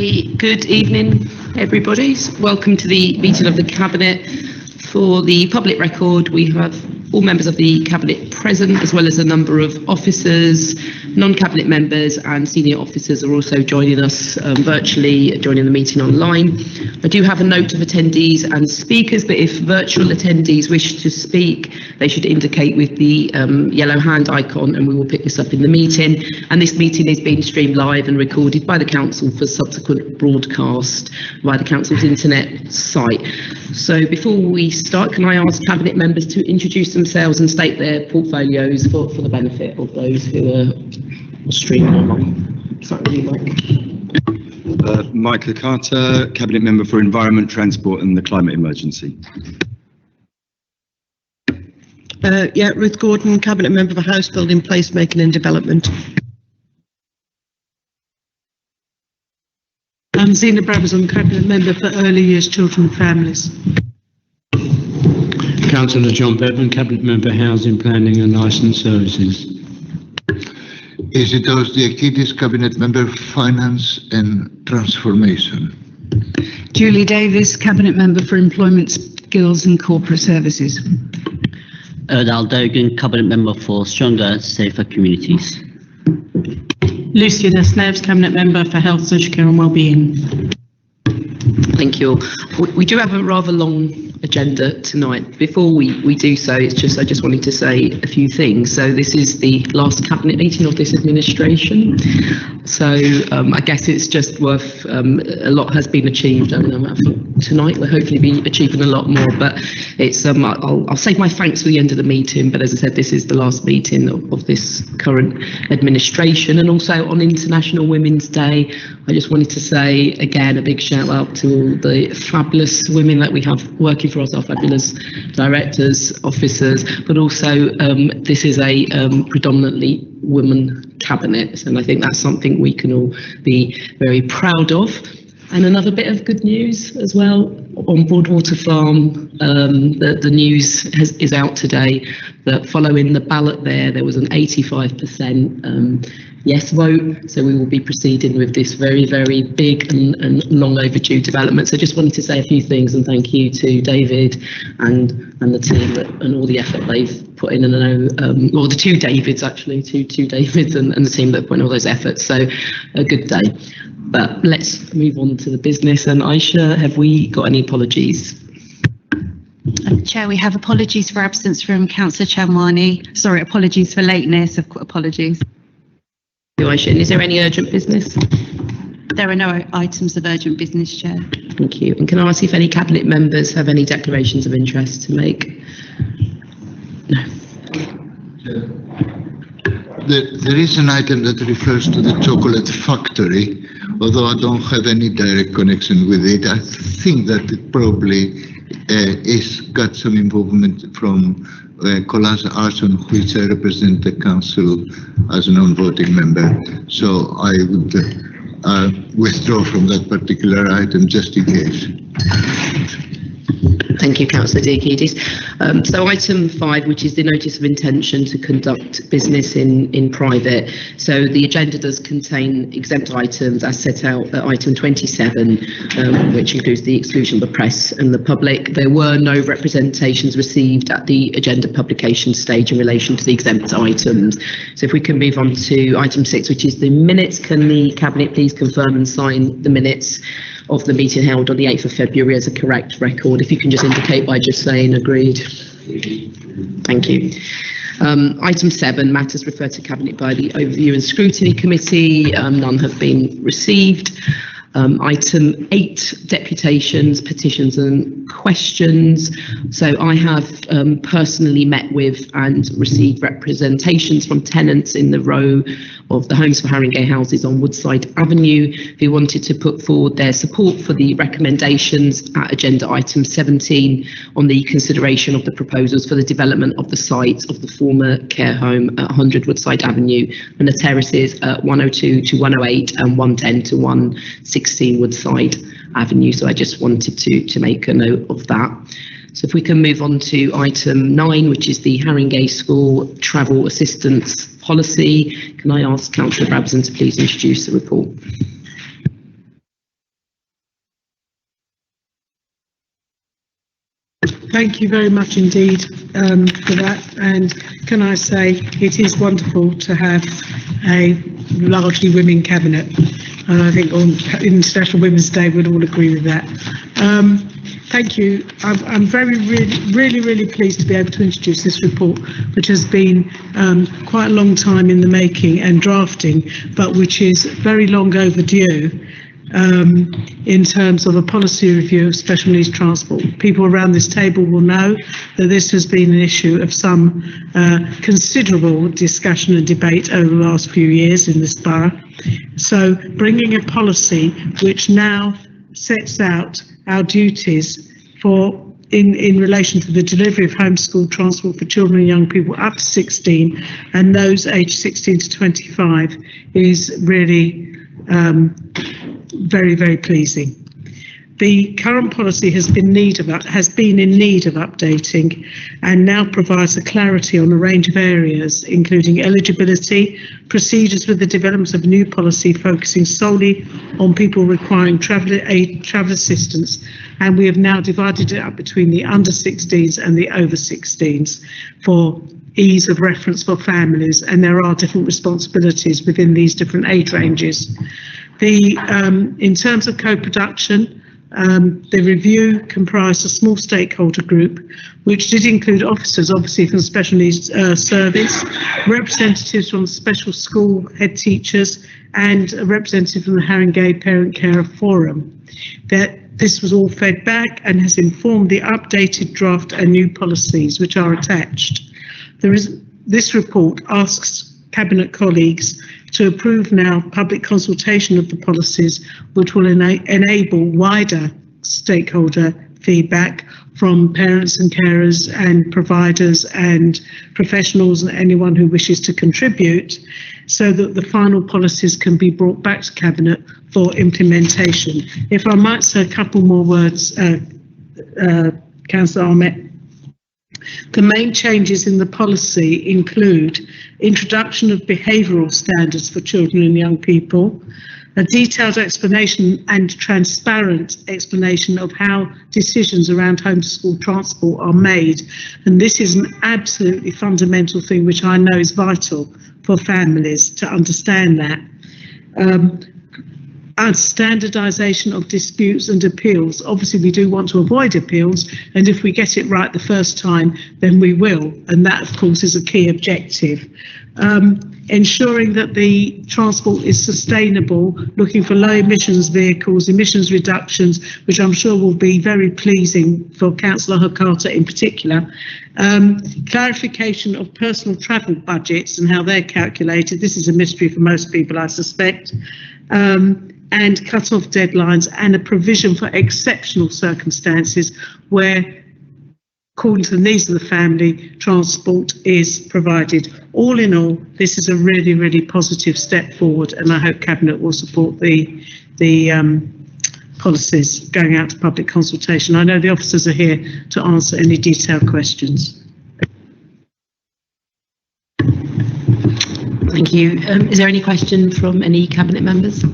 Good evening, everybody. Welcome to the meeting of the Cabinet. For the public record, we have all members of the Cabinet present, as well as a number of officers, non-Cabinet members and senior officers are also joining us virtually, joining the meeting online. I do have a note of attendees and speakers, but if virtual attendees wish to speak, they should indicate with the yellow hand icon and we will pick this up in the meeting. And this meeting is being streamed live and recorded by the Council for subsequent broadcast via the Council's internet site. So before we start, can I ask Cabinet members to introduce themselves and state their portfolios for the benefit of those who are streaming online? Sorry, Mike. Michael Carter, Cabinet Member for Environment, Transport and the Climate Emergency. Ruth Gordon, Cabinet Member for House Building, Placemaking and Development. I'm Zena Brabazon, Cabinet Member for Early Years Children and Families. Councillor John Bevan, Cabinet Member Housing, Planning and Licensed Services. Isidoros Diakidis, Cabinet Member Finance and Transformation. Julie Davis, Cabinet Member for Employment, Skills and Corporate Services. Erdal Dogan, Cabinet Member for Stronger, Safer Communities. Lucia Nesneves, Cabinet Member for Health, Social Care and Wellbeing. Thank you. We do have a rather long agenda tonight. Before we do so, I just wanted to say a few things. So this is the last Cabinet meeting of this administration. So I guess it's just worth, a lot has been achieved, and I think tonight we'll hopefully be achieving a lot more, but it's I'll save my thanks for the end of the meeting, but as I said, this is the last meeting of this current administration. And also on International Women's Day, I just wanted to say again a big shout out to all the fabulous women that we have working for us, our fabulous directors, officers, but also this is a predominantly women cabinet, and I think that's something we can all be very proud of. And another bit of good news as well, on Broadwater Farm, the news is out today that following the ballot there was an 85% yes vote, so we will be proceeding with this very, very big and long overdue development. So just wanted to say a few things and thank you to David and the team and all the effort they've put in. And I know, well, the two Davids actually, two Davids and the team that put in all those efforts. So a good day. But let's move on to the business. And Aisha, have we got any apologies? Chair, we have apologies for absence from Councillor Chamwani. Sorry, apologies for lateness. Apologies. Aisha, and is there any urgent business? There are no items of urgent business, Chair. Thank you. And can I ask if any Cabinet members have any declarations of interest to make? No. There is an item that refers to the chocolate factory, although I don't have any direct connection with it. I think that it probably is got some involvement from Collage Arson, which I represent the council as a non-voting member. So I would withdraw from that particular item just in case. Thank you, Councillor Diakidis. So item 5, which is the notice of intention to conduct business in private. So the agenda does contain exempt items as set out at item 27, which includes the exclusion of the press and the public. There were no representations received at the agenda publication stage in relation to the exempt items. So if we can move on to item 6, which is the minutes, can the Cabinet please confirm and sign the minutes of the meeting held on the 8th of February as a correct record? If you can just indicate by just saying agreed. Thank you. Item 7, matters referred to Cabinet by the Overview and Scrutiny Committee. None have been received. Item 8, deputations, petitions and questions. So I have personally met with and received representations from tenants in the row of the Homes for Haringey houses on Woodside Avenue who wanted to put forward their support for the recommendations at agenda item 17 on the consideration of the proposals for the development of the site of the former care home at 100 Woodside Avenue and the terraces at 102 to 108 and 110 to 116 Woodside Avenue. So I just wanted to make a note of that. So if we can move on to item 9, which is the Haringey School Travel Assistance Policy. Can I ask Councillor Brabazon to please introduce the report? Thank you very much indeed for that. And can I say it is wonderful to have a largely women cabinet. And I think on International Women's Day we'd all agree with that. Thank you. I'm really pleased to be able to introduce this report, which has been quite a long time in the making and drafting, but which is very long overdue in terms of a policy review of special needs transport. People around this table will know that this has been an issue of some considerable discussion and debate over the last few years in this borough. So bringing a policy which now sets out our duties in relation to the delivery of homeschool transport for children and young people up to 16 and those aged 16 to 25 is really very pleasing. The current policy has been in need of updating and now provides a clarity on a range of areas, including eligibility, procedures with the development of a new policy focusing solely on people requiring travel assistance, and we have now divided it up between the under 16s and the over 16s for ease of reference for families, and there are different responsibilities within these different age ranges. In terms of co-production, the review comprised a small stakeholder group, which did include officers, obviously from the Special Needs Service, representatives from the special school head teachers, and a representative from the Haringey Parent Carer Forum. This was all fed back and has informed the updated draft and new policies, which are attached. This report asks Cabinet colleagues to approve now public consultation of the policies, which will enable wider stakeholder feedback from parents and carers and providers and professionals and anyone who wishes to contribute, so that the final policies can be brought back to Cabinet for implementation. If I might say a couple more words, Councillor Ahmet. The main changes in the policy include introduction of behavioural standards for children and young people, a detailed explanation and transparent explanation of how decisions around homeschool transport are made, and this is an absolutely fundamental thing which I know is vital for families to understand that. And standardization of disputes and appeals. Obviously, we do want to avoid appeals, and if we get it right the first time, then we will. And that, of course, is a key objective. Ensuring that the transport is sustainable, looking for low emissions vehicles, emissions reductions, which I'm sure will be very pleasing for Councillor Hokata in particular. Clarification of personal travel budgets and how they're calculated. This is a mystery for most people, I suspect. And cut-off deadlines and a provision for exceptional circumstances where, according to the needs of the family, transport is provided. All in all, this is a really positive step forward, and I hope Cabinet will support the policies going out to public consultation. I know the officers are here to answer any detailed questions. Thank you. Is there any question from any Cabinet members?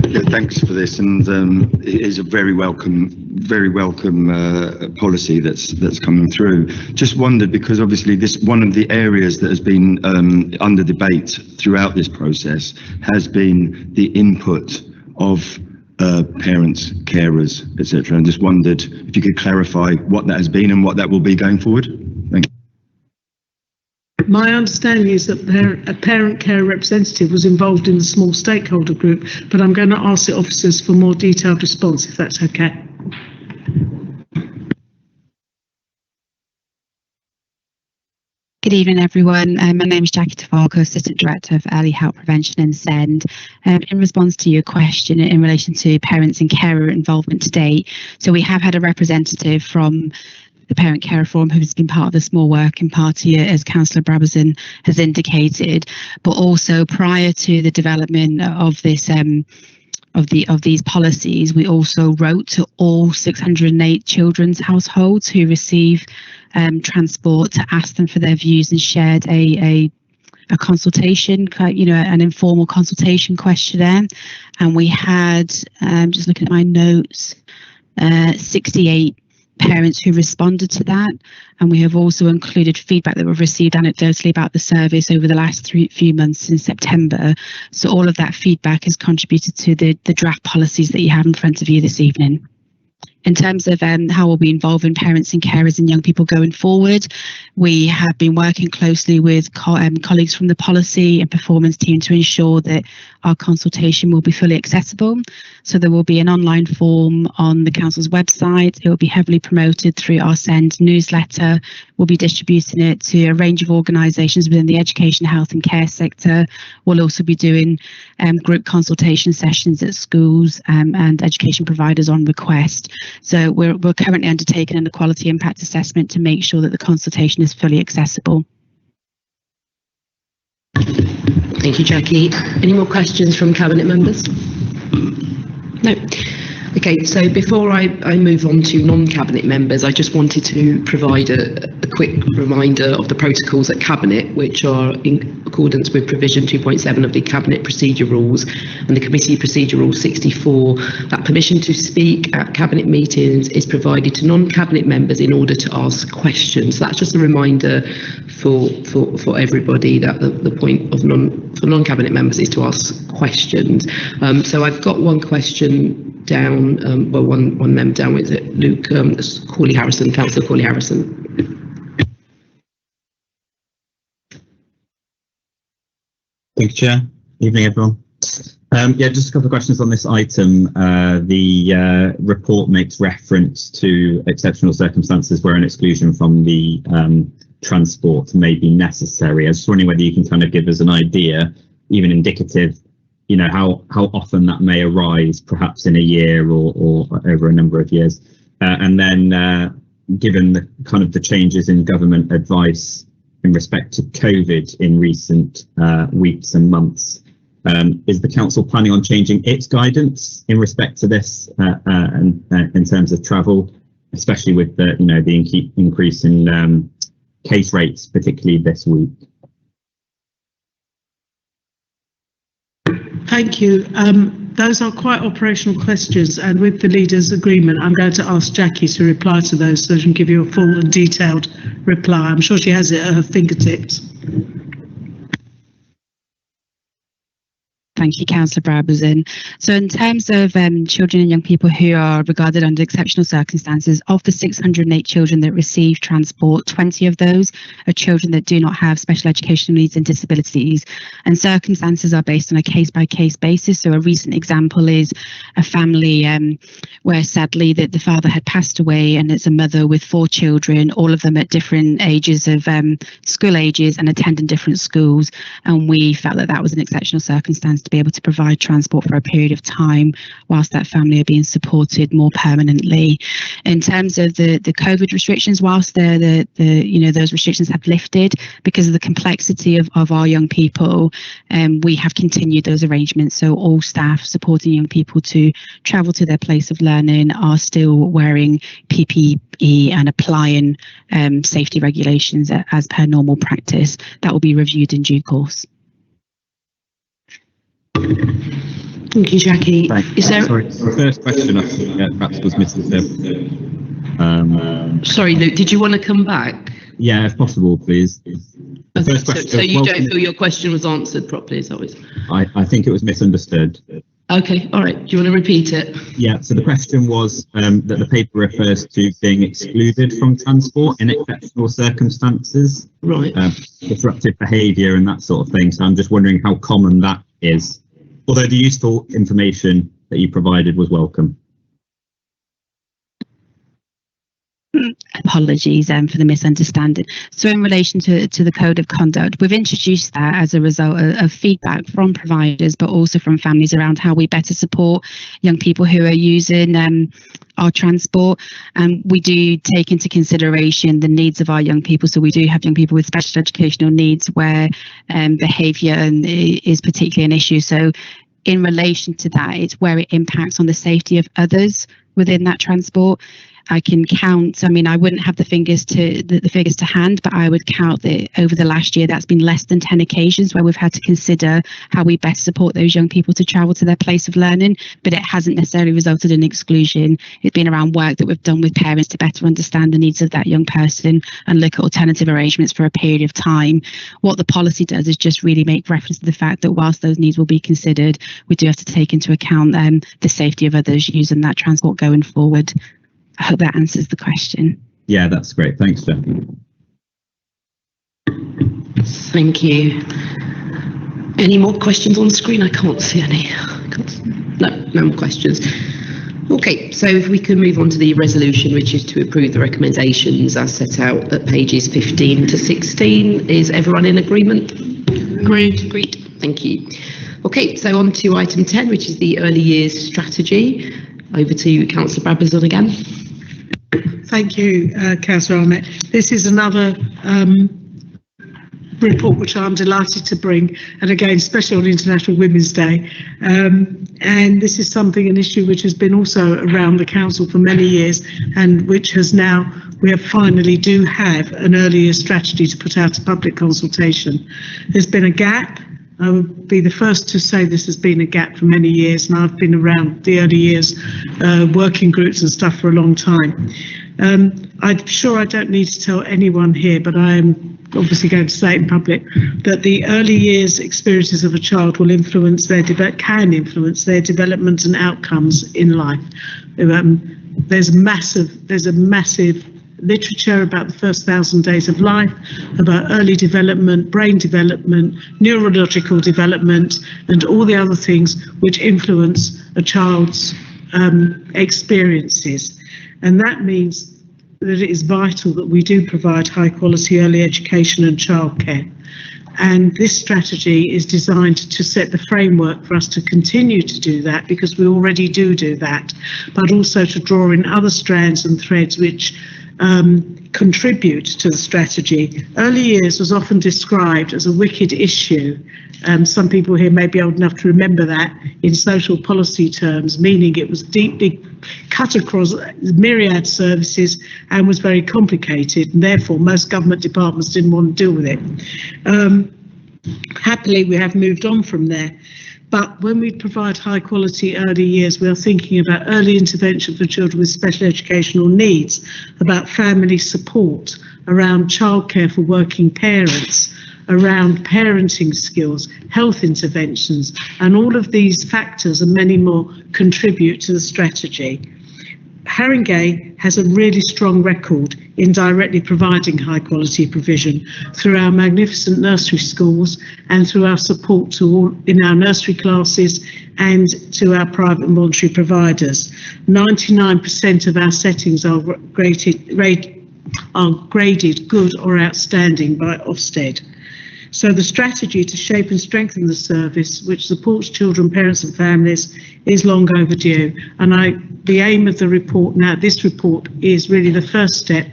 Yeah, thanks for this, and it is a very welcome policy that's coming through. Just wondered, because obviously one of the areas that has been under debate throughout this process has been the input of parents, carers, etc. And just wondered if you could clarify what that has been and what that will be going forward. Thank you. My understanding is that a parent care representative was involved in the small stakeholder group, but I'm going to ask the officers for more detailed response, if that's okay. Good evening, everyone. My name is Jackie Tafarco, Assistant Director of Early Help Prevention and SEND. In response to your question in relation to parents and carer involvement to date, so we have had a representative from the Parent Carer Forum who has been part of the small working party, as Councillor Brabazon has indicated, but also prior to the development of this of these policies, we also wrote to all 608 children's households who receive transport to ask them for their views, and shared a consultation, an informal consultation questionnaire. And we had, just looking at my notes, 68 parents who responded to that, and we have also included feedback that we've received anecdotally about the service over the last few months since September. So all of that feedback has contributed to the draft policies that you have in front of you this evening. In terms of how we'll be involving parents and carers and young people going forward, we have been working closely with colleagues from the policy and performance team to ensure that our consultation will be fully accessible. So there will be an online form on the council's website. It will be heavily promoted through our Send newsletter. We'll be distributing it to a range of organisations within the education, health and care sector. We'll also be doing group consultation sessions at schools and education providers on request. So we're currently undertaking an equality impact assessment to make sure that the consultation is fully accessible. Thank you, Jackie. Any more questions from Cabinet members? No. Okay, so before I move on to non-Cabinet members, I just wanted to provide a quick reminder of the protocols at Cabinet, which are in accordance with provision 2.7 of the Cabinet Procedure Rules and the Committee Procedure Rule 64, that permission to speak at Cabinet meetings is provided to non-Cabinet members in order to ask questions. So that's just a reminder for everybody that the point of for non-Cabinet members is to ask questions. So I've got one question down, one member down, with it, Luke Corley-Harrison, Councillor Corley-Harrison. Thank you, Chair. Evening, everyone. Yeah, just a couple of questions on this item. The report makes reference to exceptional circumstances where an exclusion from the transport may be necessary. I was just wondering whether you can kind of give us an idea, even indicative, you know, how often that may arise, perhaps in a year or over a number of years. And then given the kind of the changes in government advice in respect to COVID in recent weeks and months, is the council planning on changing its guidance in respect to this and in terms of travel, especially with the the increase in case rates, particularly this week? Thank you. Those are quite operational questions, and with the leaders' agreement, I'm going to ask Jackie to reply to those so she can give you a full and detailed reply. I'm sure she has it at her fingertips. Thank you, Councillor Brabazon. So in terms of children and young people who are regarded under exceptional circumstances, of the 608 children that receive transport, 20 of those are children that do not have special educational needs and disabilities. And circumstances are based on a case-by-case basis. So a recent example is a family where sadly the father had passed away, and it's a mother with 4 children, all of them at different ages of school ages and attending different schools. And we felt that that was an exceptional circumstance to be able to provide transport for a period of time whilst that family are being supported more permanently. In terms of the COVID restrictions, whilst those restrictions have lifted because of the complexity of our young people, we have continued those arrangements. So all staff supporting young people to travel to their place of learning are still wearing PPE and applying safety regulations as per normal practice. That will be reviewed in due course. Thank you, Jackie. Sorry, the first question I think perhaps was misunderstood. Sorry, Luke, did you want to come back? Yeah, if possible, please. The first question. So you don't feel your question was answered properly, is that what I think it was misunderstood. Okay, all right. Do you want to repeat it? Yeah, so the question was that the paper refers to being excluded from transport in exceptional circumstances. Right. Disruptive behaviour and that sort of thing. So I'm just wondering how common that is. Although the useful information that you provided was welcome. Apologies for the misunderstanding. So in relation to the code of conduct, we've introduced that as a result of feedback from providers, but also from families around how we better support young people who are using our transport. And we do take into consideration the needs of our young people. So we do have young people with special educational needs where behaviour is particularly an issue. So in relation to that, it's where it impacts on the safety of others within that transport. I can count. I mean, I wouldn't have the figures to hand, but I would count that over the last year, that's been less than 10 occasions where we've had to consider how we best support those young people to travel to their place of learning. But it hasn't necessarily resulted in exclusion. It's been around work that we've done with parents to better understand the needs of that young person and look at alternative arrangements for a period of time. What the policy does is just really make reference to the fact that whilst those needs will be considered, we do have to take into account the safety of others using that transport going forward. I hope that answers the question. Yeah, that's great. Thanks, Jeff. Thank you. Any more questions on the screen? I can't see any. No more questions. Okay, so if we can move on to the resolution, which is to approve the recommendations as set out at pages 15 to 16. Is everyone in agreement? Agreed. Agreed. Thank you. Okay, so on to item 10, which is the early years strategy. Over to you, Councillor Brabazon again. Thank you, Councillor Ahmed. This is another report which I'm delighted to bring, and again, especially on International Women's Day. And this is an issue which has been also around the council for many years, and which has now, we finally do have an early years strategy to put out to public consultation. There's been a gap. I would be the first to say this has been a gap for many years, and I've been around the early years working groups and stuff for a long time. I'm sure I don't need to tell anyone here, but I am obviously going to say it in public, that the early years experiences of a child will influence can influence their development and outcomes in life. There's a massive literature about the first 1,000 days of life, about early development, brain development, neurological development, and all the other things which influence a child's experiences. And that means that it is vital that we do provide high quality early education and childcare. And this strategy is designed to set the framework for us to continue to do that, because we already do that, but also to draw in other strands and threads which contribute to the strategy. Early years was often described as a wicked issue. Some people here may be old enough to remember that in social policy terms, meaning it was deeply cut across myriad services and was very complicated, and therefore most government departments didn't want to deal with it. Happily, we have moved on from there. But when we provide high quality early years, we are thinking about early intervention for children with special educational needs, about family support, around childcare for working parents, around parenting skills, health interventions, and all of these factors and many more contribute to the strategy. Haringey has a really strong record in directly providing high quality provision through our magnificent nursery schools and through our support to all in our nursery classes and to our private and voluntary providers. 99% of our settings are graded good or outstanding by Ofsted. So the strategy to shape and strengthen the service, which supports children, parents and families, is long overdue. And the aim of the report now, this report, is really the first step.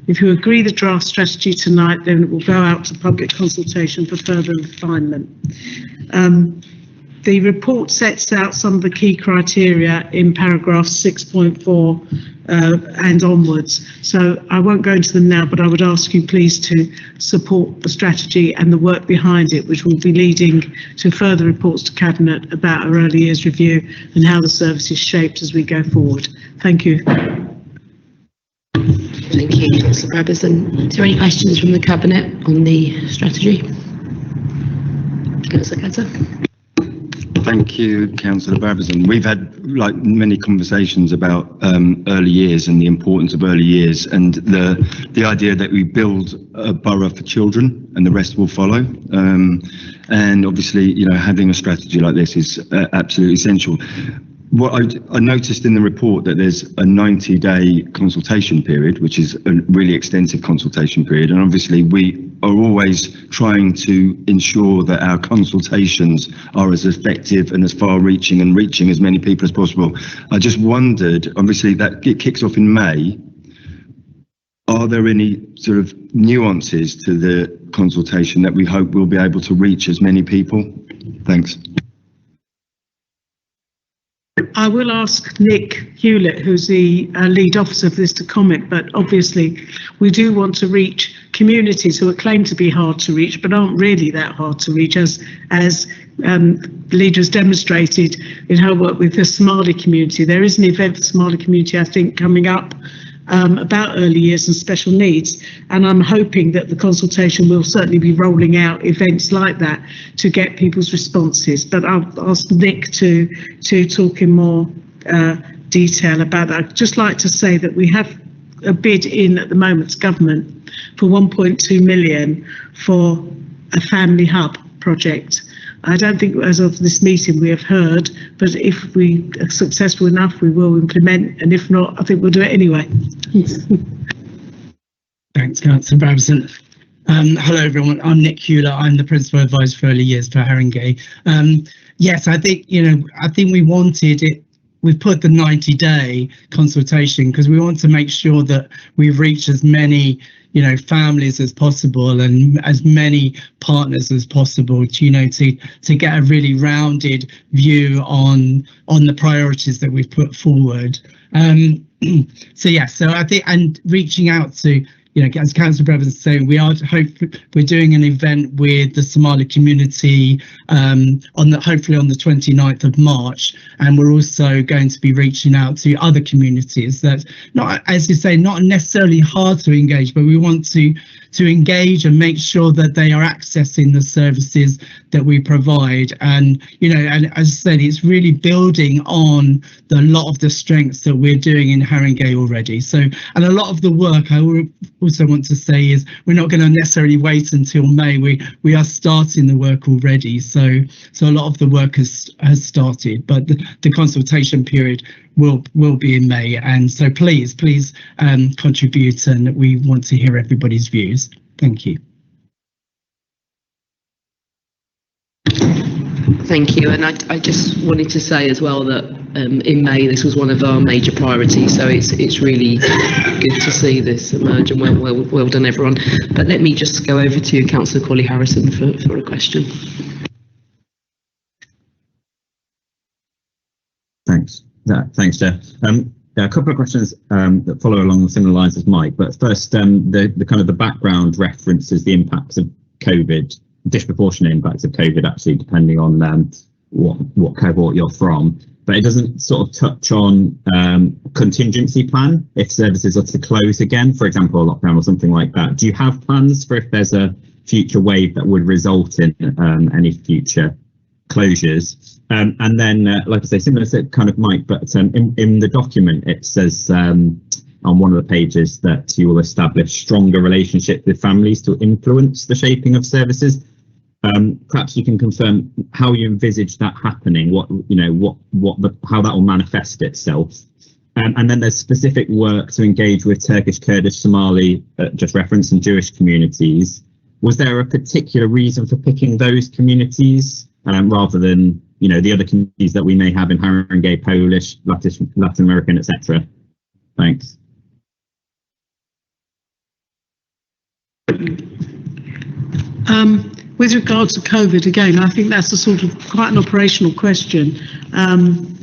If you agree the draft strategy tonight, then it will go out to public consultation for further refinement. The report sets out some of the key criteria in paragraph 6.4 and onwards. So I won't go into them now, but I would ask you please to support the strategy and the work behind it, which will be leading to further reports to Cabinet about our early years review and how the service is shaped as we go forward. Thank you. Thank you, Councillor Brabazon. Is there any questions from the Cabinet on the strategy? Councillor Kazza. Thank you, Councillor Brabazon. We've had many conversations about early years and the importance of early years, and the idea that we build a borough for children and the rest will follow. And obviously, having a strategy like this is absolutely essential. What I noticed in the report that there's a 90-day consultation period, which is a really extensive consultation period, and obviously we are always trying to ensure that our consultations are as effective and as far-reaching and reaching as many people as possible. I just wondered, obviously that it kicks off in May, are there any sort of nuances to the consultation that we hope we'll be able to reach as many people? Thanks. I will ask Nick Hewlett, who's the lead officer of this, to comment, but obviously we do want to reach communities who are claimed to be hard to reach, but aren't really that hard to reach, as the leader has demonstrated in her work with the Somali community. There is an event for the Somali community, I think, coming up about early years and special needs, and I'm hoping that the consultation will certainly be rolling out events like that to get people's responses. But I'll ask Nick to talk in more detail about that. I'd just like to say that we have a bid in at the moment, government, for 1.2 million for a family hub project. I don't think as of this meeting we have heard, but if we are successful enough, we will implement, and if not, I think we'll do it anyway. Thanks, Councillor Babson. Hello, everyone. I'm Nick Hewlett. I'm the Principal Advisor for Early Years for Haringey. Yes, I think, I think we wanted it. We've put the 90-day consultation because we want to make sure that we've reached as many families as possible and as many partners as possible to get a really rounded view on the priorities that we've put forward. So I think, and reaching out to, as Councillor Brevin is saying, we're doing an event with the Somali community hopefully on the 29th of March, and we're also going to be reaching out to other communities that, not, as you say, not necessarily hard to engage, but we want to engage and make sure that they are accessing the services that we provide. And and as I said, it's really building on a lot of the strengths that we're doing in Haringey already. So, and a lot of the work I also want to say is we're not going to necessarily wait until May. We are starting the work already. So a lot of the work has started, but the consultation period will be in May, and so please contribute, and we want to hear everybody's views. Thank you. Thank you, and I just wanted to say as well that in May this was one of our major priorities, so it's really good to see this emerge, and well done everyone. But let me just go over to Councillor Corley Harrison for a question. Thanks, Chair. A couple of questions that follow along similar lines as Mike, but first, the kind of the background references the impacts of COVID, disproportionate impacts of COVID, actually, depending on what cohort you're from. But it doesn't sort of touch on contingency plan if services are to close again, for example, a lockdown or something like that. Do you have plans for if there's a future wave that would result in any future closures? And then, like I say, similar to kind of Mike, but in the document it says on one of the pages that you will establish stronger relationships with families to influence the shaping of services. Perhaps you can confirm how you envisage that happening, how that will manifest itself. And then there's specific work to engage with Turkish, Kurdish, Somali, just reference, and Jewish communities. Was there a particular reason for picking those communities rather than the other communities that we may have in Haringey, Polish, Latin American, etc.? Thanks. With regard to COVID, again, I think that's a sort of quite an operational question,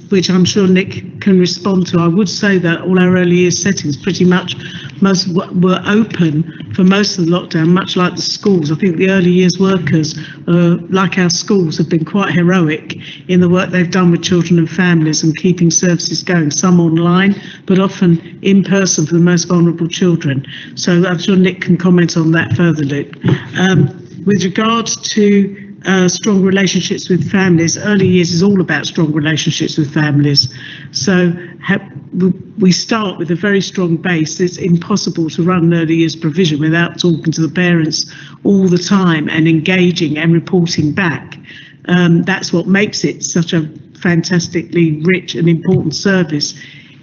which I'm sure Nick can respond to. I would say that all our early years settings pretty much most were open for most of the lockdown, much like the schools. I think the early years workers, like our schools, have been quite heroic in the work they've done with children and families and keeping services going, some online, but often in person for the most vulnerable children. So I'm sure Nick can comment on that further, Luke. With regard to strong relationships with families, early years is all about strong relationships with families. So we start with a very strong base. It's impossible to run early years provision without talking to the parents all the time and engaging and reporting back. That's what makes it such a fantastically rich and important service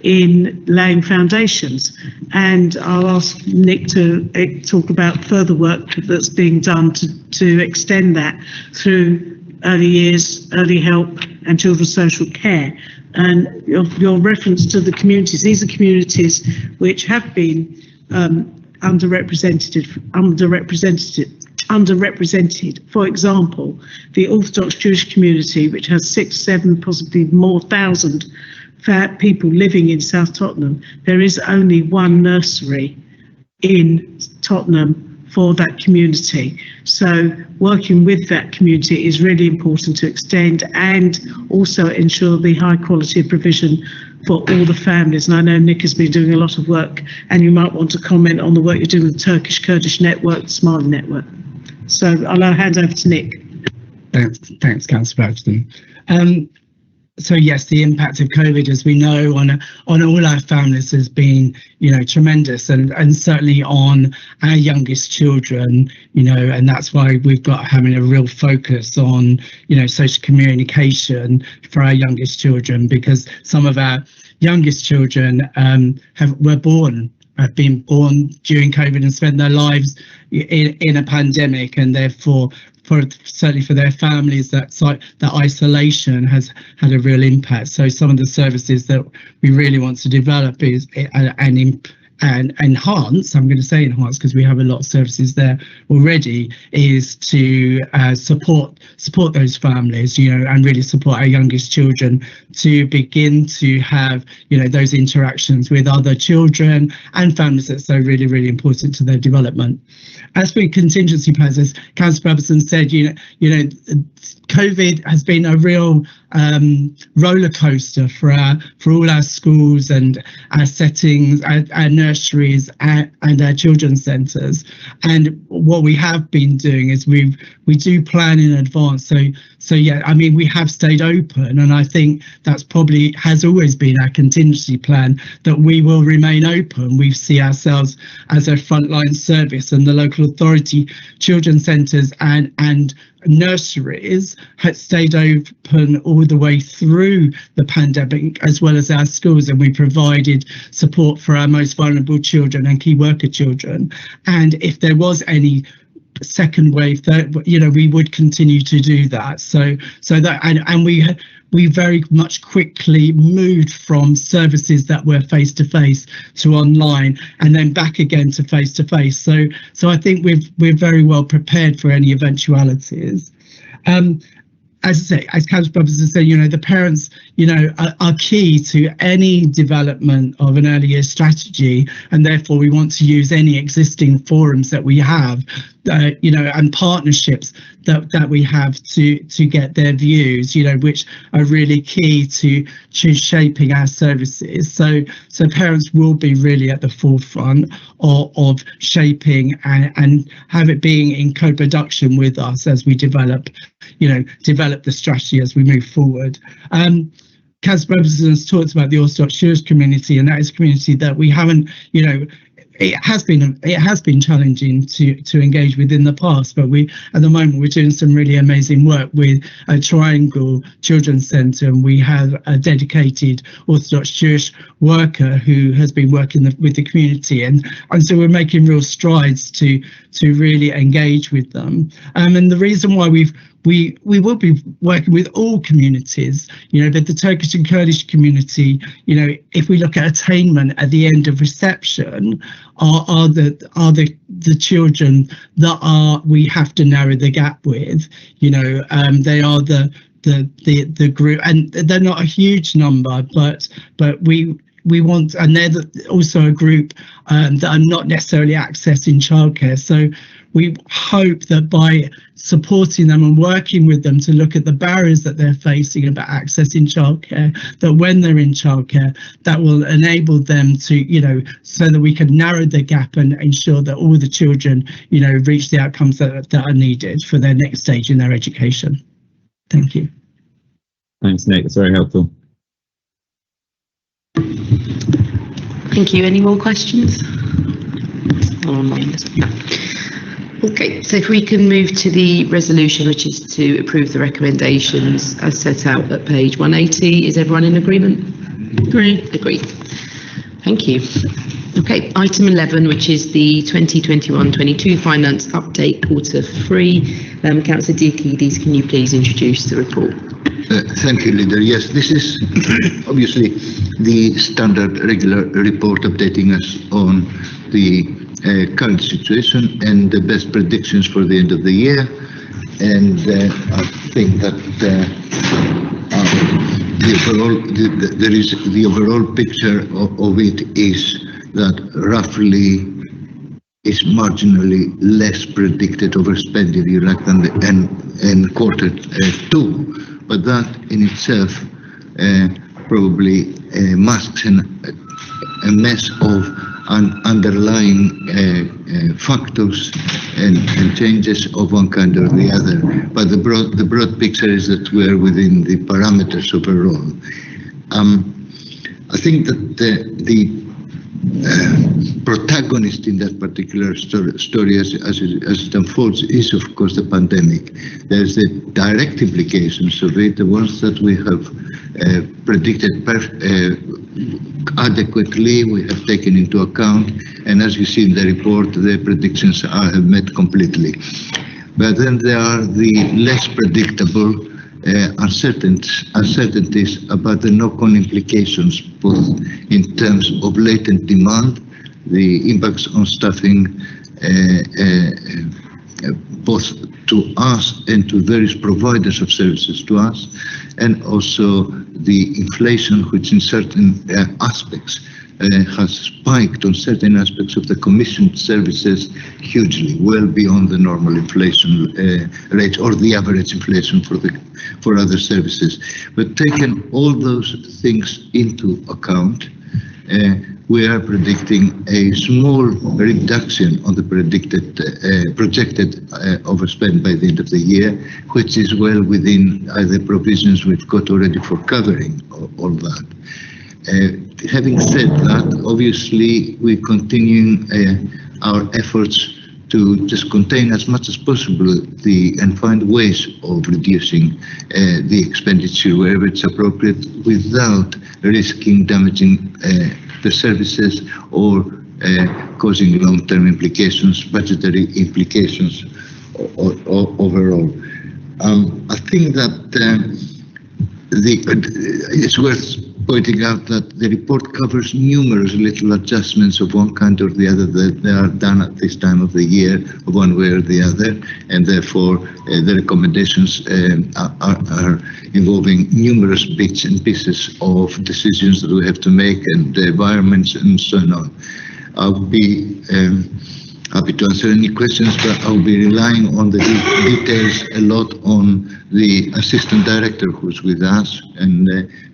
in laying foundations. And I'll ask Nick to talk about further work that's being done to extend that through early years, early help and children's social care. And your reference to the communities, these are communities which have been underrepresented underrepresented. For example, the Orthodox Jewish community, which has 6, 7, possibly more thousand people living in South Tottenham, there is only one nursery in Tottenham for that community. So working with that community is really important to extend and also ensure the high quality of provision for all the families. And I know Nick has been doing a lot of work, and you might want to comment on the work you're doing with the Turkish Kurdish network, the Smiley network. So I'll hand over to Nick. Thanks, Councillor Braxton. So yes, the impact of COVID, as we know, on all our families has been, tremendous, and certainly on our youngest children, and that's why we've got having a real focus on, social communication for our youngest children, because some of our youngest children have been born during COVID and spent their lives in a pandemic, and therefore, certainly for their families, that isolation has had a real impact. So some of the services that we really want to develop and enhance, I'm going to say enhance because we have a lot of services there already, is to support those families, and really support our youngest children to begin to have, those interactions with other children and families that's so really, really important to their development. As for contingency plans, as Councillor Brabazon said, COVID has been a real roller coaster for all our schools and our settings, our nurseries and our children's centres. And what we have been doing is we do plan in advance. So yeah, I mean, we have stayed open, and I think that's probably has always been our contingency plan, that we will remain open. We see ourselves as a frontline service, and the local authority children's centres and nurseries had stayed open all the way through the pandemic, as well as our schools, and we provided support for our most vulnerable children and key worker children. And if there was any second wave, we would continue to do that. So that and we very much quickly moved from services that were face-to-face to online, and then back again to face-to-face. So I think we're very well prepared for any eventualities. As I say, as Councillor Brabazon said, the parents, are key to any development of an early years strategy, and therefore we want to use any existing forums that we have, and partnerships that we have to get their views, which are really key to shaping our services. So parents will be really at the forefront of shaping and have it being in co-production with us as we develop the strategy as we move forward. Councillor Brabazon has talked about the Orthodox Jewish community, and that is a community that we haven't, it has been challenging to engage with in the past, but at the moment we're doing some really amazing work with a Triangle Children's Centre, and we have a dedicated Orthodox Jewish worker who has been working with the community, and so we're making real strides to really engage with them. And the reason why we will be working with all communities, but the Turkish and Kurdish community, if we look at attainment at the end of reception, are the children that we have to narrow the gap with. They are the group, and they're not a huge number, but we want, and they're also a group that are not necessarily accessing childcare. So we hope that by supporting them and working with them to look at the barriers that they're facing about accessing childcare, that when they're in childcare, that will enable them to, so that we can narrow the gap and ensure that all the children, reach the outcomes that are needed for their next stage in their education. Thank you. Thanks, Nick. That's very helpful. Thank you. Any more questions? Online. Okay, so if we can move to the resolution, which is to approve the recommendations as set out at page 180. Is everyone in agreement? Agreed. Thank you. Okay, item 11, which is the 2021-22 finance update quarter 3. Councillor Diakides, can you please introduce the report? Thank you, Leader. Yes, this is obviously the standard regular report updating us on the current situation and the best predictions for the end of the year. And I think that the overall picture of it is that roughly is marginally less predicted overspend, if you like, than in quarter two, but that in itself probably masks a mess of underlying factors and changes of one kind or the other. But the broad picture is that we are within the parameters overall. I think that the protagonist in that particular story as it unfolds is of course the pandemic. There's the direct implications of it, the ones that we have predicted adequately, we have taken into account, and as you see in the report, the predictions have met completely. But then there are the less predictable uncertainties about the knock-on implications, both in terms of latent demand, the impacts on staffing, both to us and to various providers of services to us, and also the inflation, which in certain aspects has spiked on certain aspects of the commissioned services hugely, well beyond the normal inflation rate or the average inflation for other services. But taking all those things into account, we are predicting a small reduction on the projected overspend by the end of the year, which is well within the provisions we've got already for covering all that. Having said that, obviously we're continuing our efforts to just contain as much as possible and find ways of reducing the expenditure wherever it's appropriate without risking damaging the services or causing long-term implications, budgetary implications overall. I think that it's worth pointing out that the report covers numerous little adjustments of one kind or the other that they are done at this time of the year, one way or the other, and therefore the recommendations are involving numerous bits and pieces of decisions that we have to make and the environments and so on. I'll be happy to answer any questions, but I'll be relying on the details a lot on the assistant director who's with us and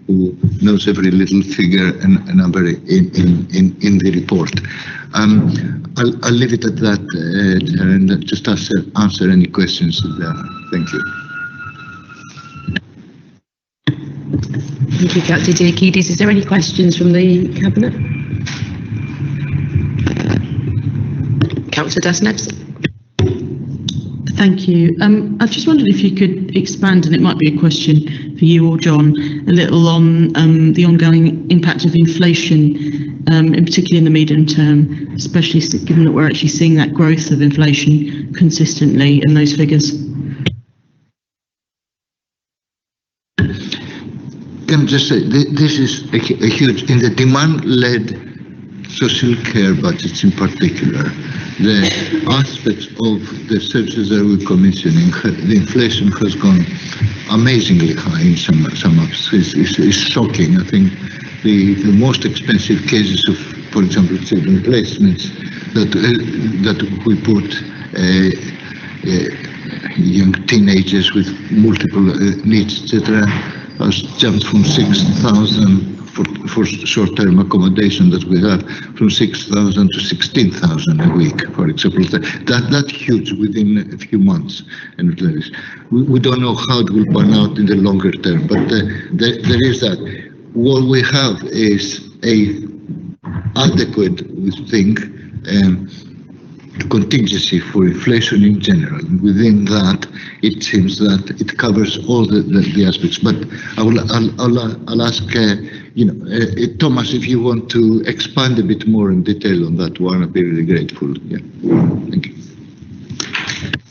who knows every little figure and number in the report. I'll leave it at that and just answer any questions there. Thank you. Thank you, Councillor Diakidis. Is there any questions from the Cabinet? Councillor Desneves. Thank you. I just wondered if you could expand, and it might be a question for you or John, a little on the ongoing impact of inflation, in particular in the medium term, especially given that we're actually seeing that growth of inflation consistently in those figures. Can I just say, this is a huge, in the demand-led social care budgets in particular, the aspects of the services that we're commissioning, the inflation has gone amazingly high in some aspects. It's shocking. I think the most expensive cases of, for example, children placements that we put young teenagers with multiple needs, etc., has jumped from 6,000 for short-term accommodation that we have, from 6,000 to 16,000 a week, for example. That's huge within a few months. And we don't know how it will pan out in the longer term, but there is that. What we have is a adequate, we think, contingency for inflation in general. Within that, it seems that it covers all the aspects. But I'll ask, Thomas, if you want to expand a bit more in detail on that one, I'd be really grateful. Yeah, thank you.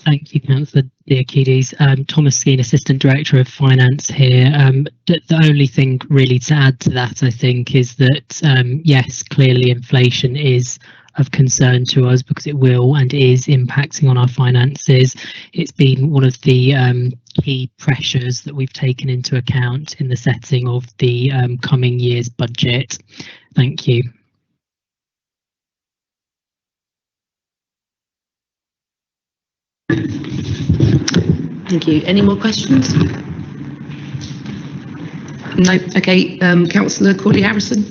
Thank you, Councillor Diakidis. Thomas Skeen, Assistant Director of Finance here. The only thing really to add to that, I think, is that, yes, clearly inflation is of concern to us because it will and is impacting on our finances. It's been one of the key pressures that we've taken into account in the setting of the coming year's budget. Thank you. Thank you. Any more questions? No. Okay. Councillor Corley-Harrison.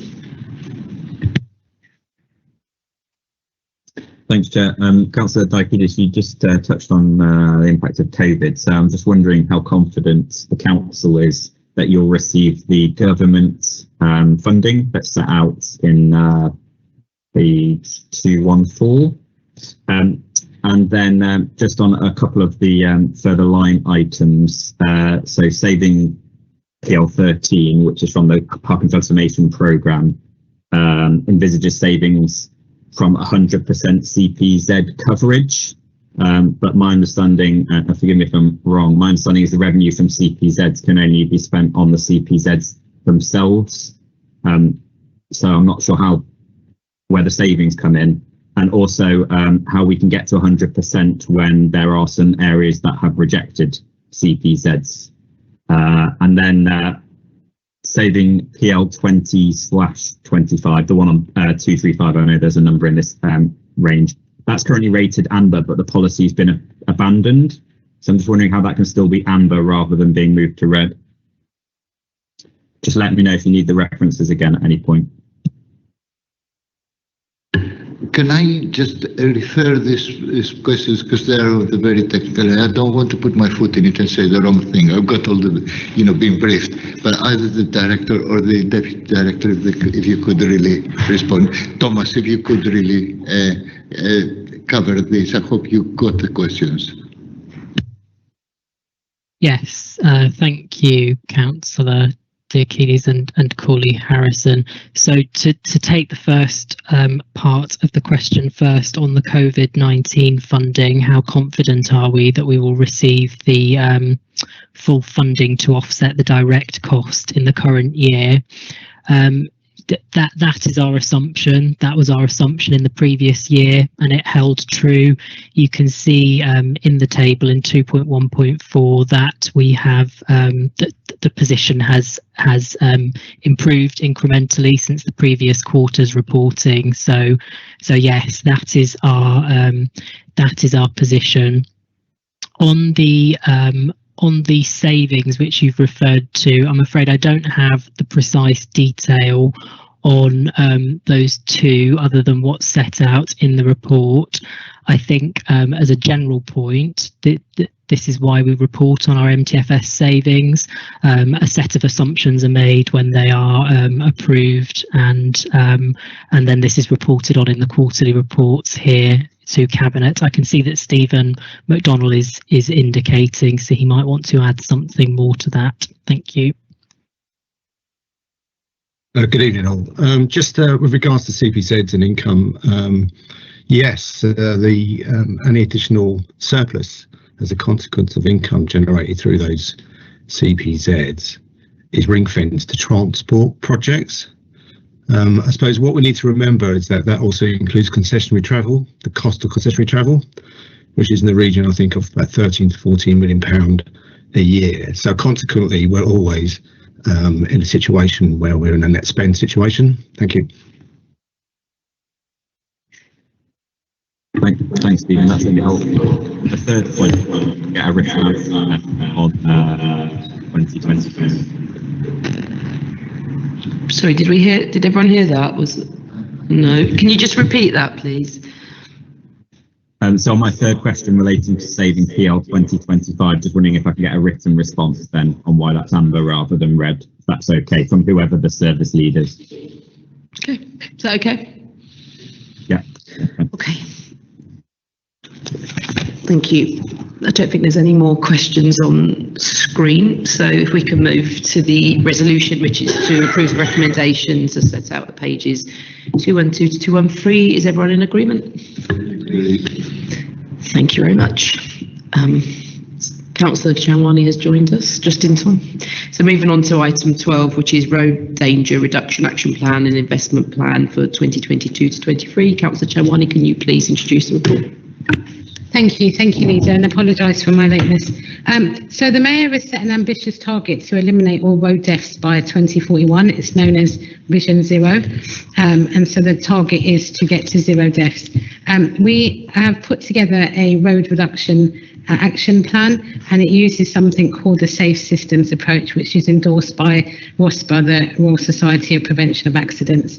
Thanks, Chair. Councillor Diakidis, you just touched on the impact of COVID, so I'm just wondering how confident the council is that you'll receive the government funding that's set out in page 214. And then just on a couple of the further line items, so saving PL13, which is from the Parking Transformation Programme, envisages savings from 100% CPZ coverage. But my understanding, and forgive me if I'm wrong, my understanding is the revenue from CPZs can only be spent on the CPZs themselves. So I'm not sure where the savings come in. And also how we can get to 100% when there are some areas that have rejected CPZs. And then saving PL20/25, the one on 235, I know there's a number in this range. That's currently rated amber, but the policy's been abandoned. So I'm just wondering how that can still be amber rather than being moved to red. Just let me know if you need the references again at any point. Can I just refer these questions because they are the very technical. I don't want to put my foot in it and say the wrong thing. I've got all the, being briefed. But either the director or the deputy director, if you could really respond. Thomas, if you could really cover this. I hope you got the questions. Yes, thank you, Councillor Diakidis and Corley-Harrison. So to take the first part of the question first on the COVID-19 funding, how confident are we that we will receive the full funding to offset the direct cost in the current year? That is our assumption. That was our assumption in the previous year, and it held true. You can see in the table in 2.1.4 that we have the position has improved incrementally since the previous quarter's reporting. So yes, that is our position. On the savings which you've referred to, I'm afraid I don't have the precise detail on those two other than what's set out in the report. I think as a general point, this is why we report on our MTFS savings. A set of assumptions are made when they are approved, and then this is reported on in the quarterly reports here to Cabinet. I can see that Stephen McDonnell is indicating, so he might want to add something more to that. Thank you. Good evening all. Just with regards to CPZs and income, yes, any additional surplus as a consequence of income generated through those CPZs is ring-fenced to transport projects. I suppose what we need to remember is that also includes concessionary travel, the cost of concessionary travel, which is in the region, I think, of about £13 to £14 million a year. So consequently, we're always in a situation where we're in a net spend situation. Thank you. Thanks, Stephen. That's really helpful. The third point, get a written answer on 2020. Sorry, did everyone hear that? No. Can you just repeat that, please? So my third question relating to saving PL 2025, just wondering if I can get a written response then on why that's amber rather than red, if that's okay, from whoever the service lead is. Okay, is that okay? Yeah. Okay. Thank you. I don't think there's any more questions on screen, so if we can move to the resolution, which is to approve the recommendations as set out at pages 212 to 213. Is everyone in agreement? Thank you very much. Councillor Chamwani has joined us just in time. So moving on to item 12, which is Road Danger Reduction Action Plan and Investment Plan for 2022 to 23. Councillor Chamwani, can you please introduce the report? Thank you, Leader, and apologise for my lateness. So the Mayor has set an ambitious target to eliminate all road deaths by 2041. It's known as Vision Zero, and so the target is to get to zero deaths. We have put together a road reduction action plan, and it uses something called the Safe Systems approach, which is endorsed by ROSPA, the Royal Society of Prevention of Accidents.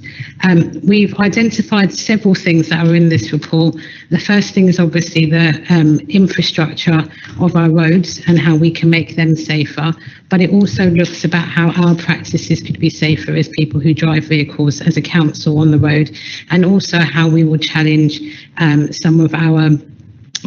We've identified several things that are in this report. The first thing is obviously the infrastructure of our roads and how we can make them safer, but it also looks about how our practices could be safer as people who drive vehicles as a council on the road, and also how we will challenge some of our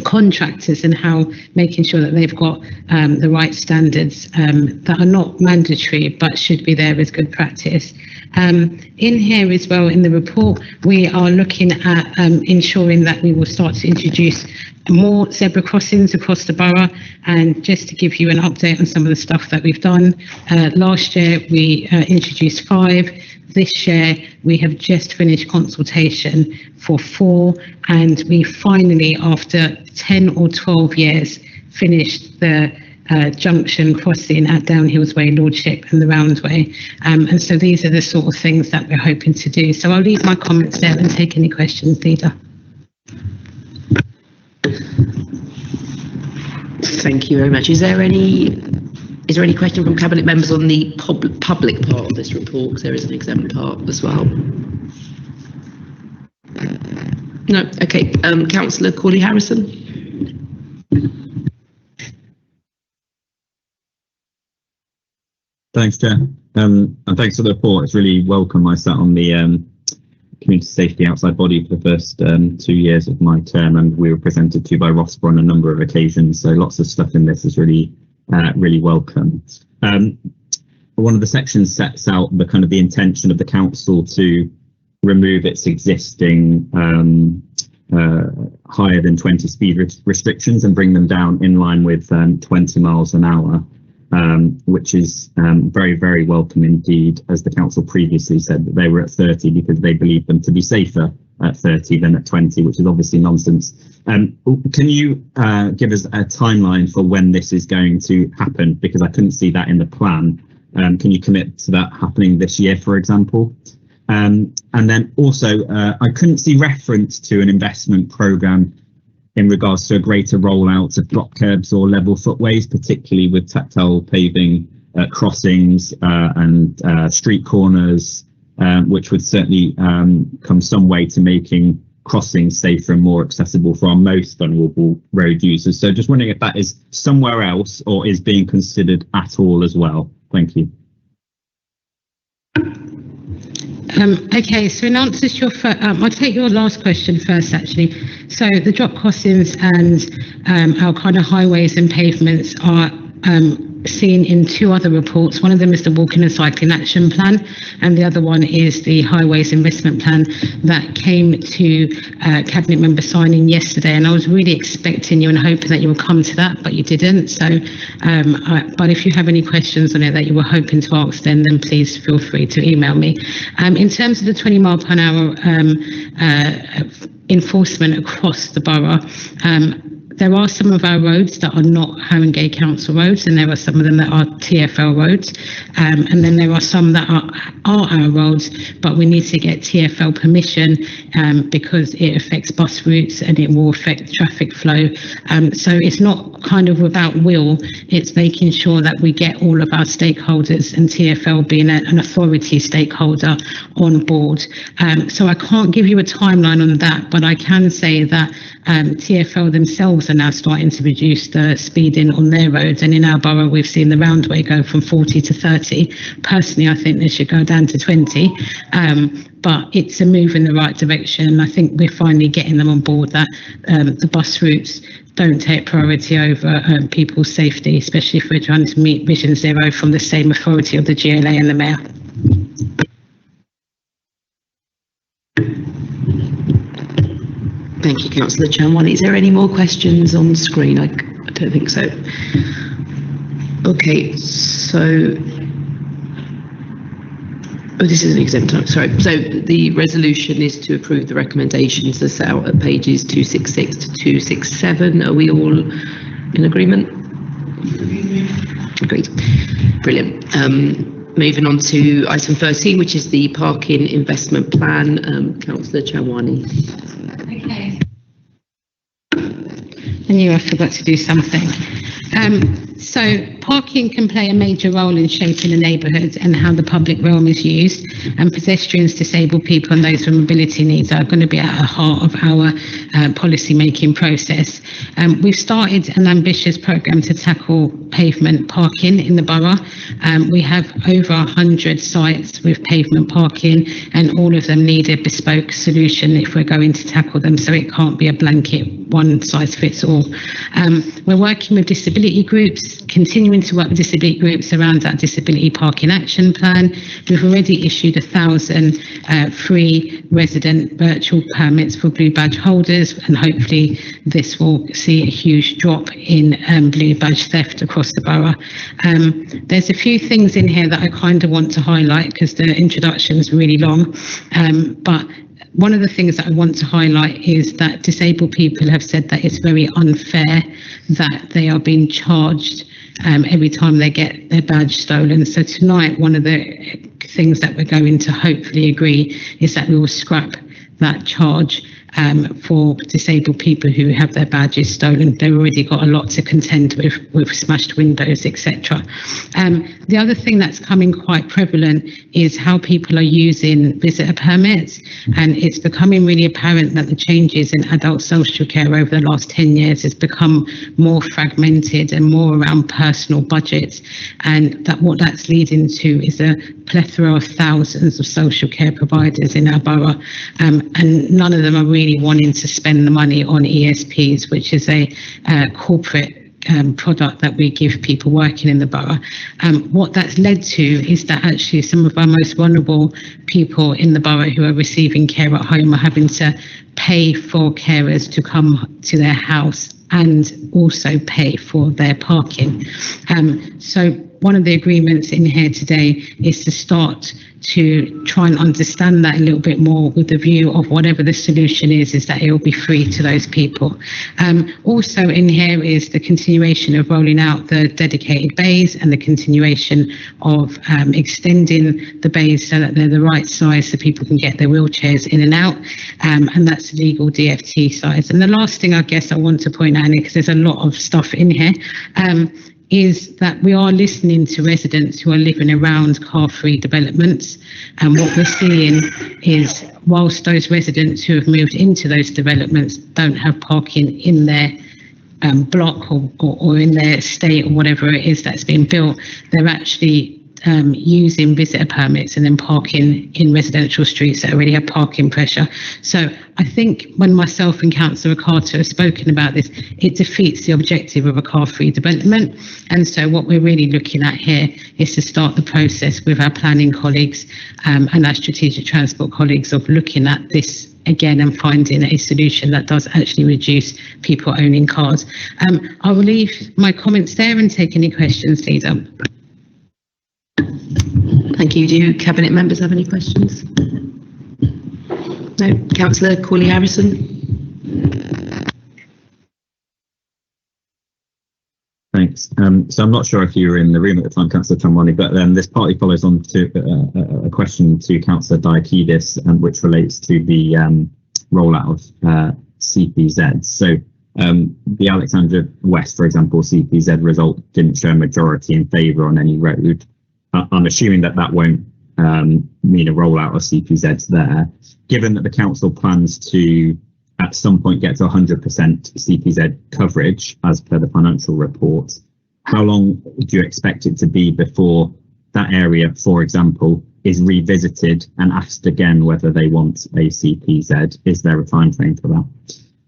contractors and how making sure that they've got the right standards that are not mandatory but should be there as good practice. In here as well in the report, we are looking at ensuring that we will start to introduce more zebra crossings across the borough. And just to give you an update on some of the stuff that we've done, last year we introduced 5. This year we have just finished consultation for 4, and we finally, after 10 or 12 years, finished the junction crossing at Downhills Way, Lordship and the Roundway. And so these are the sort of things that we're hoping to do. So I'll leave my comments there and take any questions, Leader. Thank you very much. Is there any question from Cabinet members on the public part of this report? Because there is an exempt part as well. No. Okay. Councillor Corley Harrison. Thanks, Chair. And thanks for the report. It's really welcome. I sat on the Community Safety Outside Body for the first 2 years of my term, and we were presented to by ROSPA on a number of occasions. So lots of stuff in this is really welcome. One of the sections sets out the kind of the intention of the council to remove its existing higher than 20 speed restrictions and bring them down in line with 20 miles an hour, which is very, very welcome indeed, as the council previously said that they were at 30 because they believed them to be safer at 30 than at 20, which is obviously nonsense. Can you give us a timeline for when this is going to happen? Because I couldn't see that in the plan. Can you commit to that happening this year, for example? And then also, I couldn't see reference to an investment programme in regards to a greater rollout of drop curbs or level footways, particularly with tactile paving crossings and street corners, which would certainly come some way to making crossings safer and more accessible for our most vulnerable road users. So just wondering if that is somewhere else or is being considered at all as well. Thank you. Okay, so in answer to your first, I'll take your last question first, actually. So the drop crossings and our kind of highways and pavements are seen in 2 other reports. One of them is the Walking and Cycling Action Plan, and the other one is the Highways Investment Plan that came to Cabinet member signing yesterday. And I was really expecting you and hoping that you would come to that, but you didn't. So, but if you have any questions on it that you were hoping to ask, then please feel free to email me. In terms of the 20 mile per hour enforcement across the borough, there are some of our roads that are not Haringey Council roads, and there are some of them that are TfL roads, and then there are some that are our roads, but we need to get TfL permission because it affects bus routes and it will affect traffic flow. So it's not kind of without will, it's making sure that we get all of our stakeholders, and TfL being an authority stakeholder, on board. So I can't give you a timeline on that, but I can say that TfL themselves are now starting to reduce the speeding on their roads, and in our borough we've seen the Roundway go from 40 to 30. Personally, I think they should go down to 20, but it's a move in the right direction. I think we're finally getting them on board that the bus routes don't take priority over people's safety, especially if we're trying to meet Vision Zero from the same authority of the GLA and the Mayor. Thank you, Councillor Chamwani. Is there any more questions on screen? I don't think so. Okay, so this is an exempt type, sorry. So the resolution is to approve the recommendations that's out at pages 266 to 267. Are we all in agreement? Agreed. Brilliant. Moving on to item 13, which is the parking investment plan. Councillor Chawani. Okay. I knew I forgot to do something. So parking can play a major role in shaping the neighbourhood and how the public realm is used, and pedestrians, disabled people and those with mobility needs are going to be at the heart of our policy making process. We've started an ambitious programme to tackle pavement parking in the borough. We have over 100 sites with pavement parking, and all of them need a bespoke solution if we're going to tackle them, so it can't be a blanket one size fits all. We're working with disability groups, continuing to work with disability groups around that disability parking action plan. We've already issued 1,000 free resident virtual permits for blue badge holders, and hopefully this will see a huge drop in blue badge theft across the borough. There's a few things in here that I kind of want to highlight because the introduction is really long, but one of the things that I want to highlight is that disabled people have said that it's very unfair that they are being charged every time they get their badge stolen. So tonight, one of the things that we're going to hopefully agree is that we will scrap that charge for disabled people who have their badges stolen. They've already got a lot to contend with smashed windows, etc. The other thing that's coming quite prevalent is how people are using visitor permits, and it's becoming really apparent that the changes in adult social care over the last 10 years has become more fragmented and more around personal budgets, and that what that's leading to is a plethora of thousands of social care providers in our borough, and none of them are really wanting to spend the money on ESPs, which is a corporate product that we give people working in the borough. What that's led to is that actually some of our most vulnerable people in the borough who are receiving care at home are having to pay for carers to come to their house and also pay for their parking. So one of the agreements in here today is to start to try and understand that a little bit more, with the view of whatever the solution is that it will be free to those people. Also in here is the continuation of rolling out the dedicated bays and the continuation of extending the bays so that they're the right size so people can get their wheelchairs in and out, and that's legal DFT size. And the last thing I guess I want to point out, because there's a lot of stuff in here, is that we are listening to residents who are living around car-free developments, and what we're seeing is whilst those residents who have moved into those developments don't have parking in their block or in their estate or whatever it is that's been built, they're actually using visitor permits and then parking in residential streets that already have parking pressure. So I think when myself and Councillor Carter have spoken about this, it defeats the objective of a car-free development. And so what we're really looking at here is to start the process with our planning colleagues and our strategic transport colleagues of looking at this again and finding a solution that does actually reduce people owning cars. I will leave my comments there and take any questions, Leader. Thank you. Do Cabinet members have any questions? No. Councillor Corley-Harrison. Thanks. So I'm not sure if you were in the room at the time, Councillor Chawani, but this partly follows on to a question to Councillor Diakidis, which relates to the rollout of CPZ. So the Alexandra West, for example, CPZ result didn't show a majority in favour on any road. I'm assuming that won't mean a rollout of CPZs there. Given that the council plans to at some point get to 100% CPZ coverage as per the financial report, how long do you expect it to be before that area, for example, is revisited and asked again whether they want a CPZ? Is there a time frame for that?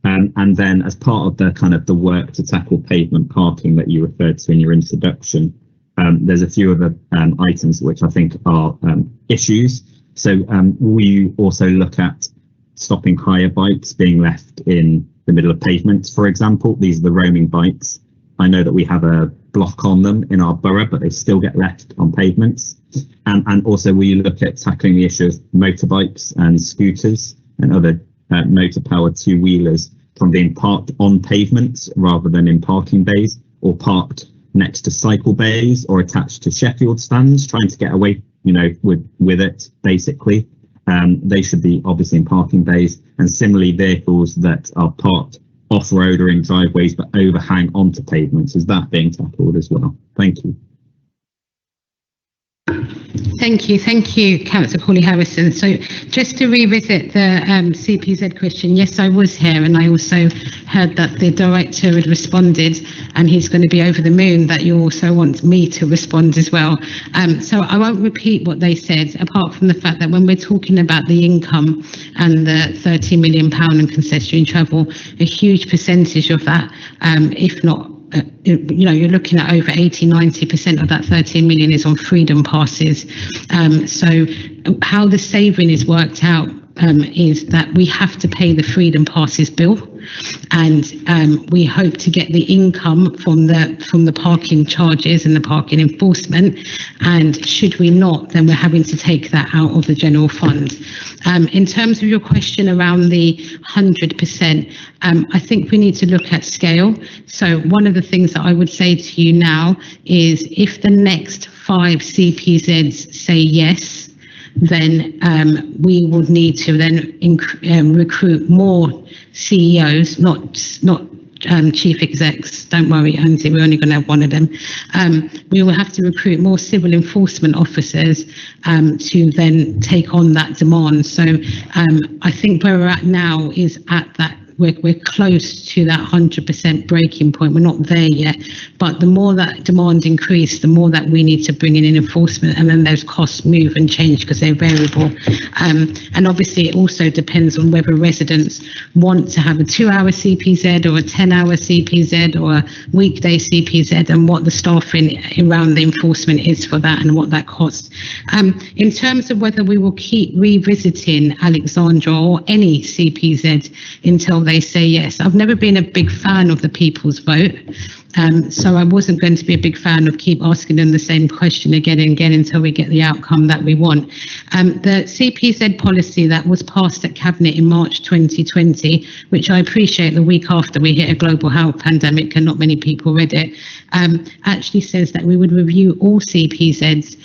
And then as part of the work to tackle pavement parking that you referred to in your introduction, there's a few other items which I think are issues. So will you also look at stopping hire bikes being left in the middle of pavements, for example? These are the roaming bikes. I know that we have a block on them in our borough, but they still get left on pavements. And also we look at tackling the issue of motorbikes and scooters and other motor-powered two-wheelers from being parked on pavements rather than in parking bays, or parked next to cycle bays or attached to Sheffield stands, trying to get away, with it, basically. They should be obviously in parking bays, and similarly vehicles that are parked off-road or in driveways but overhang onto pavements. Is that being tackled as well? Thank you. Thank you, Councillor Paulie Harrison. So just to revisit the CPZ question, yes, I was here, and I also heard that the director had responded, and he's going to be over the moon that you also want me to respond as well. So I won't repeat what they said, apart from the fact that when we're talking about the income and the £30 million in concessionary travel, a huge percentage of that, if not you're looking at over 80-90% of that 13 million is on freedom passes. So how the saving is worked out is that we have to pay the freedom passes bill, and we hope to get the income from the parking charges and the parking enforcement, and should we not, then we're having to take that out of the general fund. In terms of your question around the 100%, I think we need to look at scale. So one of the things that I would say to you now is, if the next 5 CPZs say yes, then we would need to then recruit more CEOs, not chief execs. Don't worry, Andy, we're only going to have one of them. We will have to recruit more civil enforcement officers to then take on that demand. So I think where we're at now is at that. We're close to that 100% breaking point. We're not there yet, but the more that demand increase, the more that we need to bring in enforcement, and then those costs move and change because they're variable. And obviously it also depends on whether residents want to have a 2-hour CPZ or a 10-hour CPZ or a weekday CPZ, and what the staffing around the enforcement is for that and what that costs. In terms of whether we will keep revisiting Alexandra or any CPZ until they say yes. I've never been a big fan of the people's vote, so I wasn't going to be a big fan of keep asking them the same question again and again until we get the outcome that we want. The CPZ policy that was passed at Cabinet in March 2020, which I appreciate the week after we hit a global health pandemic and not many people read it, actually says that we would review all CPZs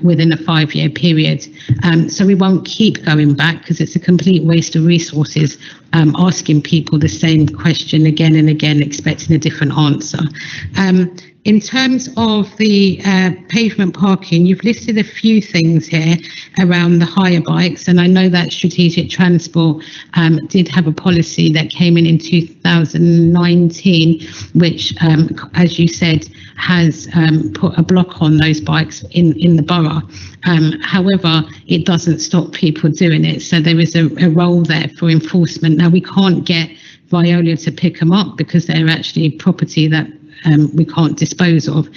within a 5-year period. So we won't keep going back, because it's a complete waste of resources asking people the same question again and again, expecting a different answer. In terms of the pavement parking, you've listed a few things here around the hire bikes, and I know that Strategic Transport did have a policy that came in 2019, which, as you said, has put a block on those bikes in the borough. However, it doesn't stop people doing it, so there is a role there for enforcement. Now, we can't get Veolia to pick them up because they're actually property that we can't dispose of.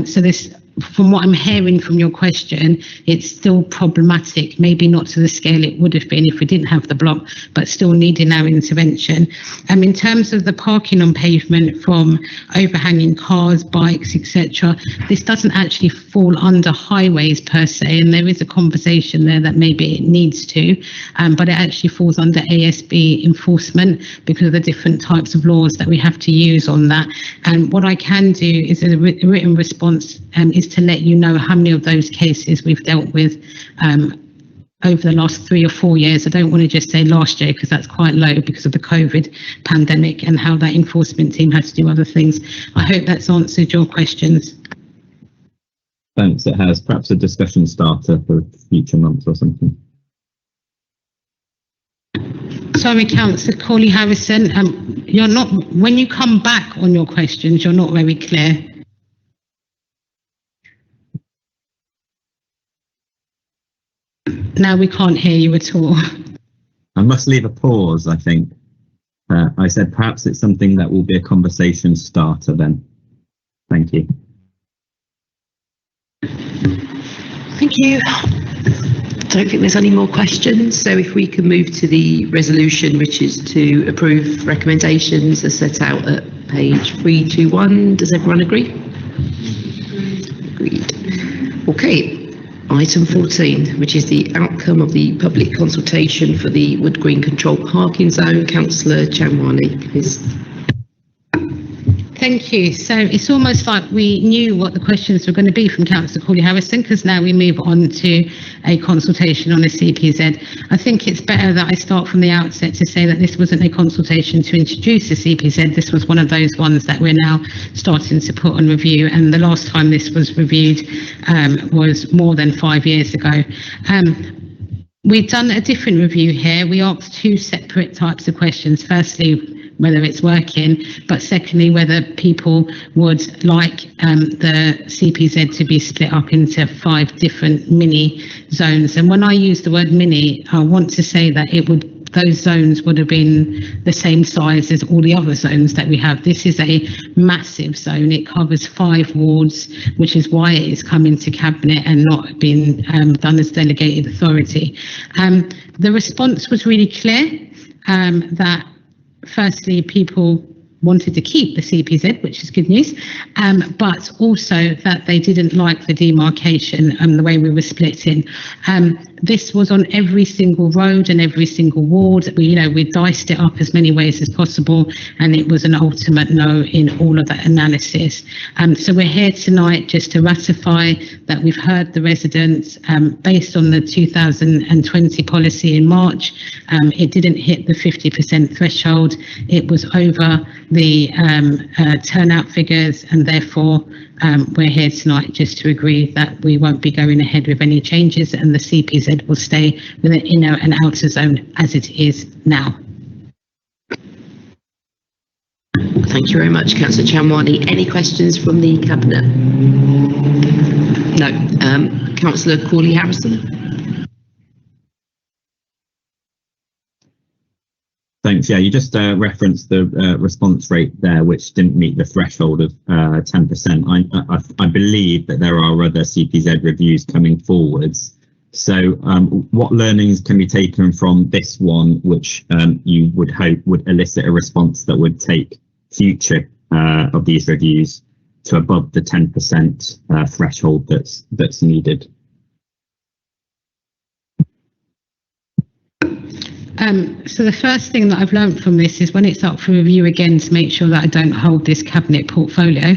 So this, from what I'm hearing from your question, it's still problematic, maybe not to the scale it would have been if we didn't have the block, but still needing our intervention. In terms of the parking on pavement from overhanging cars, bikes, etc., this doesn't actually fall under highways per se, and there is a conversation there that maybe it needs to, but it actually falls under ASB enforcement because of the different types of laws that we have to use on that. And what I can do is a written response is to let you know how many of those cases we've dealt with over the last 3 or 4 years. I don't want to just say last year, because that's quite low because of the COVID pandemic and how that enforcement team had to do other things. I hope that's answered your questions. Thanks, it has. Perhaps a discussion starter for future months or something. Sorry, Councillor Paulie Harrison, you're not, when you come back on your questions, you're not very clear. Now we can't hear you at all. I must leave a pause, I think. I said perhaps it's something that will be a conversation starter then. Thank you. Thank you. I don't think there's any more questions, so if we can move to the resolution, which is to approve recommendations as set out at page 321. Does everyone agree? Agreed. Okay. Item 14, which is the outcome of the public consultation for the Wood Green controlled parking zone. Councillor Chamwani, please. Thank you. So it's almost like we knew what the questions were going to be from Councillor Cooley-Harrison, because now we move on to a consultation on a CPZ. I think it's better that I start from the outset to say that this wasn't a consultation to introduce a CPZ. This was one of those ones that we're now starting to put on review, and the last time this was reviewed was more than 5 years ago. We've done a different review here. We asked two separate types of questions. Firstly, whether it's working, but secondly, whether people would like the CPZ to be split up into 5 different mini zones. And when I use the word mini, I want to say that those zones would have been the same size as all the other zones that we have. This is a massive zone. It covers 5 wards, which is why it is coming to Cabinet and not been done as delegated authority. The response was really clear that firstly, people wanted to keep the CPZ, which is good news, but also that they didn't like the demarcation and the way we were splitting. This was on every single road and every single ward. We diced it up as many ways as possible, and it was an ultimate no in all of that analysis. So we're here tonight just to ratify that we've heard the residents based on the 2020 policy in March. It didn't hit the 50% threshold. It was over the turnout figures, and therefore we're here tonight just to agree that we won't be going ahead with any changes, and the CPZ will stay with an inner and outer zone as it is now. Thank you very much, Councillor Chamwani. Any questions from the Cabinet? No. Councillor Cooley-Harrison. Thanks. Yeah, you just referenced the response rate there, which didn't meet the threshold of 10%. I believe that there are other CPZ reviews coming forwards. So what learnings can be taken from this one, which you would hope would elicit a response that would take future of these reviews to above the 10% threshold that's needed? So the first thing that I've learned from this is when it's up for review again, to make sure that I don't hold this Cabinet portfolio,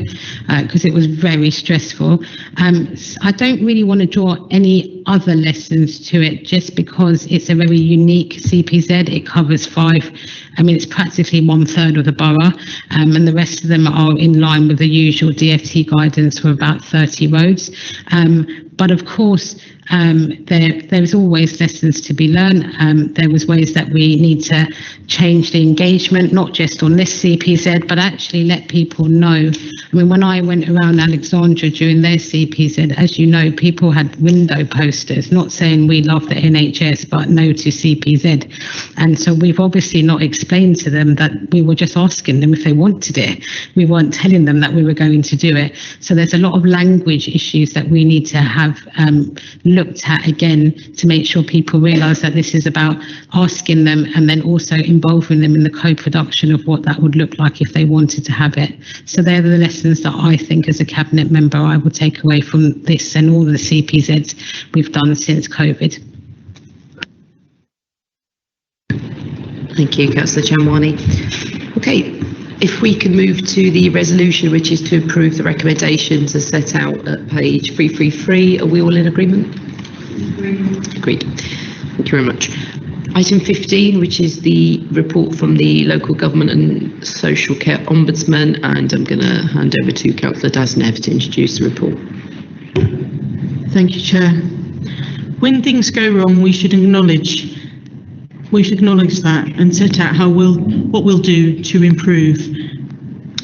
because it was very stressful. I don't really want to draw any other lessons to it, just because it's a very unique CPZ. It covers 5. I mean, it's practically 1/3 of the borough, and the rest of them are in line with the usual DFT guidance for about 30 roads. But of course, there's always lessons to be learned. There was ways that we need to change the engagement, not just on this CPZ, but actually let people know. I mean, when I went around Alexandra during their CPZ, as you know, people had window posters, not saying we love the NHS, but no to CPZ. And so we've obviously not explained to them that we were just asking them if they wanted it. We weren't telling them that we were going to do it. So there's a lot of language issues that we need to have looked at again to make sure people realise that this is about asking them and then also involving them in the co-production of what that would look like if they wanted to have it. So they're the lessons that I think as a Cabinet member I will take away from this and all the CPZs we've done since COVID. Thank you, Councillor Chamwani. Okay, if we can move to the resolution, which is to approve the recommendations as set out at page 333. Are we all in agreement? Agreed. Thank you very much. Item 15, which is the report from the Local Government and Social Care Ombudsman, and I'm going to hand over to Councillor Dasnev to introduce the report. Thank you, Chair. When things go wrong, we should acknowledge that and set out what we'll do to improve.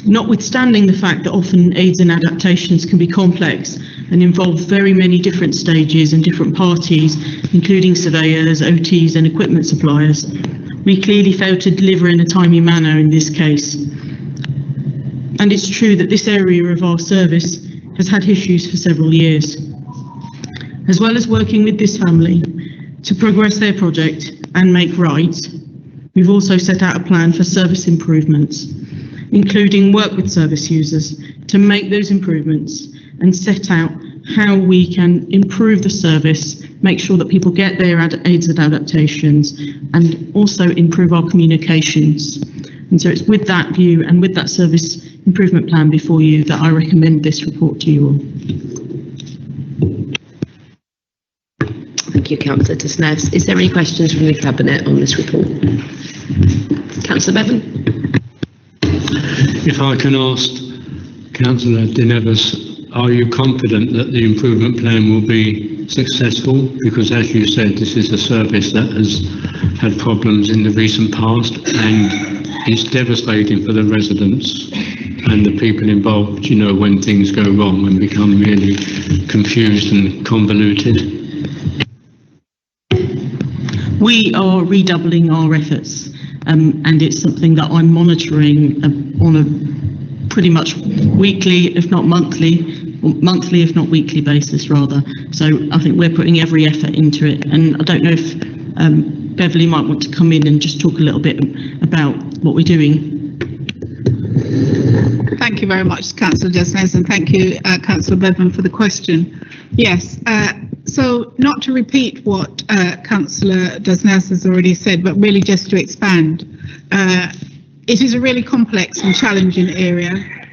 Notwithstanding the fact that often aids and adaptations can be complex and involve very many different stages and different parties, including surveyors, OTs and equipment suppliers, we clearly failed to deliver in a timely manner in this case. And it's true that this area of our service has had issues for several years. As well as working with this family to progress their project and make right, we've also set out a plan for service improvements, including work with service users to make those improvements and set out how we can improve the service, make sure that people get their aids and adaptations, and also improve our communications. And so it's with that view and with that service improvement plan before you that I recommend this report to you all. Thank you, Councillor Disneves. Is there any questions from the Cabinet on this report? Councillor Bevan? If I can ask Councillor Disneves, are you confident that the improvement plan will be successful? Because as you said, this is a service that has had problems in the recent past and it's devastating for the residents and the people involved, you know, when things go wrong and become really confused and convoluted. We are redoubling our efforts, and it's something that I'm monitoring on a pretty much weekly, if not monthly, or monthly, if not weekly basis rather. So I think we're putting every effort into it, and I don't know if Beverly might want to come in and just talk a little bit about what we're doing. Thank you very much, Councillor Disneves, and thank you, Councillor Bevan, for the question. Yes, so not to repeat what Councillor Disneves has already said, but really just to expand. It is a really complex and challenging area.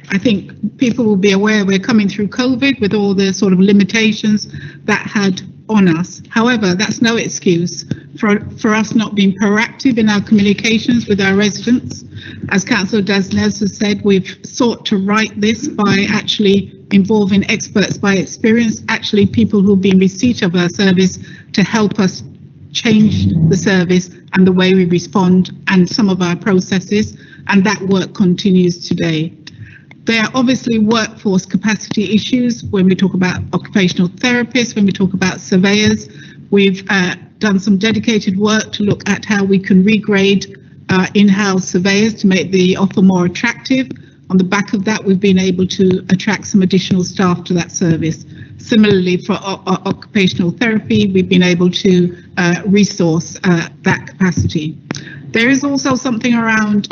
I think people will be aware we're coming through COVID with all the sort of limitations that had on us. However, that's no excuse for us not being proactive in our communications with our residents. As Councillor Disneves has said, we've sought to write this by actually involving experts by experience, actually people who've been in receipt of our service to help us change the service and the way we respond and some of our processes, and that work continues today. There are obviously workforce capacity issues when we talk about occupational therapists, when we talk about surveyors. We've done some dedicated work to look at how we can regrade in-house surveyors to make the offer more attractive. On the back of that, we've been able to attract some additional staff to that service. Similarly, for occupational therapy, we've been able to resource that capacity. There is also something around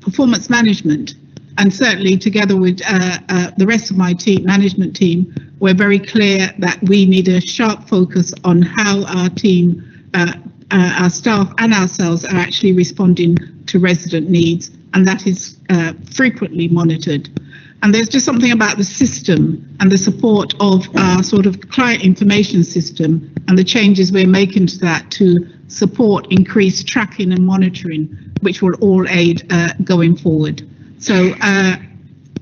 performance management. And certainly together with the rest of my team, management team, we're very clear that we need a sharp focus on how our team, our staff and ourselves are actually responding to resident needs. And that is frequently monitored. And there's just something about the system and the support of our sort of client information system and the changes we're making to that to support increased tracking and monitoring, which will all aid going forward. So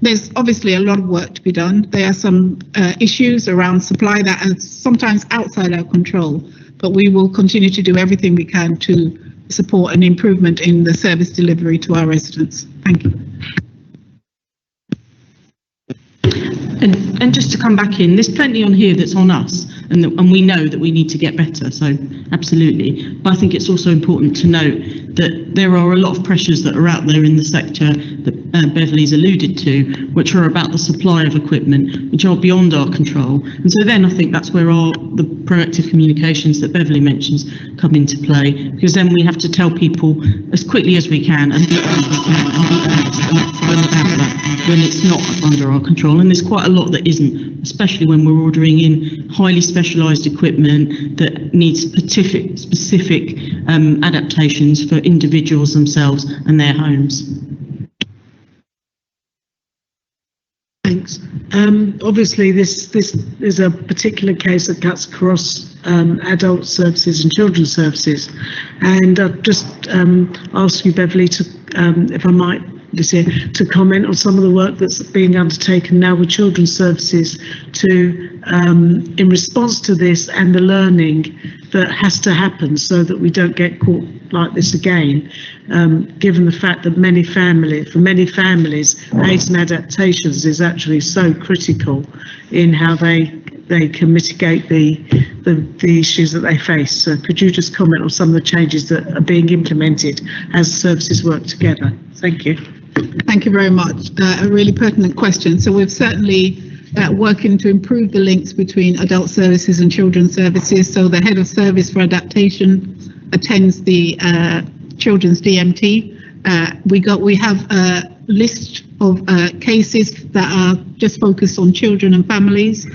there's obviously a lot of work to be done. There are some issues around supply that are sometimes outside our control, but we will continue to do everything we can to support an improvement in the service delivery to our residents. Thank you. And just to come back in, there's plenty on here that's on us, and we know that we need to get better, so absolutely. But I think it's also important to note that there are a lot of pressures that are out there in the sector that Beverly's alluded to, which are about the supply of equipment, which are beyond our control. And so then I think that's where the proactive communications that Beverly mentions come into play, because then we have to tell people as quickly as we can and be honest and upfront about that when it's not under our control. And there's quite a lot that isn't, especially when we're ordering in highly specialised equipment that needs specific adaptations for individuals themselves and their homes. Thanks. Obviously, this is a particular case that cuts across adult services and children's services, and I'll just ask you, Beverly, to, if I might, this year, to comment on some of the work that's being undertaken now with children's services to, in response to this and the learning that has to happen so that we don't get caught like this again, given the fact that for many families, aids and adaptations is actually so critical in how they can mitigate the issues that they face. So could you just comment on some of the changes that are being implemented as services work together? Thank you. Thank you very much. A really pertinent question. So we've certainly working to improve the links between adult services and children's services. So the head of service for adaptation attends the children's DMT. We have list of cases that are just focused on children and families.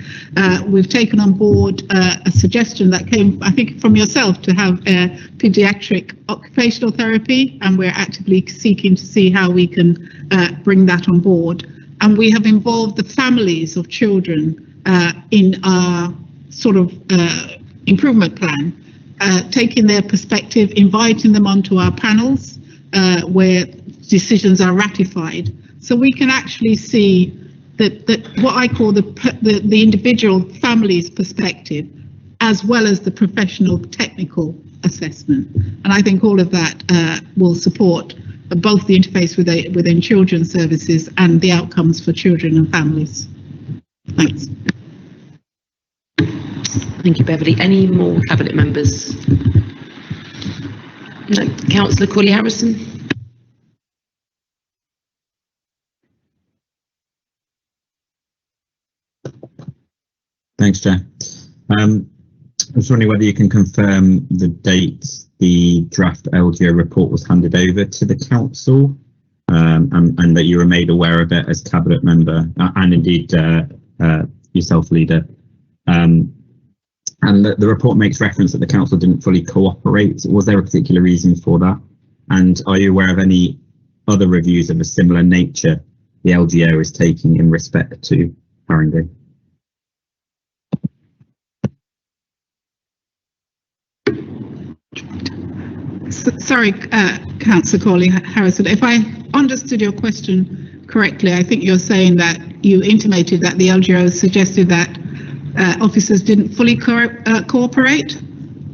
We've taken on board a suggestion that came, I think, from yourself to have paediatric occupational therapy, and we're actively seeking to see how we can bring that on board. And we have involved the families of children in our sort of improvement plan, taking their perspective, inviting them onto our panels where decisions are ratified, so we can actually see that what I call the individual family's perspective, as well as the professional technical assessment. And I think all of that will support both the interface within children's services and the outcomes for children and families. Thanks. Thank you, Beverly. Any more Cabinet members? No. Councillor Corley-Harrison. Thanks, Chair. I was wondering whether you can confirm the date the draft LGO report was handed over to the council, and that you were made aware of it as Cabinet member, and indeed yourself, Leader. And the report makes reference that the council didn't fully cooperate. Was there a particular reason for that? And are you aware of any other reviews of a similar nature the LGO is taking in respect to Haringey? Sorry, Councillor Corley-Harrison, if I understood your question correctly, I think you're saying that you intimated that the LGO suggested that officers didn't fully cooperate.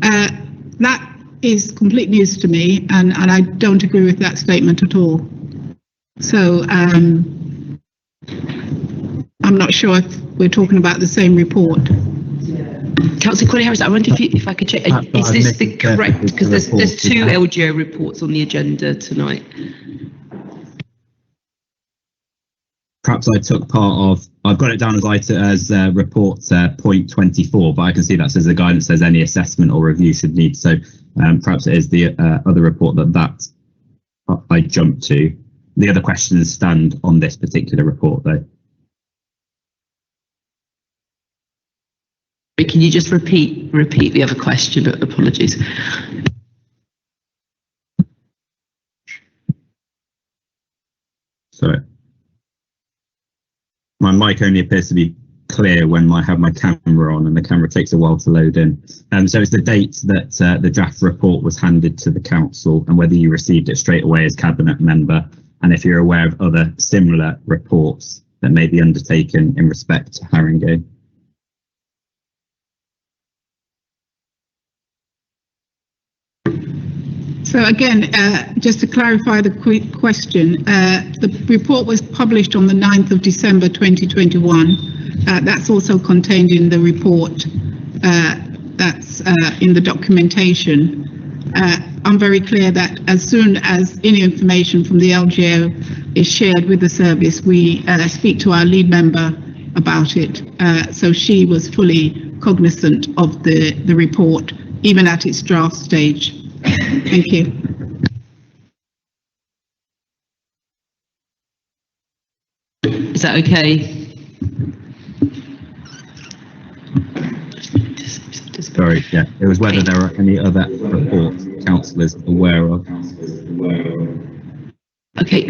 That is complete news to me, and I don't agree with that statement at all. So I'm not sure if we're talking about the same report. Councillor Corley-Harrison, I wonder if I could check, is this the correct, because there's two LGO reports on the agenda tonight. Perhaps I took part of, I've got it down as report point 24, but I can see that says the guidance says any assessment or review should need. So perhaps it is the other report that I jumped to. The other questions stand on this particular report though. Can you just repeat the other question? Apologies. Sorry. My mic only appears to be clear when I have my camera on, and the camera takes a while to load in. So it's the date that the draft report was handed to the council, and whether you received it straight away as Cabinet member, and if you're aware of other similar reports that may be undertaken in respect to Haringey. So again, just to clarify the question, the report was published on the 9th of December 2021. That's also contained in the report that's in the documentation. I'm very clear that as soon as any information from the LGO is shared with the service, we speak to our lead member about it. So she was fully cognizant of the report, even at its draft stage. Thank you. Is that okay? Sorry, yeah. It was whether there are any other reports councillors aware of. Okay.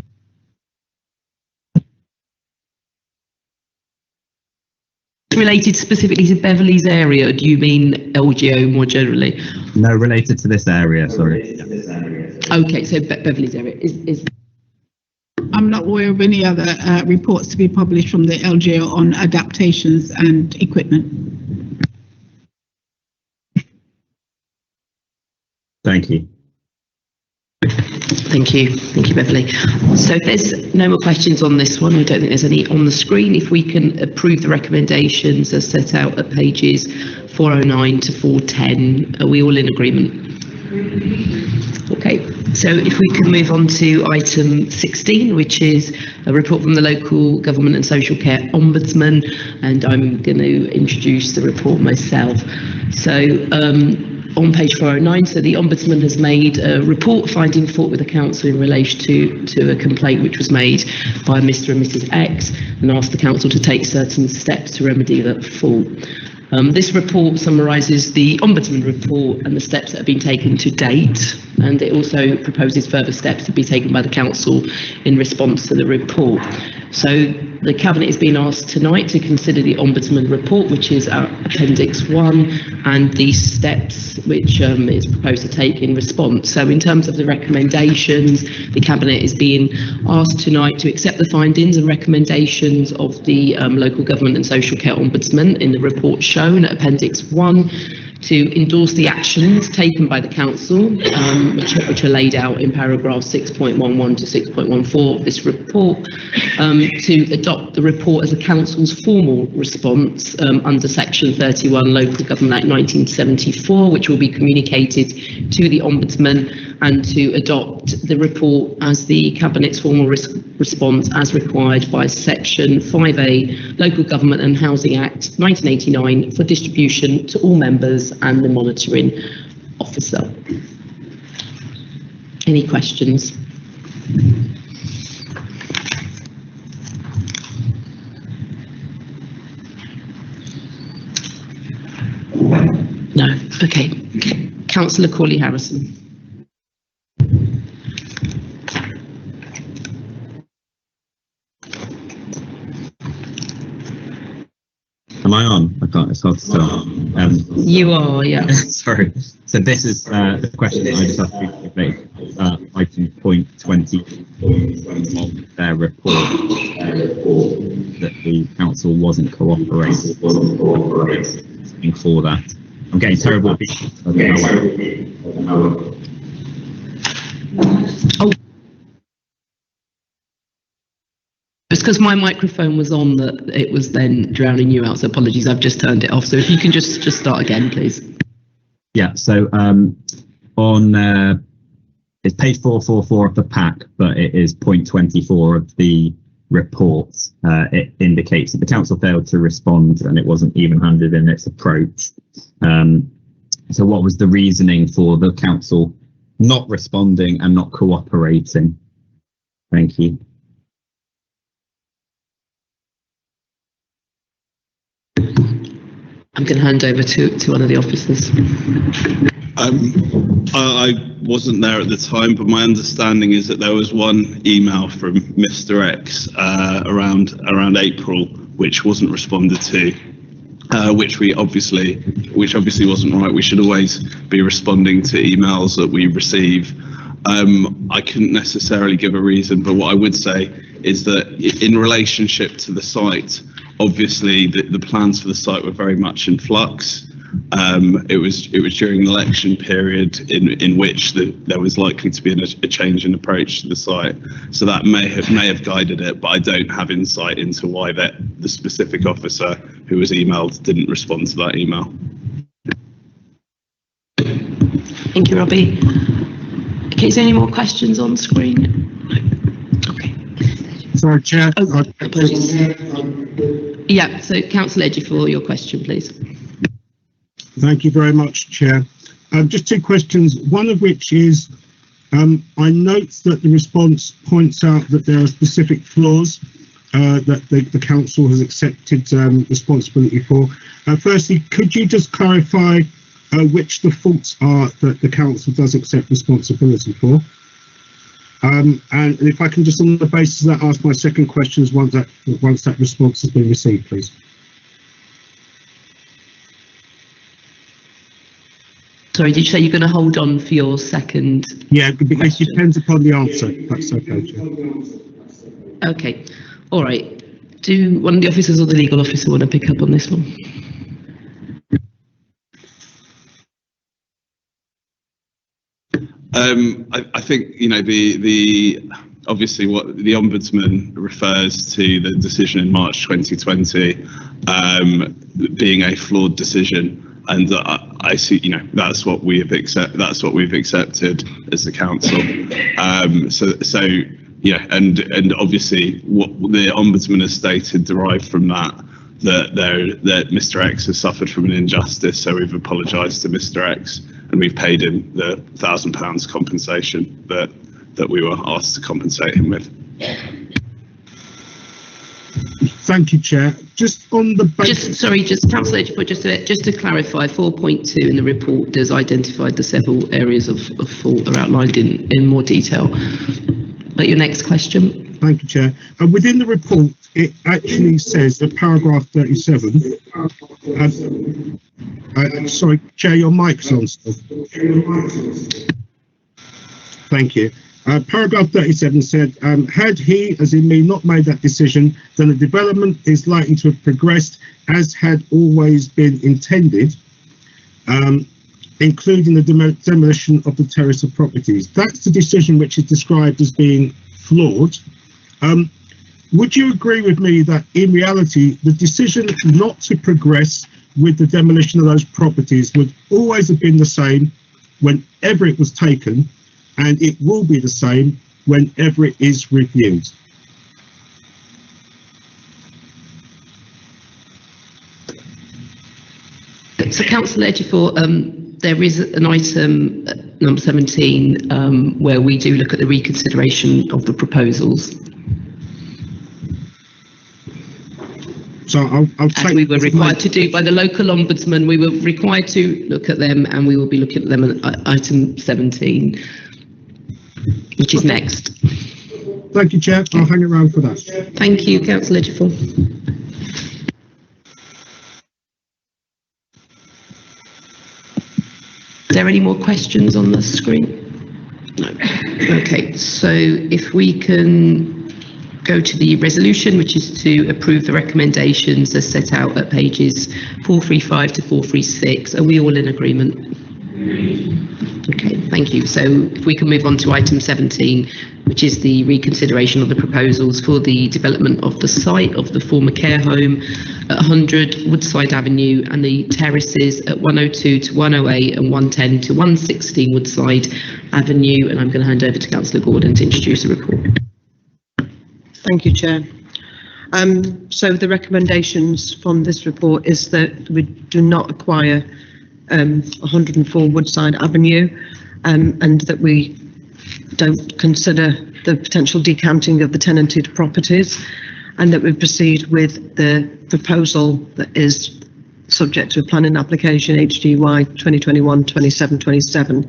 Related specifically to Beverly's area, or do you mean LGO more generally? No, related to this area, sorry. Okay, so Beverly's area is. I'm not aware of any other reports to be published from the LGO on adaptations and equipment. Thank you. Thank you, Beverly. So if there's no more questions on this one, I don't think there's any on the screen. If we can approve the recommendations as set out at pages 409 to 410, are we all in agreement? Okay, so if we can move on to item 16, which is a report from the Local Government and Social Care Ombudsman, and I'm going to introduce the report myself. So on page 409, so the Ombudsman has made a report finding fault with the council in relation to a complaint which was made by Mr. and Mrs. X, and asked the council to take certain steps to remedy that fault. This report summarises the Ombudsman report and the steps that have been taken to date, and it also proposes further steps to be taken by the council in response to the report. So the Cabinet is being asked tonight to consider the Ombudsman report, which is Appendix 1, and the steps which is proposed to take in response. So in terms of the recommendations, the Cabinet is being asked tonight to accept the findings and recommendations of the Local Government and Social Care Ombudsman in the report shown at Appendix 1, to endorse the actions taken by the council, which are laid out in paragraph 6.11 to 6.14 of this report, to adopt the report as a council's formal response under section 31 Local Government Act 1974, which will be communicated to the Ombudsman, and to adopt the report as the Cabinet's formal response as required by section 5A Local Government and Housing Act 1989 for distribution to all members and the monitoring officer. Any questions? No. Okay. Councillor Corley-Harrison. Am I on? I can't, it's hard to tell. You are, yeah. Sorry. So this is the question that I just have to make. Item point 20 of their report, that the council wasn't cooperating for that. I'm getting terrible. Oh. It's because my microphone was on that it was then drowning you out, so apologies, I've just turned it off. So if you can just start again, please. Yeah, so on it's page 444 of the pack, but it is point 24 of the report. It indicates that the council failed to respond and it wasn't even-handed in its approach. So what was the reasoning for the council not responding and not cooperating? Thank you. I'm going to hand over to one of the officers. I wasn't there at the time, but my understanding is that there was one email from Mr. X around April, which wasn't responded to, which obviously wasn't right. We should always be responding to emails that we receive. I couldn't necessarily give a reason, but what I would say is that in relationship to the site, obviously the plans for the site were very much in flux. It was during an election period in which there was likely to be a change in approach to the site, so that may have guided it, but I don't have insight into why the specific officer who was emailed didn't respond to that email. Thank you, Robbie. Okay, is there any more questions on screen? No. Okay. Sorry, Chair. Oh, apologies. Yeah, so Councillor Ejiofor, your question, please. Thank you very much, Chair. Just two questions, one of which is, I note that the response points out that there are specific flaws that the council has accepted responsibility for. Firstly, could you just clarify which the faults are that the council does accept responsibility for? And if I can just, on the basis of that, ask my second question once that response has been received, please. Sorry, did you say you're going to hold on for your second? Yeah, it depends upon the answer. That's okay, Chair. Okay, all right. Do one of the officers or the legal officer want to pick up on this one? I think, you know, the obviously what the Ombudsman refers to the decision in March 2020 being a flawed decision, and I see, you know, that's what we've accepted as the council. So yeah, and obviously what the Ombudsman has stated derived from that Mr. X has suffered from an injustice, so we've apologised to Mr. X and we've paid him the £1,000 compensation that we were asked to compensate him with. Thank you, Chair. Just on the Councillor Edgeworth, just to clarify, 4.2 in the report does identify the several areas of fault are outlined in more detail. But your next question. Thank you, Chair. Within the report, it actually says that paragraph 37. Sorry, Chair, your mic's on still. Thank you. Paragraph 37 said, had he, as in me, not made that decision, then the development is likely to have progressed as had always been intended, including the demolition of the terrace of properties. That's the decision which is described as being flawed. Would you agree with me that in reality, the decision not to progress with the demolition of those properties would always have been the same whenever it was taken, and it will be the same whenever it is reviewed? So, Councillor Edgeworth, there is an item number 17 where we do look at the reconsideration of the proposals. So I'll take. As we were required to do by the local ombudsman, we were required to look at them, and we will be looking at them at item 17, which is next. Thank you, Chair. I'll hang around for that. Thank you, Councillor Edgeworth. Is there any more questions on the screen? No. Okay, so if we can go to the resolution, which is to approve the recommendations as set out at pages 435 to 436. Are we all in agreement? Okay, thank you. So if we can move on to item 17, which is the reconsideration of the proposals for the development of the site of the former care home at 100 Woodside Avenue and the terraces at 102 to 108 and 110 to 116 Woodside Avenue. And I'm going to hand over to Councillor Gordon to introduce the report. Thank you, Chair. So the recommendations from this report is that we do not acquire 104 Woodside Avenue, and that we don't consider the potential decanting of the tenanted properties, and that we proceed with the proposal that is subject to a planning application HGY 2021-2727,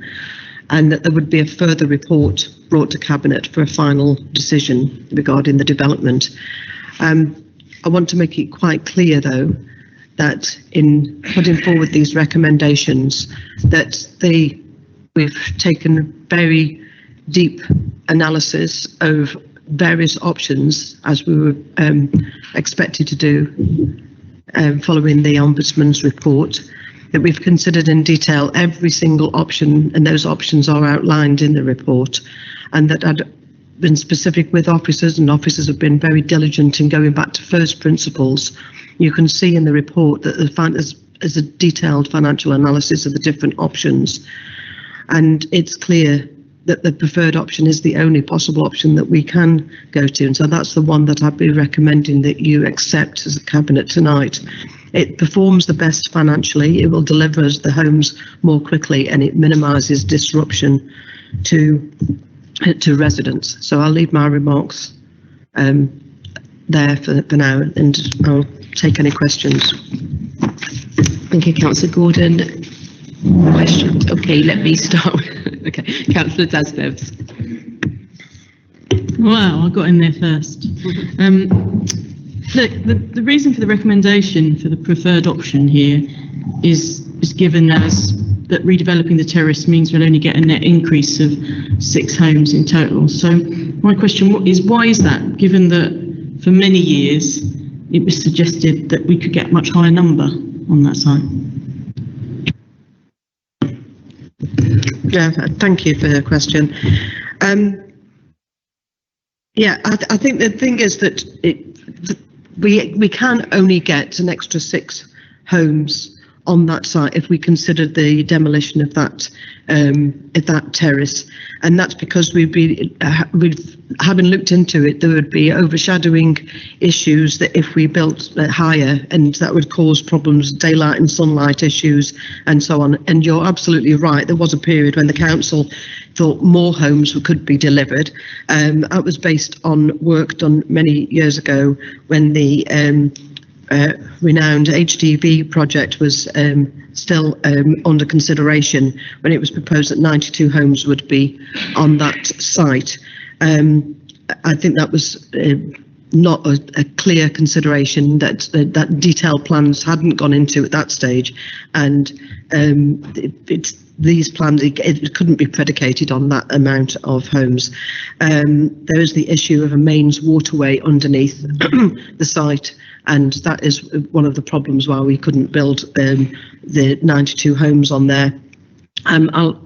and that there would be a further report brought to Cabinet for a final decision regarding the development. I want to make it quite clear, though, that in putting forward these recommendations, that we've taken very deep analysis of various options, as we were expected to do following the Ombudsman's report, that we've considered in detail every single option, and those options are outlined in the report, and that I'd been specific with officers, and officers have been very diligent in going back to first principles. You can see in the report that there's a detailed financial analysis of the different options, and it's clear that the preferred option is the only possible option that we can go to, and so that's the one that I'd be recommending that you accept as a Cabinet tonight. It performs the best financially, it will deliver us the homes more quickly, and it minimises disruption to residents. So I'll leave my remarks there for now, and I'll take any questions. Thank you, Councillor Gordon. Questions? Okay, let me start. Okay, Councillor Dasneves. Wow, I got in there first. Look, the reason for the recommendation for the preferred option here is given as that redeveloping the terrace means we'll only get a net increase of 6 homes in total. So my question is, why is that, given that for many years it was suggested that we could get a much higher number on that site? Yeah, thank you for the question. Yeah, I think the thing is that we can only get an extra 6 homes on that site if we considered the demolition of that terrace, and that's because we've having looked into it, there would be overshadowing issues that if we built higher, and that would cause problems, daylight and sunlight issues and so on. And you're absolutely right, there was a period when the council thought more homes could be delivered. That was based on work done many years ago when the renowned HDV project was still under consideration, when it was proposed that 92 homes would be on that site. I think that was not a clear consideration, that detailed plans hadn't gone into at that stage, and these plans, it couldn't be predicated on that amount of homes. There is the issue of a mains waterway underneath the site, and that is one of the problems why we couldn't build the 92 homes on there. I'll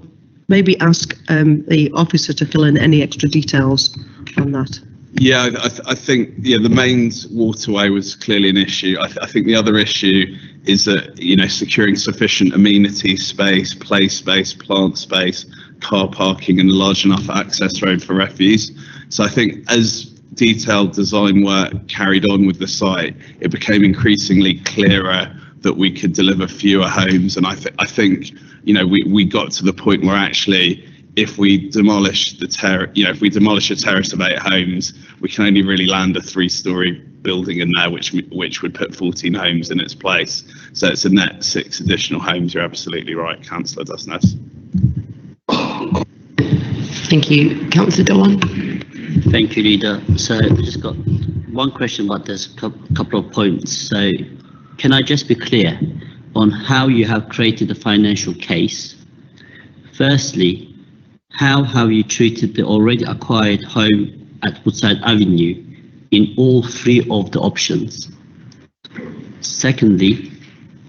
maybe ask the officer to fill in any extra details on that. Yeah, I think the mains waterway was clearly an issue. I think the other issue is that, securing sufficient amenity space, play space, plant space, car parking, and a large enough access road for refuse. So I think as detailed design work carried on with the site, it became increasingly clearer that we could deliver fewer homes. And I think we got to the point where actually, if we demolish a terrace of 8 homes, we can only really land a 3-storey building in there, which would put 14 homes in its place. So it's a net 6 additional homes. You're absolutely right, Councillor Dusness. Thank you. Councillor Dewan. Thank you, Leader. So I've just got one question, but there's a couple of points. So can I just be clear on how you have created the financial case? Firstly, how have you treated the already acquired home at Woodside Avenue in all 3 of the options? Secondly,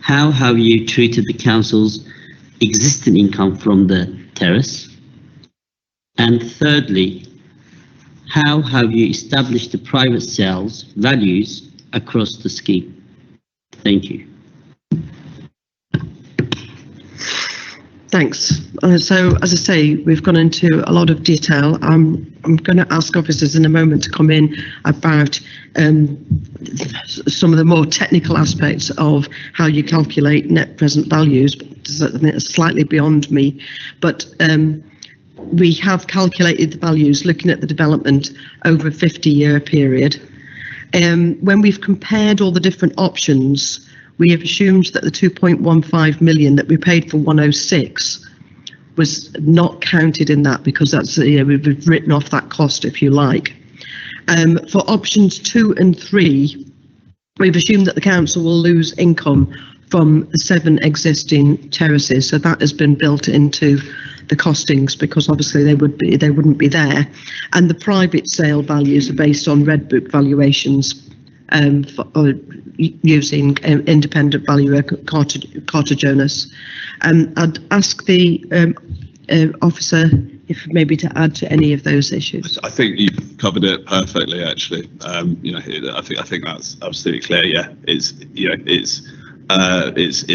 how have you treated the council's existing income from the terrace? And thirdly, how have you established the private sales values across the scheme? Thank you. Thanks. So, as I say, we've gone into a lot of detail. I'm going to ask officers in a moment to come in about some of the more technical aspects of how you calculate net present values. It's slightly beyond me, but we have calculated the values looking at the development over a 50-year period. When we've compared all the different options, we have assumed that the 2.15 million that we paid for 106 was not counted in that, because that's, we've written off that cost, if you like. For options 2 and 3, we've assumed that the council will lose income from the 7 existing terraces, so that has been built into the costings, because obviously they wouldn't be there. And the private sale values are based on Red Book valuations, using independent valuer Carter Jonas. I'd ask the officer if maybe to add to any of those issues. I think you've covered it perfectly, actually. I think that's absolutely clear. Yeah, it's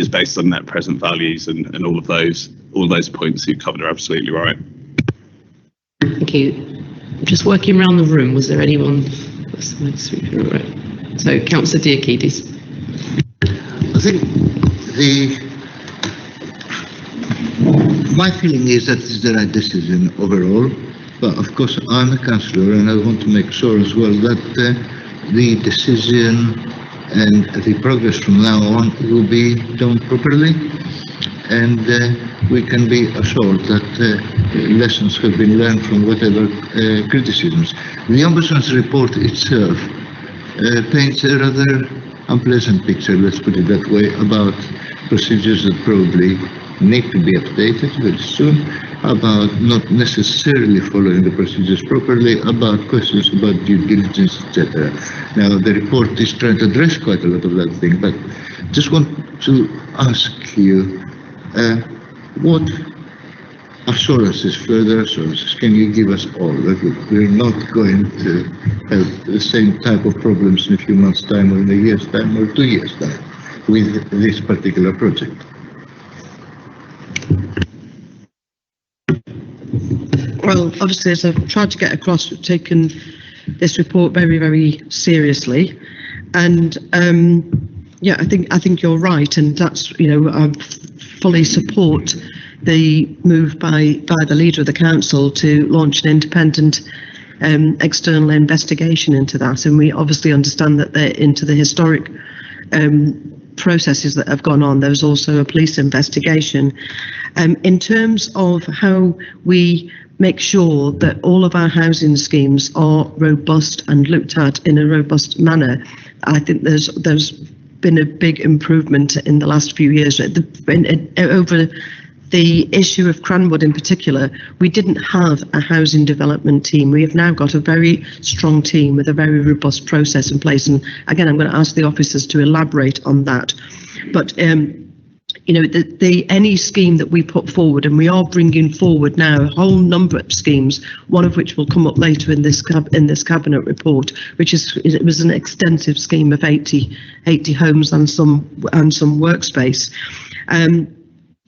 based on net present values, and all of those points you've covered are absolutely right. Thank you. Just working around the room, was there anyone? Right. So, Councillor Diakidis. I think my feeling is that it's the right decision overall, but of course I'm a councillor and I want to make sure as well that the decision and the progress from now on will be done properly, and we can be assured that lessons have been learned from whatever criticisms. The Ombudsman's report itself paints a rather unpleasant picture, let's put it that way, about procedures that probably need to be updated very soon, about not necessarily following the procedures properly, about questions about due diligence, etc. Now, the report is trying to address quite a lot of that thing, but just want to ask you, what assurances, further assurances, can you give us all that we're not going to have the same type of problems in a few months' time, or in a year's time, or 2 years' time? with this particular project? Well, obviously, as I've tried to get across, we've taken this report very, very seriously, and yeah, I think you're right, and that's, you know, I fully support the move by the leader of the council to launch an independent external investigation into that, and we obviously understand that they're into the historic processes that have gone on. There's also a police investigation. In terms of how we make sure that all of our housing schemes are robust and looked at in a robust manner, I think there's been a big improvement in the last few years. Over the issue of Cranwood in particular, we didn't have a housing development team. We have now got a very strong team with a very robust process in place. And again, I'm going to ask the officers to elaborate on that. But you know, any scheme that we put forward, and we are bringing forward now a whole number of schemes, one of which will come up later in this cabinet report, which it was an extensive scheme of 80 homes and some workspace.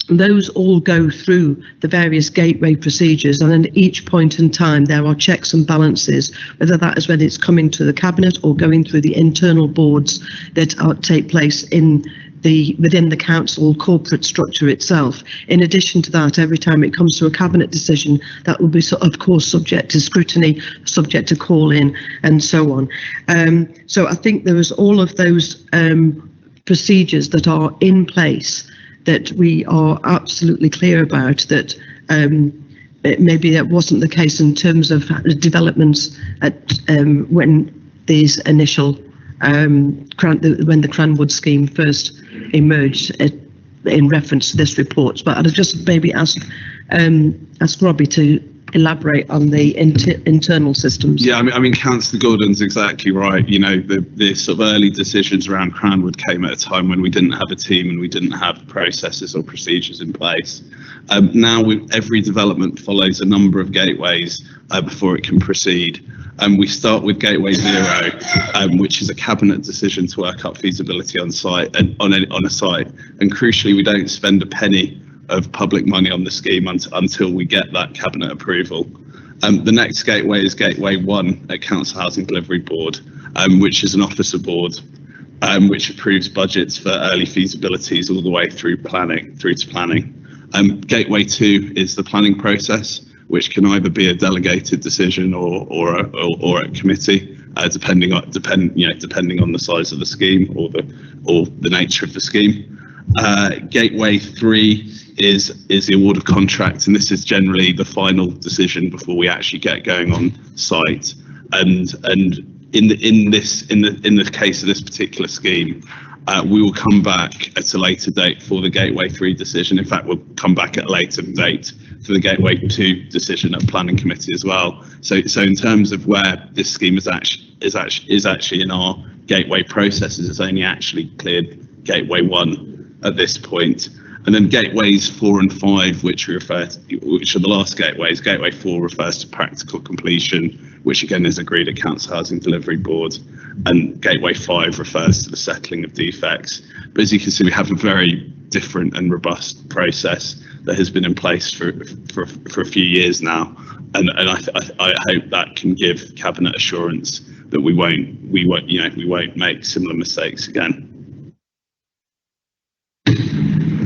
Those all go through the various gateway procedures, and at each point in time there are checks and balances, whether that is when it's coming to the cabinet or going through the internal boards that take place within the council corporate structure itself. In addition to that, every time it comes to a cabinet decision, that will be, of course, subject to scrutiny, subject to call-in, and so on. So I think there was all of those procedures that are in place that we are absolutely clear about, that maybe that wasn't the case in terms of developments at when these initial when the Cranwood scheme first emerged in reference to this report. But I'd just maybe ask Robbie to elaborate on the internal systems. Yeah, I mean, Councillor Gordon's exactly right. You know, the sort of early decisions around Cranwood came at a time when we didn't have a team and we didn't have processes or procedures in place. Now every development follows a number of gateways before it can proceed. We start with Gateway 0, which is a cabinet decision to work up feasibility on site and on a site. And crucially, we don't spend a penny of public money on the scheme until we get that cabinet approval. The next gateway is Gateway 1 at Council Housing Delivery Board, which is an officer board, which approves budgets for early feasibilities all the way through to planning. Gateway 2 is the planning process, which can either be a delegated decision or a committee, depending on the size of the scheme or the nature of the scheme. Gateway 3 is the award of contract, and this is generally the final decision before we actually get going on site. And in the case of this particular scheme, we will come back at a later date for the Gateway 3 decision. In fact, we'll come back at a later date for the Gateway 2 decision at Planning Committee as well. So in terms of where this scheme is actually in our gateway processes, it's only actually cleared Gateway 1 at this point. And then gateways 4 and 5, which are the last gateways. Gateway 4 refers to practical completion, which again is agreed at Council Housing Delivery Board, and Gateway 5 refers to the settling of defects. But as you can see, we have a very different and robust process that has been in place for a few years now, and I hope that can give cabinet assurance that we won't make similar mistakes again.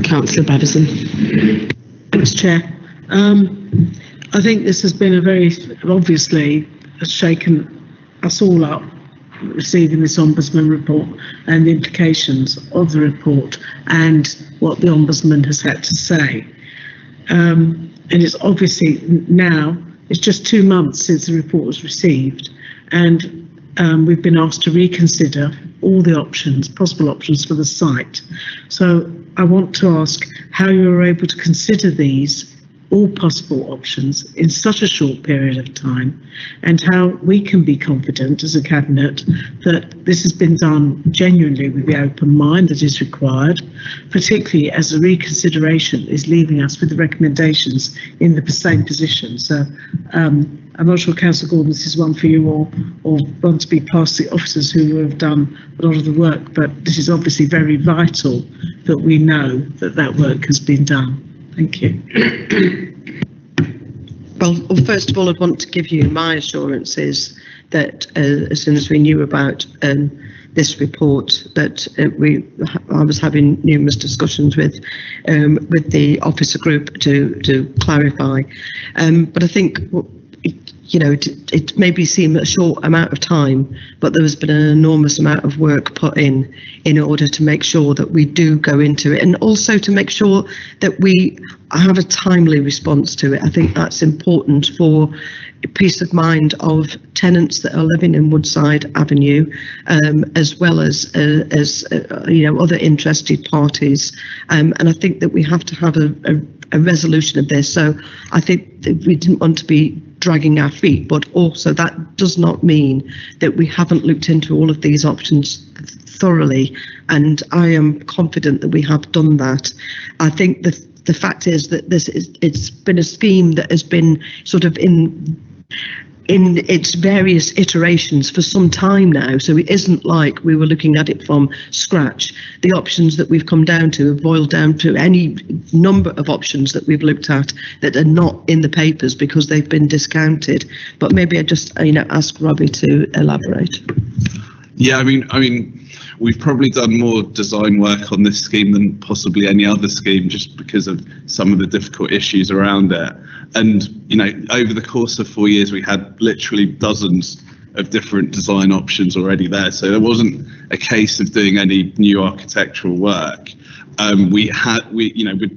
Councillor Brevison. Thanks, Chair. I think this has been obviously has shaken us all up, receiving this Ombudsman report and the implications of the report and what the Ombudsman has had to say. And it's obviously now, it's just 2 months since the report was received, and we've been asked to reconsider all the possible options for the site. So I want to ask how you were able to consider these all possible options in such a short period of time, and how we can be confident as a cabinet that this has been done genuinely with the open mind that is required, particularly as the reconsideration is leaving us with the recommendations in the same position. So I'm not sure, Councillor Gordon, this is one for you or want to be past the officers who have done a lot of the work, but this is obviously very vital that we know that that work has been done. Thank you. Well, first of all, I'd want to give you my assurances that as soon as we knew about this report, that I was having numerous discussions with the officer group to clarify. But I think, you know, it maybe seemed a short amount of time, but there has been an enormous amount of work put in order to make sure that we do go into it, and also to make sure that we have a timely response to it. I think that's important for peace of mind of tenants that are living in Woodside Avenue, as well as you know, other interested parties. And I think that we have to have a resolution of this. So I think that we didn't want to be dragging our feet, but also that does not mean that we haven't looked into all of these options thoroughly, and I am confident that we have done that. I think the fact is that it's been a scheme that has been sort of in its various iterations for some time now, so it isn't like we were looking at it from scratch. The options that we've come down to have boiled down to any number of options that we've looked at that are not in the papers because they've been discounted. But maybe I just ask Robbie to elaborate. Yeah, I mean, we've probably done more design work on this scheme than possibly any other scheme, just because of some of the difficult issues around it. And, you know, over the course of 4 years, we had literally dozens of different design options already there. So there wasn't a case of doing any new architectural work. We'd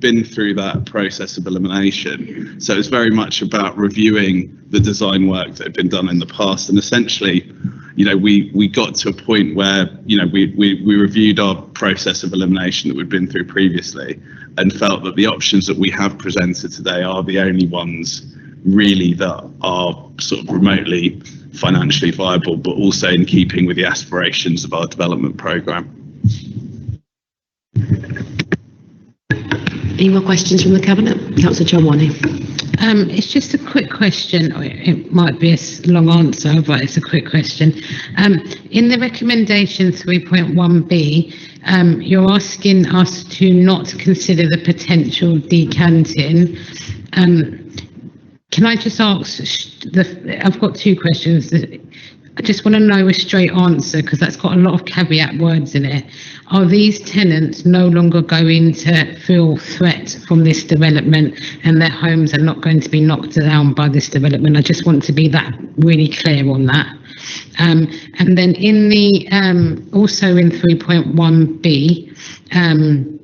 been through that process of elimination. So it's very much about reviewing the design work that had been done in the past. And essentially, you know, we got to a point where, you know, we reviewed our process of elimination that we'd been through previously, and felt that the options that we have presented today are the only ones really that are sort of remotely financially viable, but also in keeping with the aspirations of our development programme. Any more questions from the Cabinet? Councillor Chalwani. It's just a quick question. It might be a long answer, but it's a quick question. In the recommendation 3.1b, you're asking us to not consider the potential decanting. Can I just ask, I've got two questions. I just want to know a straight answer, because that's got a lot of caveat words in it. Are these tenants no longer going to feel threat from this development, and their homes are not going to be knocked down by this development? I just want to be that really clear on that. And then in the also in 3.1b, and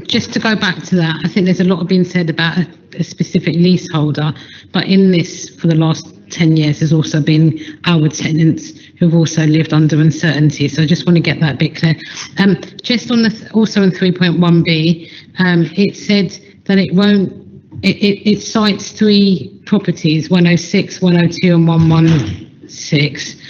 just to go back to that, I think there's a lot being said about a specific leaseholder, but in this, for the last 10 years, there's also been our tenants who've also lived under uncertainty. So I just want to get that a bit clear. Just on the, also in 3.1b, it said that it won't, it cites 3 properties, 106, 102 and 116.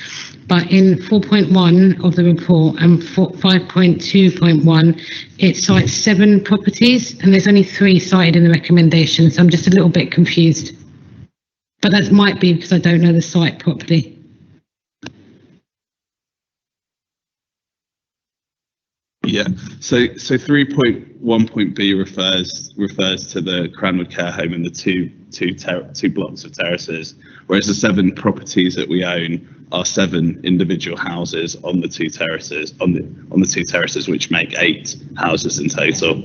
But in 4.1 of the report and 5.2.1, it cites 7 properties, and there's only 3 cited in the recommendations. So I'm just a little bit confused. But that might be because I don't know the site properly. Yeah, so 3.1.b refers to the Cranwood Care Home and the two blocks of terraces, whereas the 7 properties that we own are 7 individual houses on the 2 terraces, on the 2 terraces, which make 8 houses in total.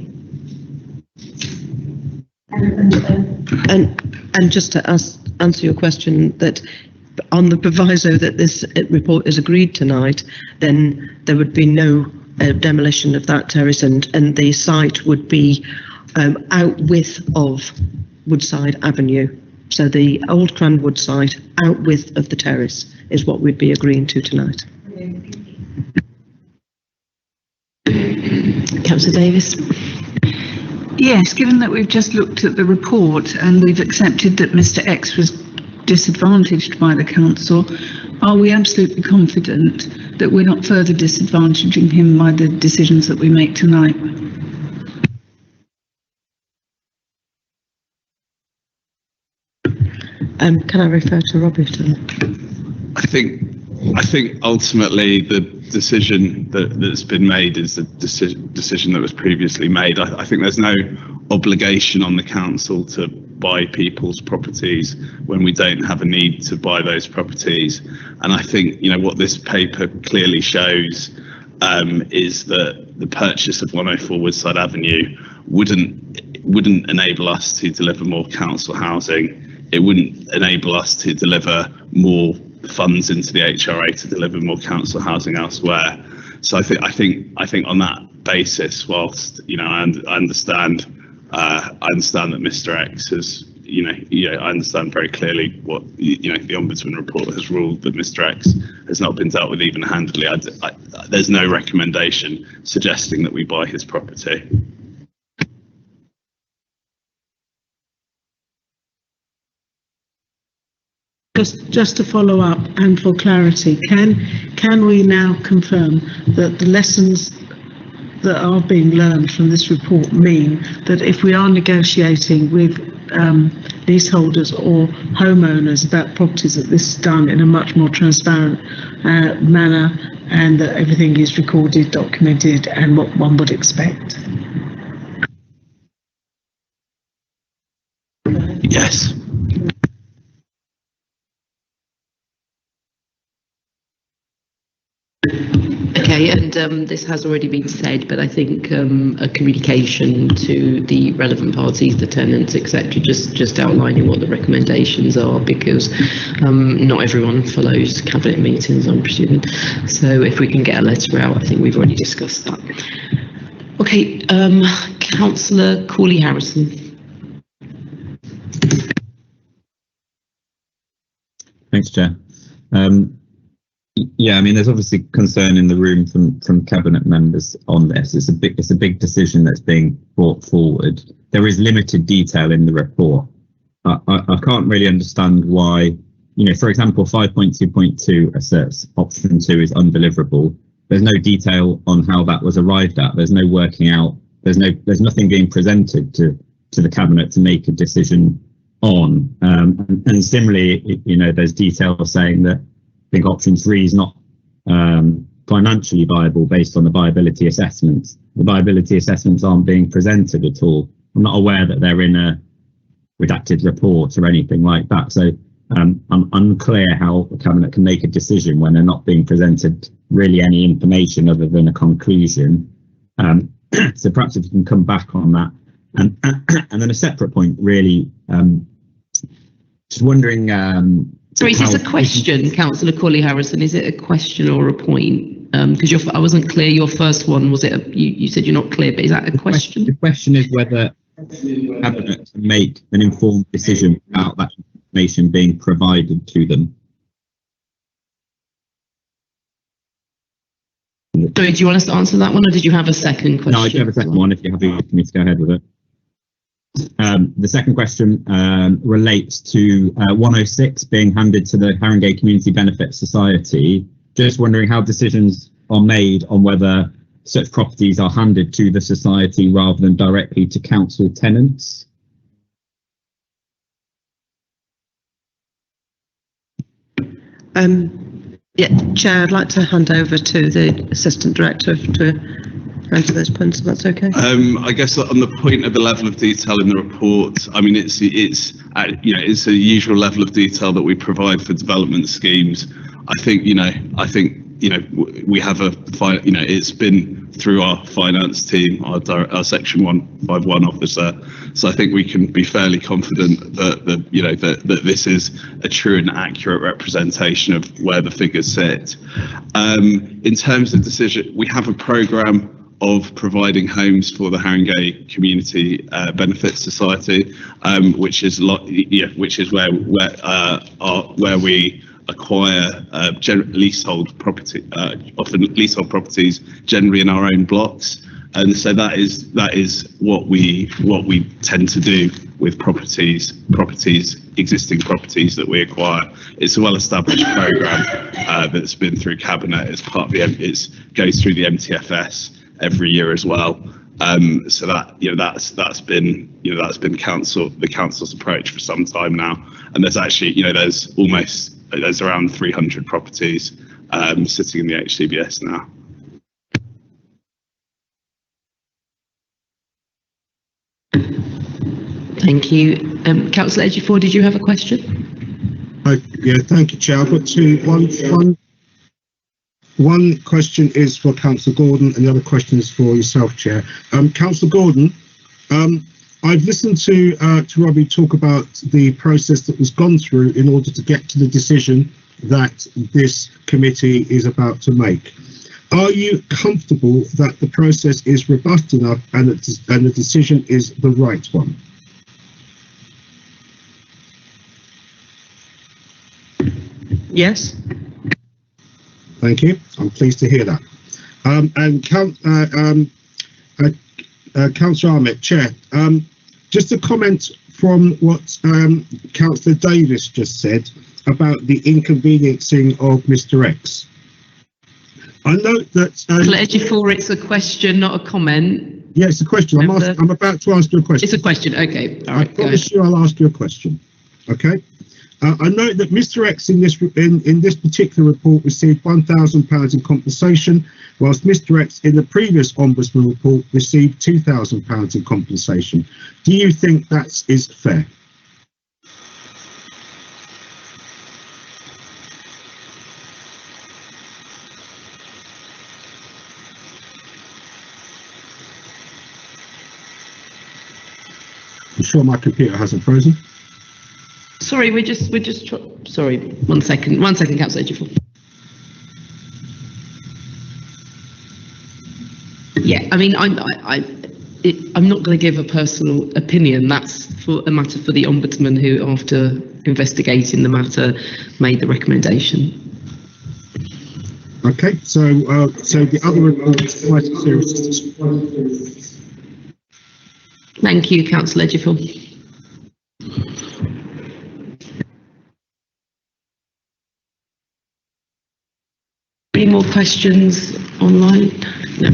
And just to answer your question, that on the proviso that this report is agreed tonight, then there would be no demolition of that terrace, and the site would be out width of Woodside Avenue. So the old Cranwood site out width of the terrace is what we'd be agreeing to tonight. Councillor Davis. Yes, given that we've just looked at the report and we've accepted that Mr. X was disadvantaged by the council, are we absolutely confident that we're not further disadvantaging him by the decisions that we make tonight? Can I refer to Robert? I think ultimately the decision that's been made is the decision that was previously made. I think there's no obligation on the council to buy people's properties when we don't have a need to buy those properties. And I think, you know, what this paper clearly shows is that the purchase of 104 Woodside Avenue wouldn't enable us to deliver more council housing. It wouldn't enable us to deliver more funds into the HRA to deliver more council housing elsewhere. So I think on that basis, whilst I understand that Mr. X has I understand very clearly what the Ombudsman Report has ruled that Mr. X has not been dealt with even-handedly. There's no recommendation suggesting that we buy his property. Just to follow up and for clarity, can we now confirm that the lessons that are being learned from this report mean that if we are negotiating with leaseholders or homeowners about properties, that this is done in a much more transparent manner and that everything is recorded, documented, and what one would expect? Yes. Okay, and this has already been said, but I think a communication to the relevant parties, the tenants, etc., just outlining what the recommendations are, because not everyone follows cabinet meetings, I'm presuming. So if we can get a letter out, I think we've already discussed that. Okay, Councillor Corley-Harrison. Thanks, Chair. Yeah, I mean, there's obviously concern in the room from cabinet members on this. It's a big decision that's being brought forward. There is limited detail in the report. I can't really understand why, for example, 5.2.2 asserts option 2 is undeliverable. There's no detail on how that was arrived at. There's no working out. There's nothing being presented to the cabinet to make a decision on. And similarly, there's detail saying that I think option 3 is not financially viable based on the viability assessments. The viability assessments aren't being presented at all. I'm not aware that they're in a redacted report or anything like that. So I'm unclear how the cabinet can make a decision when they're not being presented really any information other than a conclusion. So perhaps if you can come back on that. And then a separate point, really, just wondering. Sorry, is this a question, Councillor Corley-Harrison? Is it a question or a point? Because I wasn't clear. Your first one, was it? You said you're not clear, but is that a question? The question is whether the cabinet can make an informed decision about that information being provided to them. Sorry, do you want us to answer that one, or did you have a second question? No, I do have a second one if you're happy for me to go ahead with it. The second question relates to 106 being handed to the Haringey Community Benefit Society. Just wondering how decisions are made on whether such properties are handed to the society rather than directly to council tenants. Yeah, Chair, I'd like to hand over to the Assistant Director to answer those points, if that's okay. I guess on the point of the level of detail in the report, I mean, it's a usual level of detail that we provide for development schemes. I think we have it's been through our finance team, our Section 151 officer. So I think we can be fairly confident that this is a true and accurate representation of where the figures sit. In terms of decision, we have a programme of providing homes for the Haringey Community Benefit Society, which is where we acquire leasehold property, often leasehold properties, generally in our own blocks. And so that is what we tend to do with existing properties that we acquire. It's a well-established program that's been through Cabinet as part of it goes through the MTFS every year as well. So that that's been the council's approach for some time now. And there's actually there's around 300 properties sitting in the HCBS now. Thank you. Councillor Ejiofor, did you have a question? Yeah, thank you, Chair. I've got two. One question is for Councillor Gordon and the other question is for yourself, Chair. Councillor Gordon, I've listened to Robbie talk about the process that was gone through in order to get to the decision that this committee is about to make. Are you comfortable that the process is robust enough and the decision is the right one? Yes. Thank you. I'm pleased to hear that. Councillor Ahmed, Chair, just a comment from what Councillor Davis just said about the inconveniencing of Mr. X. I note that... Councillor Ejiofor, it's a question, not a comment. Yeah, it's a question. I'm about to ask you a question. It's a question, okay. All right, I promise you I'll ask you a question, okay? I note that Mr. X in this particular report received £1,000 in compensation, whilst Mr. X in the previous Ombudsman report received £2,000 in compensation. Do you think that is fair? I'm sure my computer hasn't frozen. Sorry, sorry, one second, Councillor Ejiofor. Yeah, I mean, I'm not going to give a personal opinion. That's a matter for the Ombudsman, who, after investigating the matter, made the recommendation. Okay, so the other report is quite serious. Thank you, Councillor Ejiofor. Any more questions online? No.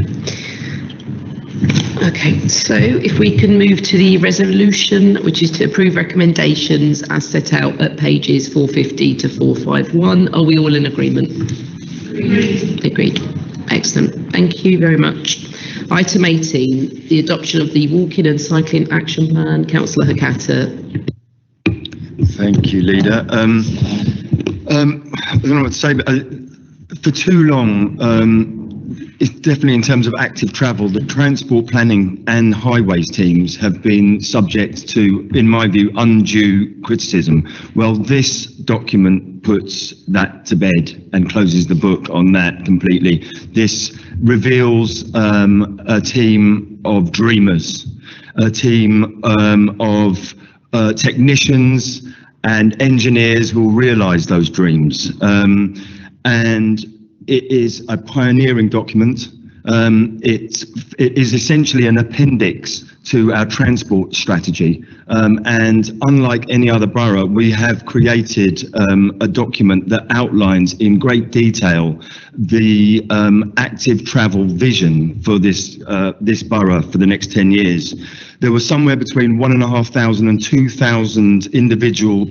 Okay, so if we can move to the resolution, which is to approve recommendations as set out at pages 450 to 451. Are we all in agreement? Agreed. Excellent. Thank you very much. Item 18, the adoption of the walking and cycling action plan. Councillor Hakata. Thank you, Leader. I don't know what to say, but for too long, it's definitely in terms of active travel, the transport planning and highways teams have been subject to, in my view, undue criticism. Well, this document puts that to bed and closes the book on that completely. This reveals a team of dreamers, a team of technicians and engineers who will realise those dreams. And it is a pioneering document. It is essentially an appendix to our transport strategy. And unlike any other borough, we have created a document that outlines in great detail the active travel vision for this borough for the next 10 years. There were somewhere between 1,500 and 2,000 individual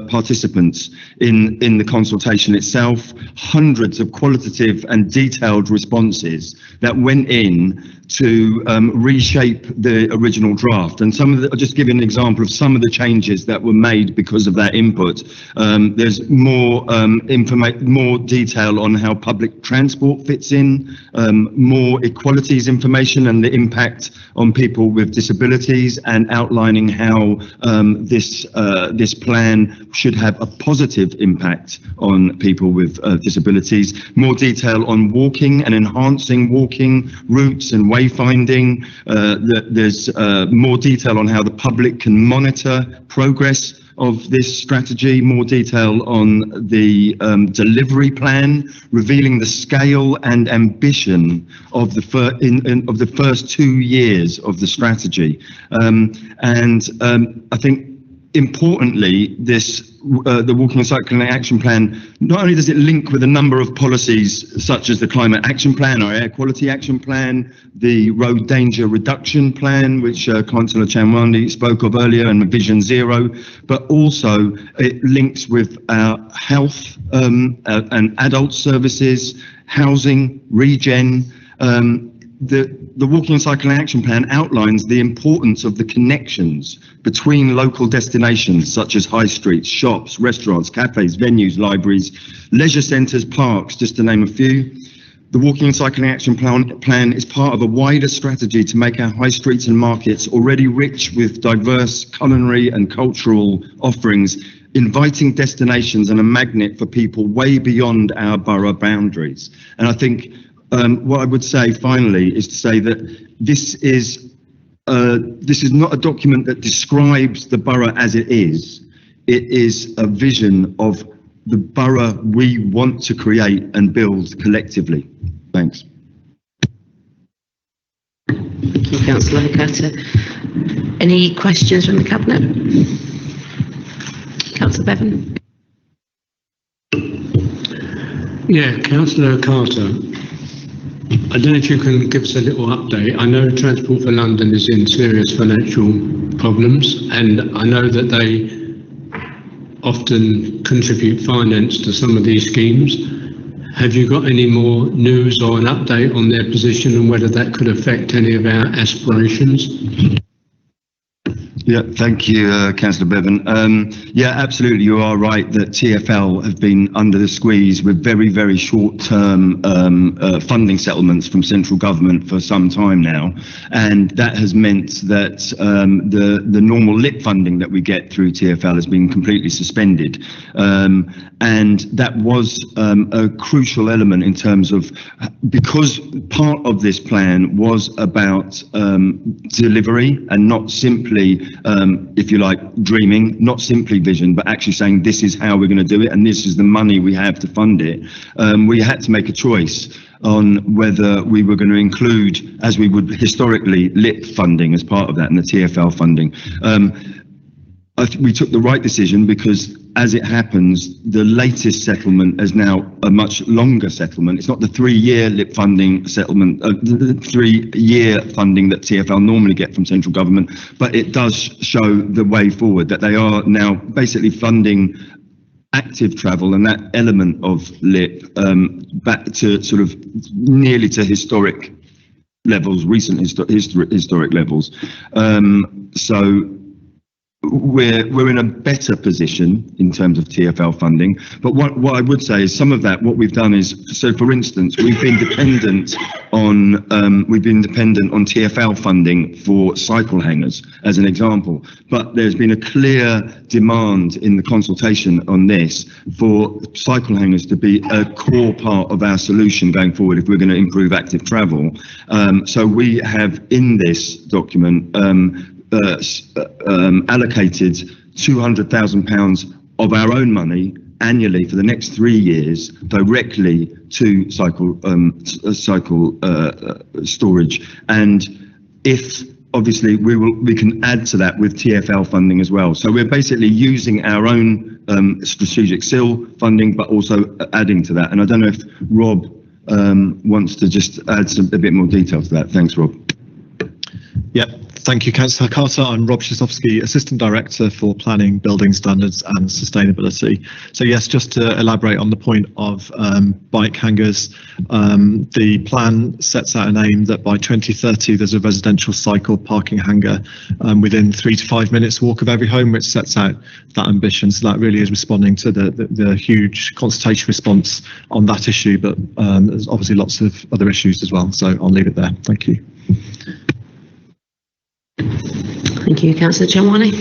participants in the consultation itself, hundreds of qualitative and detailed responses that went in to reshape the original draft. And I'll just give you an example of some of the changes that were made because of that input. There's more detail on how public transport fits in, more equalities information and the impact on people with disabilities, and outlining how this plan should have a positive impact on people with disabilities. More detail on walking and enhancing walking routes and wayfinding. There's more detail on how the public can monitor progress of this strategy, more detail on the delivery plan, revealing the scale and ambition of the first 2 years of the strategy. I think importantly, the Walking and Cycling Action Plan, not only does it link with a number of policies such as the Climate Action Plan, our Air Quality Action Plan, the Road Danger Reduction Plan, which Councillor Chamwani spoke of earlier, and Vision Zero, but also it links with our health and adult services, housing, regen. The Walking and Cycling Action Plan outlines the importance of the connections between local destinations such as high streets, shops, restaurants, cafes, venues, libraries, leisure centres, parks, just to name a few. The Walking and Cycling Action Plan is part of a wider strategy to make our high streets and markets already rich with diverse culinary and cultural offerings, inviting destinations and a magnet for people way beyond our borough boundaries. And I think what I would say finally is to say that this is not a document that describes the borough as it is. It is a vision of the borough we want to create and build collectively. Thanks. Thank you, Councillor Hokata. Any questions from the Cabinet? Councillor Bevan. Yeah, Councillor Carter. I don't know if you can give us a little update. I know Transport for London is in serious financial problems, and I know that they often contribute finance to some of these schemes. Have you got any more news or an update on their position and whether that could affect any of our aspirations? Yeah, thank you, Councillor Bevan. Yeah, absolutely, you are right that TfL have been under the squeeze with very, very short-term funding settlements from central government for some time now, and that has meant that the normal LIP funding that we get through TfL has been completely suspended, and that was a crucial element in terms of, because part of this plan was about delivery and not simply if you like, dreaming, not simply vision, but actually saying this is how we're going to do it and this is the money we have to fund it. We had to make a choice on whether we were going to include, as we would historically, LIP funding as part of that and the TfL funding. I think we took the right decision because, as it happens, the latest settlement is now a much longer settlement. It's not the 3-year LIP funding settlement, the 3-year funding that TfL normally get from central government, but it does show the way forward, that they are now basically funding active travel and that element of LIP back to sort of nearly to historic levels, recent historic levels. So we're in a better position in terms of TfL funding, but what I would say is some of that, what we've done is, so for instance, we've been dependent on TfL funding for cycle hangers as an example, but there's been a clear demand in the consultation on this for cycle hangers to be a core part of our solution going forward if we're going to improve active travel. So we have in this document allocated £200,000 of our own money annually for the next 3 years directly to cycle storage, and if obviously we can add to that with TfL funding as well. So we're basically using our own strategic SIL funding, but also adding to that. And I don't know if Rob wants to just add a bit more detail to that. Thanks, Rob. Yeah, thank you, Councillor Carter. I'm Rob Szysowski, Assistant Director for Planning, Building Standards and Sustainability. So yes, just to elaborate on the point of bike hangers, the plan sets out an aim that by 2030 there's a residential cycle parking hanger within 3 to 5 minutes walk of every home, which sets out that ambition. So that really is responding to the huge consultation response on that issue, but there's obviously lots of other issues as well. So I'll leave it there. Thank you. Thank you, Councillor Chamwani.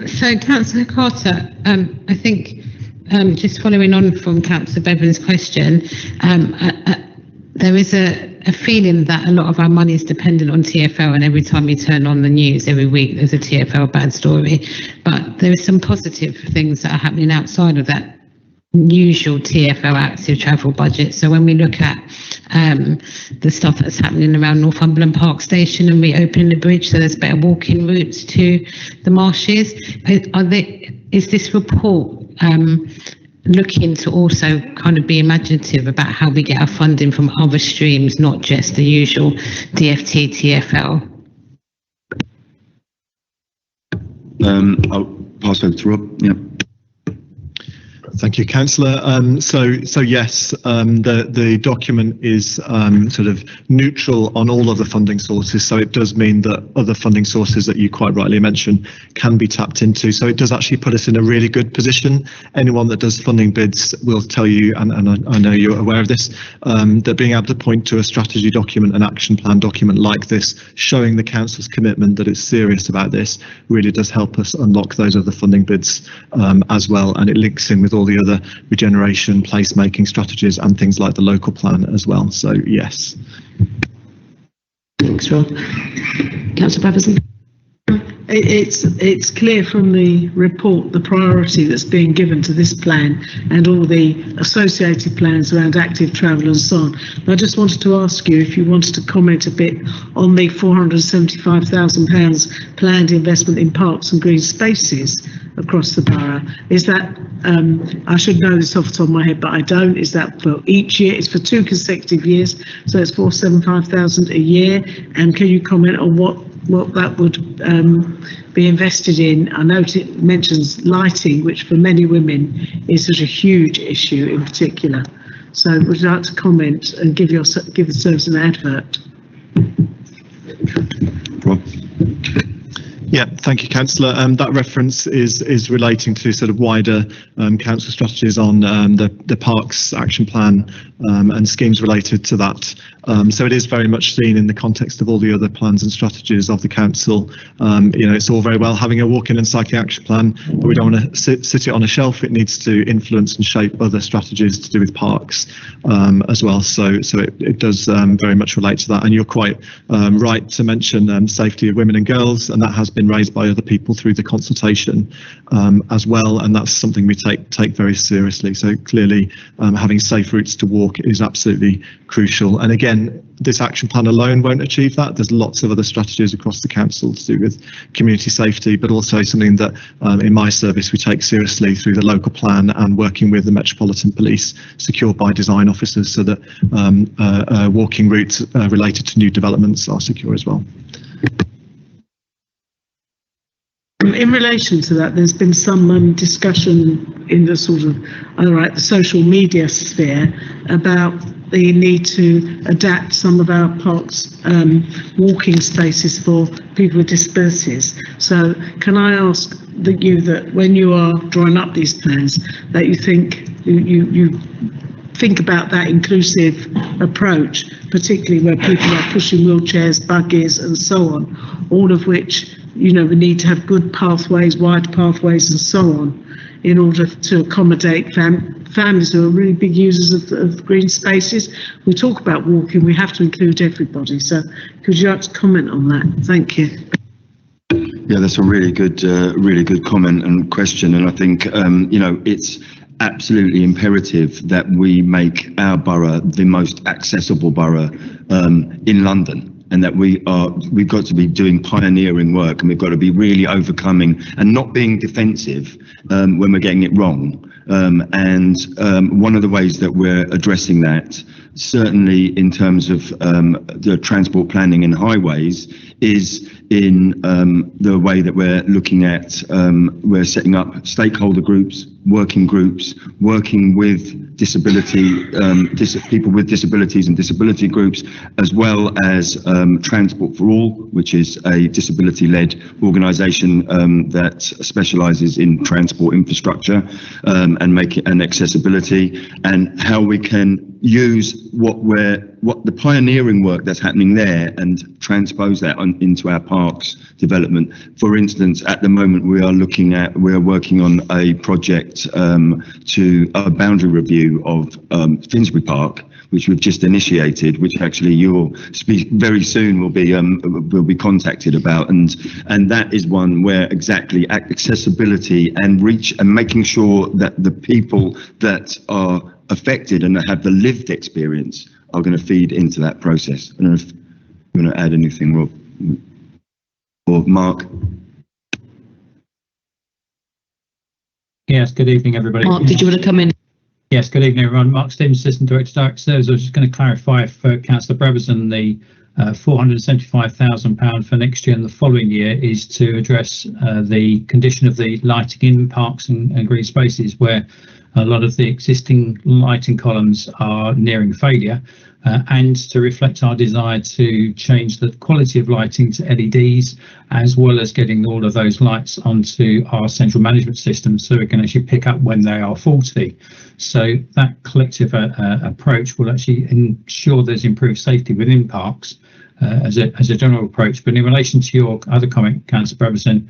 So, Councillor Carter, I think just following on from Councillor Bevan's question, there is a feeling that a lot of our money is dependent on TfL, and every time you turn on the news every week there's a TfL bad story. But there are some positive things that are happening outside of that usual TfL active travel budget. So when we look at the stuff that's happening around Northumberland Park Station and reopening the bridge so there's better walking routes to the marshes, is this report looking to also kind of be imaginative about how we get our funding from other streams, not just the usual DFT, TfL? I'll pass over to Rob. Yeah. Thank you, Councillor. So yes, the document is sort of neutral on all other funding sources. So it does mean that other funding sources that you quite rightly mentioned can be tapped into. So it does actually put us in a really good position. Anyone that does funding bids will tell you, and I know you're aware of this, that being able to point to a strategy document, an action plan document like this, showing the council's commitment that it's serious about this, really does help us unlock those other funding bids as well. And it links in with all the other regeneration, placemaking strategies and things like the local plan as well. So yes. Thanks, Rob. Councillor Brabazon. It's clear from the report the priority that's being given to this plan and all the associated plans around active travel and so on. And I just wanted to ask you if you wanted to comment a bit on the £475,000 planned investment in parks and green spaces across the borough. Is that, I should know this off the top of my head, but I don't. Is that for each year? It's for 2 consecutive years, so it's £475,000 a year. And can you comment on what that would be invested in? I note it mentions lighting, which for many women is such a huge issue in particular. So would you like to comment and give the service an advert? Rob. Yeah, thank you, Councillor. That reference is relating to sort of wider council strategies on the Parks Action Plan and schemes related to that. So it is very much seen in the context of all the other plans and strategies of the council. You know, it's all very well having a walking and cycling action plan, but we don't want to sit it on a shelf. It needs to influence and shape other strategies to do with parks as well. So it does very much relate to that. And you're quite right to mention safety of women and girls, and that has been raised by other people through the consultation as well, and that's something we take very seriously. So clearly having safe routes to walk is absolutely crucial. And again, this action plan alone won't achieve that. There's lots of other strategies across the council to do with community safety, but also something that in my service we take seriously through the local plan and working with the Metropolitan Police secure by design officers so that walking routes related to new developments are secure as well. In relation to that, there's been some discussion in the sort of, the social media sphere about the need to adapt some of our parks' walking spaces for people with disabilities. So can I ask that when you are drawing up these plans, that you think about that inclusive approach, particularly where people are pushing wheelchairs, buggies and so on, all of which, you know, we need to have good pathways, wide pathways and so on in order to accommodate families who are really big users of green spaces. We talk about walking, we have to include everybody. So could you like to comment on that? Thank you. Yeah, that's a really good comment and question. And I think, you know, it's absolutely imperative that we make our borough the most accessible borough in London. And that we've got to be doing pioneering work, and we've got to be really overcoming and not being defensive when we're getting it wrong. And one of the ways that we're addressing that, certainly in terms of the transport planning and highways, is in the way that we're looking at, we're setting up stakeholder groups, working with people with disabilities and disability groups, as well as Transport for All, which is a disability-led organisation that specialises in transport infrastructure and accessibility, and how we can use what the pioneering work that's happening there and transpose that into our parks development. For instance, at the moment we're working on a project to a boundary review of Finsbury Park, which we've just initiated, which actually you'll very soon will be contacted about, and that is one where exactly accessibility and reach and making sure that the people that are affected and that have the lived experience are going to feed into that process. I don't know if you want to add anything, Rob or Mark. Yes, good evening, everybody. Mark, did you want to come in? Yes, good evening, everyone. Mark Stevens, Assistant Director, Direct Services. I was just going to clarify for Councillor Brevison, the £475,000 for next year and the following year is to address the condition of the lighting in parks and green spaces, where a lot of the existing lighting columns are nearing failure, and to reflect our desire to change the quality of lighting to LEDs, as well as getting all of those lights onto our central management system so we can actually pick up when they are faulty. So that collective approach will actually ensure there's improved safety within parks as a general approach. But in relation to your other comment, Councillor Brevison,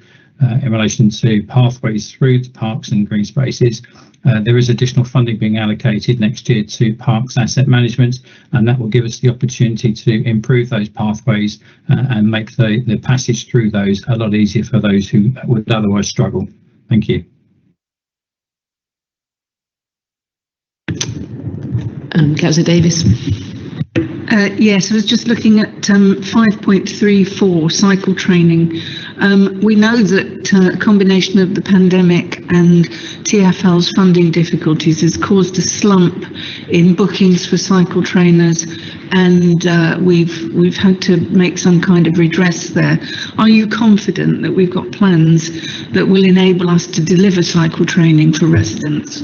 in relation to pathways through the parks and green spaces, there is additional funding being allocated next year to parks asset management, and that will give us the opportunity to improve those pathways and make the passage through those a lot easier for those who would otherwise struggle. Thank you. Councillor Davis. Yes, I was just looking at 5.34 cycle training. We know that a combination of the pandemic and TfL's funding difficulties has caused a slump in bookings for cycle trainers, and we've had to make some kind of redress there. Are you confident that we've got plans that will enable us to deliver cycle training for residents?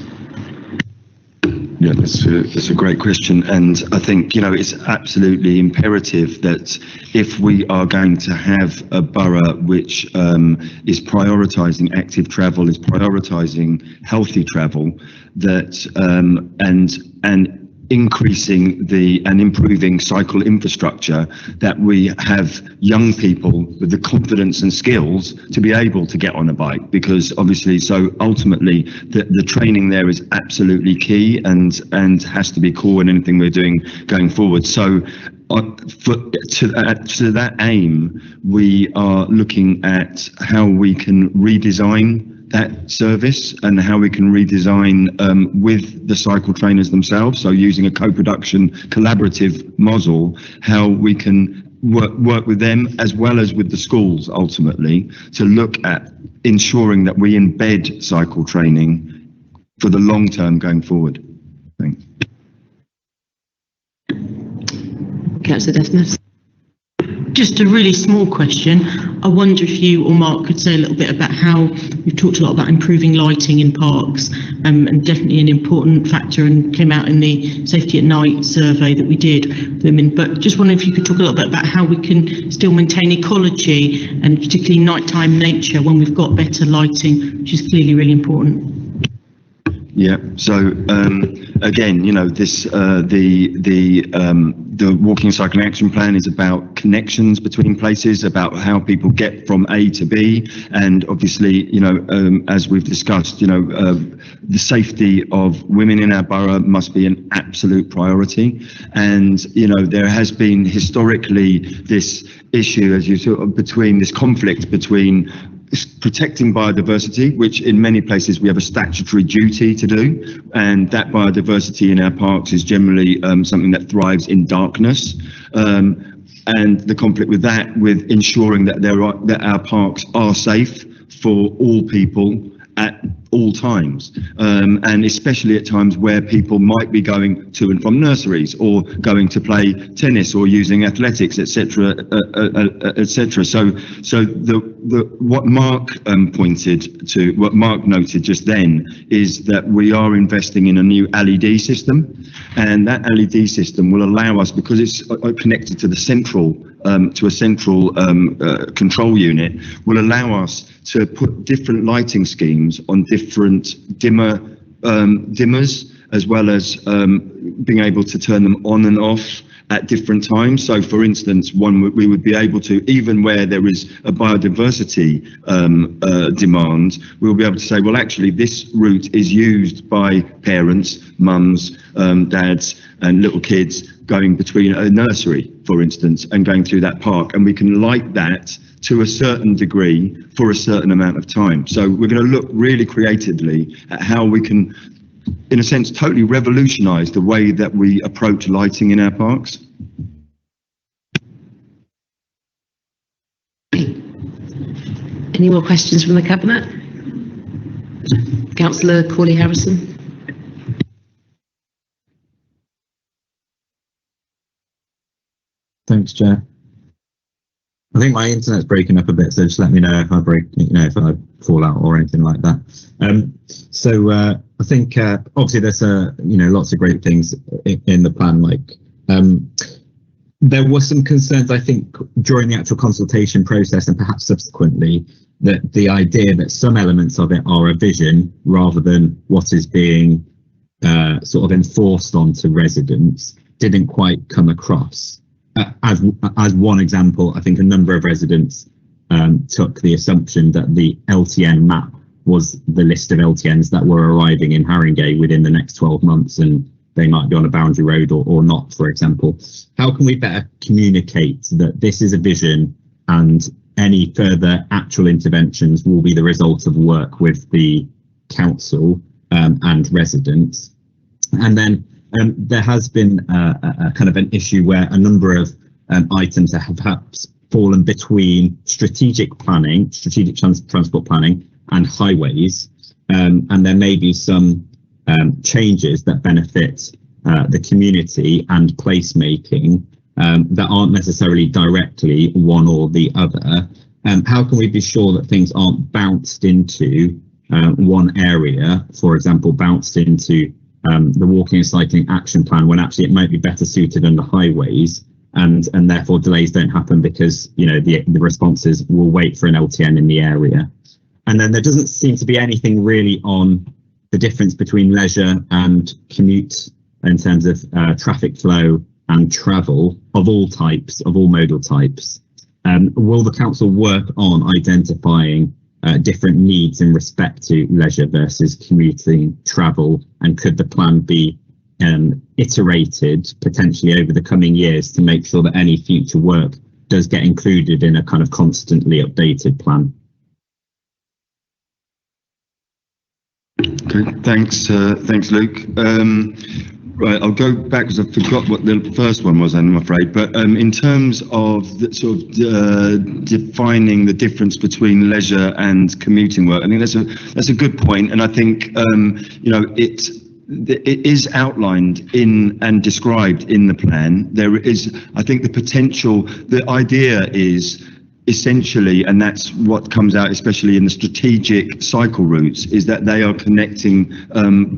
Yeah, that's a great question, and I think it's absolutely imperative that if we are going to have a borough which is prioritising active travel, is prioritising healthy travel, that and increasing and improving cycle infrastructure, that we have young people with the confidence and skills to be able to get on a bike, because obviously, so ultimately the training there is absolutely key and has to be core in anything we're doing going forward. So to that aim, we are looking at how we can redesign that service and how we can redesign with the cycle trainers themselves, so using a co-production collaborative model, how we can work with them as well as with the schools ultimately to look at ensuring that we embed cycle training for the long term going forward. Thanks. Councillor Desmond. Just a really small question. I wonder if you or Mark could say a little bit about how you've talked a lot about improving lighting in parks, and definitely an important factor and came out in the Safety at Night survey that we did. But just wondering if you could talk a little bit about how we can still maintain ecology and particularly nighttime nature when we've got better lighting, which is clearly really important. Yeah. So again, this the Walking and Cycling Action Plan is about connections between places, about how people get from A to B, and obviously, as we've discussed, the safety of women in our borough must be an absolute priority. And there has been historically this issue, as you saw, between this conflict between protecting biodiversity, which in many places we have a statutory duty to do, and that biodiversity in our parks is generally something that thrives in darkness, and the conflict with that, with ensuring that our parks are safe for all people at all times, and especially at times where people might be going to and from nurseries or going to play tennis or using athletics, etc., etc. So what Mark pointed to, what Mark noted just then, is that we are investing in a new LED system, and that LED system will allow us, because it's connected to the central control unit, will allow us to put different lighting schemes on different dimmers, as well as being able to turn them on and off, at different times. So for instance, we would be able to, even where there is a biodiversity demand, we'll be able to say, well, actually this route is used by parents, mums, dads and little kids going between a nursery, for instance, and going through that park, and we can light that to a certain degree for a certain amount of time. So we're going to look really creatively at how we can, in a sense, totally revolutionise the way that we approach lighting in our parks. Any more questions from the Cabinet? Councillor Corley-Harrison. Thanks, Chair. I think my internet's breaking up a bit, so just let me know if I if I fall out or anything like that. I think obviously there's lots of great things in the plan. There were some concerns, I think, during the actual consultation process and perhaps subsequently, that the idea that some elements of it are a vision rather than what is being sort of enforced onto residents didn't quite come across. As one example, I think a number of residents took the assumption that the LTN map was the list of LTNs that were arriving in Haringey within the next 12 months, and they might be on a boundary road or not, for example. How can we better communicate that this is a vision and any further actual interventions will be the result of work with the council and residents? And then there has been a kind of an issue where a number of items have perhaps fallen between strategic planning, strategic transport planning and highways, and there may be some changes that benefit the community and placemaking that aren't necessarily directly one or the other. How can we be sure that things aren't bounced into one area, for example, bounced into the walking and cycling action plan, when actually it might be better suited under highways, and therefore delays don't happen because the responses will wait for an LTN in the area. And then there doesn't seem to be anything really on the difference between leisure and commute in terms of traffic flow and travel of all types, of all modal types. Will the council work on identifying different needs in respect to leisure versus commuting travel, and could the plan be iterated potentially over the coming years to make sure that any future work does get included in a kind of constantly updated plan? Okay, thanks, Luke. Right, I'll go back because I forgot what the first one was, I'm afraid. But in terms of the sort of defining the difference between leisure and commuting work, I think that's a good point, and I think it is outlined in and described in the plan. There is, I think, the potential. The idea is essentially, and that's what comes out, especially in the strategic cycle routes, is that they are connecting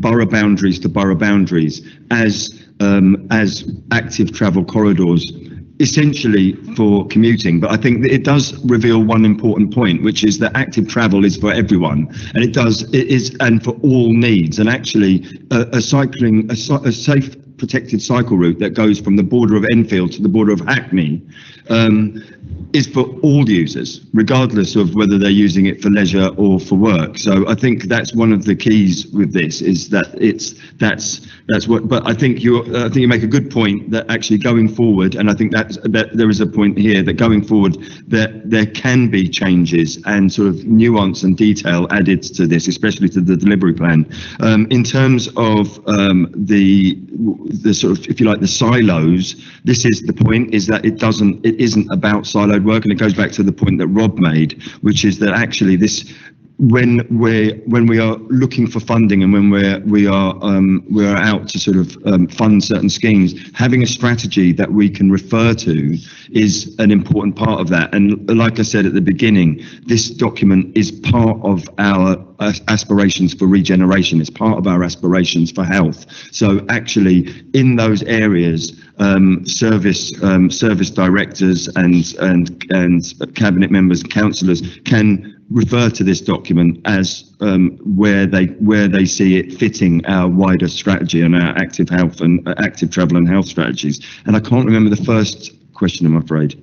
borough boundaries to borough boundaries as active travel corridors, essentially for commuting. But I think that it does reveal one important point, which is that active travel is for everyone, and it is and for all needs. And actually, a safe protected cycle route that goes from the border of Enfield to the border of Hackney is for all users, regardless of whether they're using it for leisure or for work. So I think that's one of the keys with this, is that that's what. But I think you make a good point that actually going forward, and I think that there is a point here that going forward that there can be changes and sort of nuance and detail added to this, especially to the delivery plan. In terms of the sort of, if you like, the silos, this is the point, is that it isn't about siloed work, and it goes back to the point that Rob made, which is that actually this, when we are looking for funding and when we are out to sort of fund certain schemes, having a strategy that we can refer to is an important part of that. And like I said at the beginning, this document is part of our aspirations for regeneration. It's part of our aspirations for health. So actually, in those areas, service directors and cabinet members, councillors can refer to this document as where they see it fitting our wider strategy and our active health and active travel and health strategies. And I can't remember the first question, I'm afraid.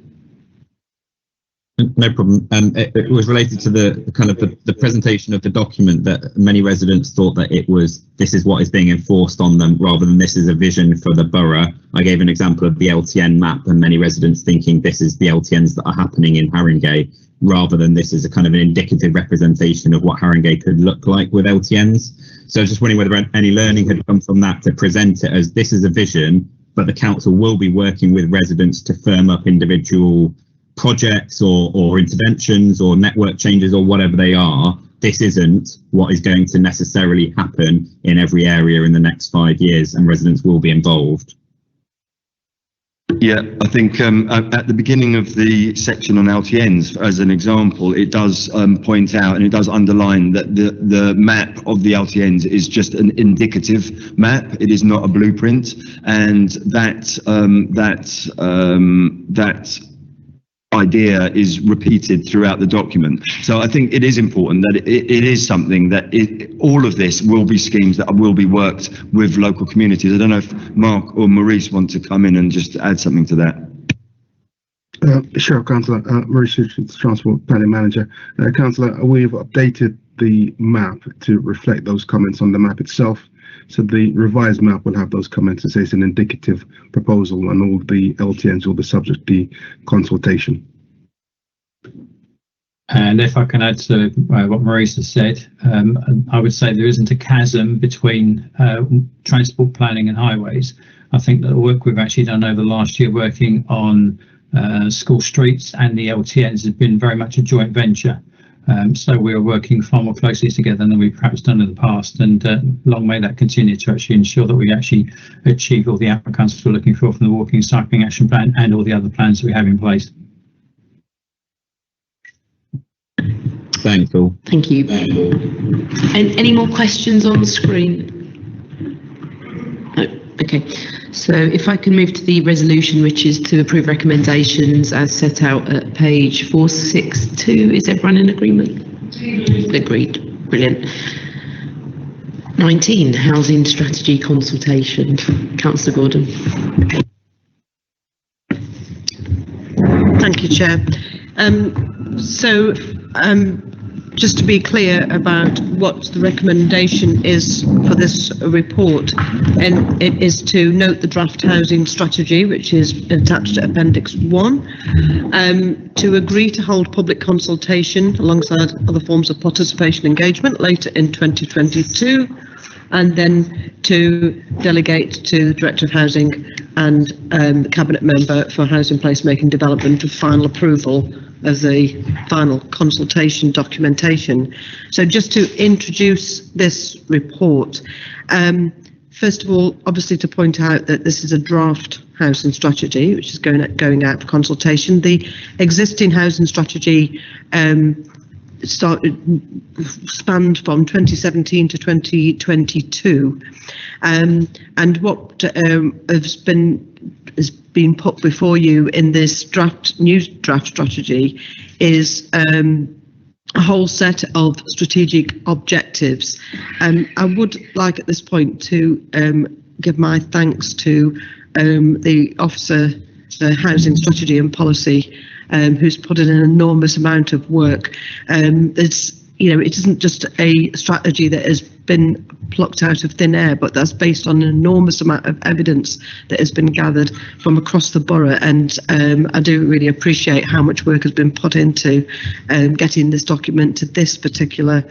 No problem. It was related to the kind of the presentation of the document, that many residents thought that this is what is being enforced on them rather than this is a vision for the borough. I gave an example of the LTN map and many residents thinking this is the LTNs that are happening in Haringey rather than this is a kind of an indicative representation of what Haringey could look like with LTNs. So I was just wondering whether any learning had come from that to present it as this is a vision, but the council will be working with residents to firm up individual projects or interventions or network changes or whatever they are. This isn't what is going to necessarily happen in every area in the next 5 years, and residents will be involved. Yeah, I think at the beginning of the section on LTNs, as an example, it does point out and it does underline that the map of the LTNs is just an indicative map. It is not a blueprint, and that idea is repeated throughout the document. So I think it is important that it is something that all of this will be schemes that will be worked with local communities. I don't know if Mark or Maurice want to come in and just add something to that. Sure, Councillor. Maurice, Transport Planning Manager. Councillor, we've updated the map to reflect those comments on the map itself. So the revised map will have those comments to say it's an indicative proposal, and all the LTNs will be subject to the consultation. And if I can add to what Maurice has said, I would say there isn't a chasm between transport planning and highways. I think that the work we've actually done over the last year working on school streets and the LTNs has been very much a joint venture. So we are working far more closely together than we've perhaps done in the past, and long may that continue to actually ensure that we actually achieve all the outcomes we're looking for from the Walking and Cycling Action Plan and all the other plans that we have in place. Thank you. Thank you. And any more questions on the screen? No. Okay. So if I can move to the resolution, which is to approve recommendations as set out at page 462. Is everyone in agreement? Agreed. Brilliant. 19, housing strategy consultation. Councillor Gordon. Thank you, Chair. Just to be clear about what the recommendation is for this report, and it is to note the draft housing strategy, which is attached to Appendix 1, to agree to hold public consultation alongside other forms of participation engagement later in 2022, and then to delegate to the Director of Housing and the Cabinet Member for Housing Placemaking Development for final approval as a final consultation documentation. So just to introduce this report, first of all, obviously to point out that this is a draft housing strategy which is going out for consultation. The existing housing strategy spanned from 2017 to 2022, and what has been put before you in this new draft strategy is a whole set of strategic objectives. I would like at this point to give my thanks to the Officer for Housing Strategy and Policy, who's put in an enormous amount of work. It isn't just a strategy that has been plucked out of thin air, but that's based on an enormous amount of evidence that has been gathered from across the borough, and I do really appreciate how much work has been put into getting this document to this particular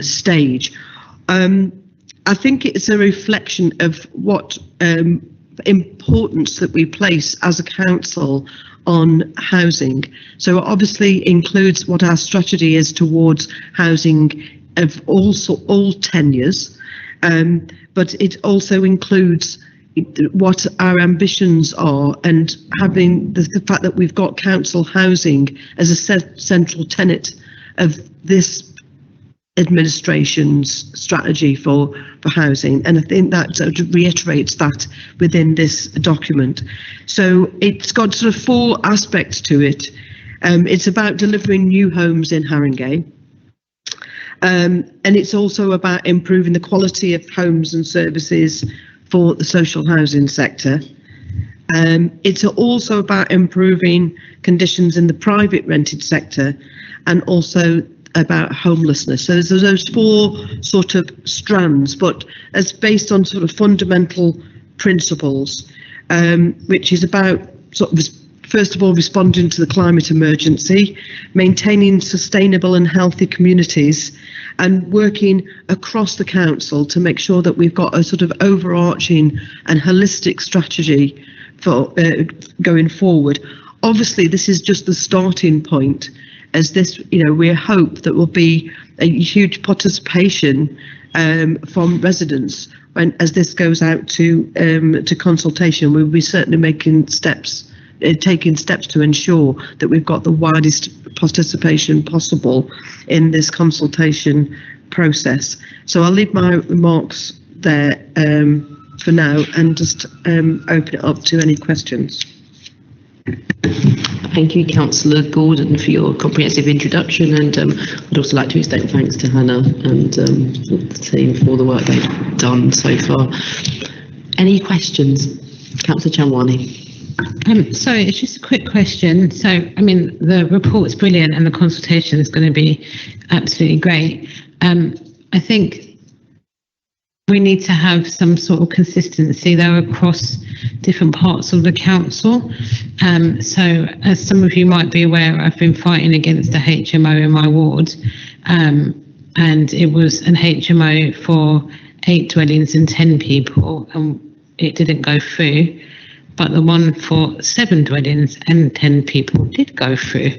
stage. I think it's a reflection of what importance that we place as a council on housing. So it obviously includes what our strategy is towards housing of all tenures, but it also includes what our ambitions are, and having the fact that we've got council housing as a central tenet of this administration's strategy for housing, and I think that sort of reiterates that within this document. So it's got sort of four aspects to it. It's about delivering new homes in Haringey. And it's also about improving the quality of homes and services for the social housing sector. It's also about improving conditions in the private rented sector and also about homelessness. So there's those four sort of strands, but as based on sort of fundamental principles, which is about sort of, first of all, responding to the climate emergency, maintaining sustainable and healthy communities, and working across the council to make sure that we've got a sort of overarching and holistic strategy for going forward. Obviously, this is just the starting point, as this, we hope that will be a huge participation from residents as this goes out to consultation. We'll be certainly making steps, taking steps to ensure that we've got the widest participation possible in this consultation process. So I'll leave my remarks there for now and just open it up to any questions. Thank you, Councillor Gordon, for your comprehensive introduction, and I'd also like to extend thanks to Hannah and the team for the work they've done so far. Any questions? Councillor Chanwani. Sorry, it's just a quick question. So, I mean, the report's brilliant and the consultation is going to be absolutely great. I think we need to have some sort of consistency though across different parts of the council. So as some of you might be aware, I've been fighting against the HMO in my ward, and it was an HMO for 8 dwellings and 10 people, and it didn't go through. But the one for 7 dwellings and 10 people did go through,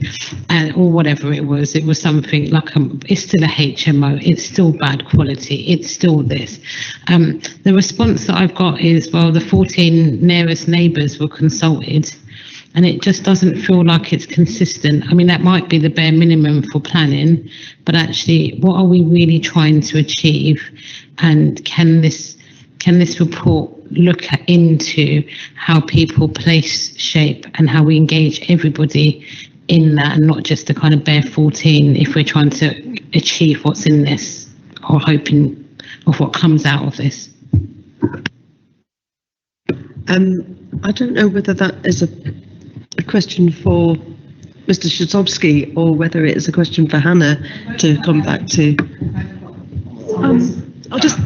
or whatever it was something like it's still a HMO, it's still bad quality, it's still this. The response that I've got is, well, the 14 nearest neighbours were consulted, and it just doesn't feel like it's consistent. I mean, that might be the bare minimum for planning, but actually, what are we really trying to achieve? And can this report look into how people place shape and how we engage everybody in that, and not just the kind of bare 14 if we're trying to achieve what's in this or hoping of what comes out of this? I don't know whether that is a question for Mr. Szydłowski or whether it is a question for Hannah to come back to. I'll just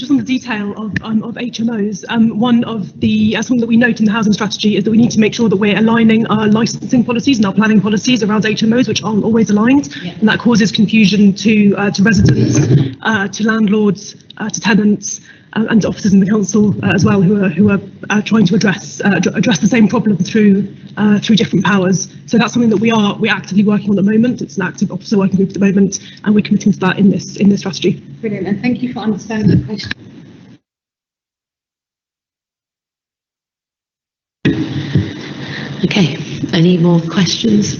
on the detail of HMOs. One of the something that we note in the housing strategy is that we need to make sure that we're aligning our licensing policies and our planning policies around HMOs, which aren't always aligned, and that causes confusion to residents, to landlords, to tenants, and to officers in the council as well, who are trying to address the same problem through different powers. So that's something that we're actively working on at the moment. It's an active officer working group at the moment, and we're committing to that in this strategy. Brilliant, and thank you for understanding the question. Okay, any more questions?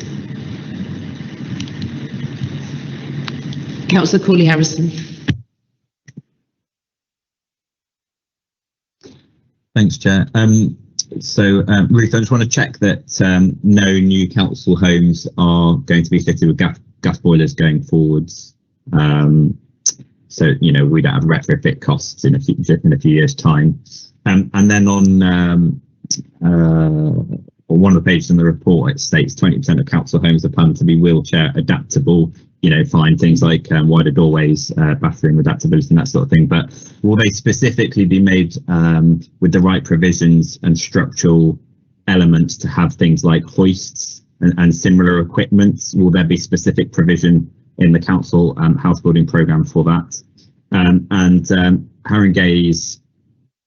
Councillor Cooley-Harrison. Thanks, Chair. Ruth, I just want to check that no new council homes are going to be fitted with gas boilers going forwards. So, we don't have retrofit costs in a few years' time. And then on one of the pages in the report, it states 20% of council homes are planned to be wheelchair adaptable. Fine things like wider doorways, bathroom adaptability and that sort of thing, but will they specifically be made with the right provisions and structural elements to have things like hoists and similar equipment? Will there be specific provision in the council house building programme for that? Haringey's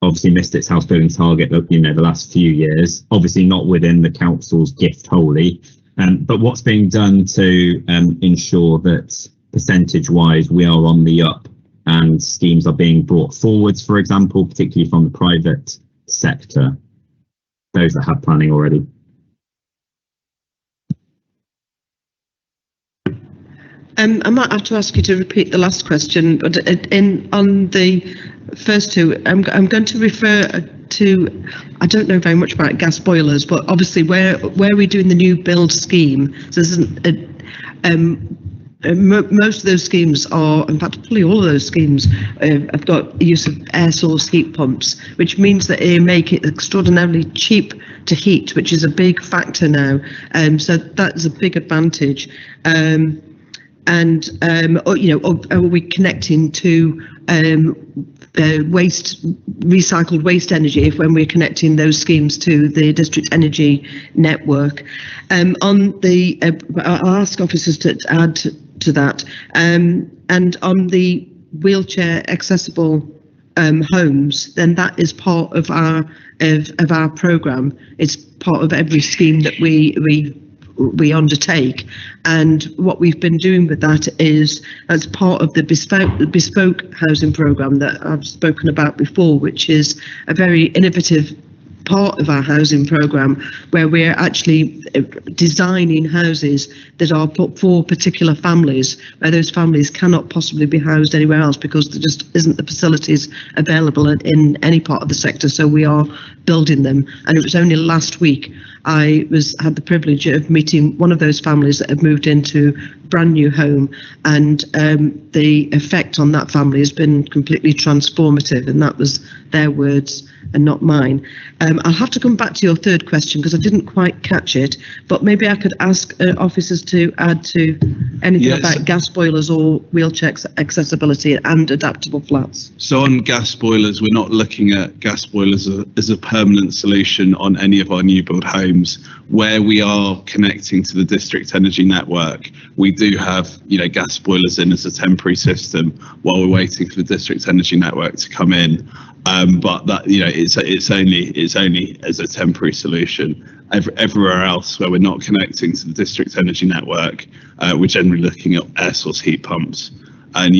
obviously missed its house building target, the last few years, obviously not within the council's gift wholly. But what's being done to ensure that percentage-wise we are on the up and schemes are being brought forwards, for example, particularly from the private sector, those that have planning already? I might have to ask you to repeat the last question, but on the first two, I'm going to refer I don't know very much about gas boilers, but obviously where we're doing the new build scheme, so this isn't most of those schemes are, in fact, probably all of those schemes have got use of air source heat pumps, which means that they make it extraordinarily cheap to heat, which is a big factor now. So that is a big advantage. Are we connecting to recycled waste energy when we're connecting those schemes to the district energy network? I'll ask officers to add to that. And on the wheelchair accessible homes, then that is part of our programme. It's part of every scheme that we undertake, and what we've been doing with that is, as part of the bespoke housing programme that I've spoken about before, which is a very innovative part of our housing programme, where we're actually designing houses that are put for particular families, where those families cannot possibly be housed anywhere else because there just isn't the facilities available in any part of the sector. So we are building them, and it was only last week I had the privilege of meeting one of those families that have moved into a brand new home, and the effect on that family has been completely transformative, and that was their words and not mine. I'll have to come back to your third question because I didn't quite catch it, but maybe I could ask officers to add to anything about gas boilers or wheelchair accessibility and adaptable flats. So on gas boilers, we're not looking at gas boilers as a permanent solution on any of our new build homes. Where we are connecting to the district energy network, we do have, gas boilers in as a temporary system while we're waiting for the district energy network to come in. But that, it's only as a temporary solution. Everywhere else where we're not connecting to the district energy network, we're generally looking at air source heat pumps, and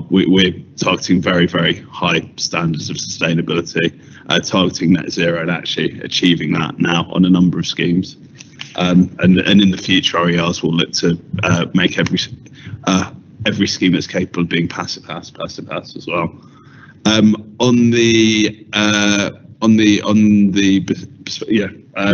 we're targeting very, very high standards of sustainability, targeting net zero and actually achieving that now on a number of schemes. And in the future, RERs will look to make every scheme that's capable of being passive house as well.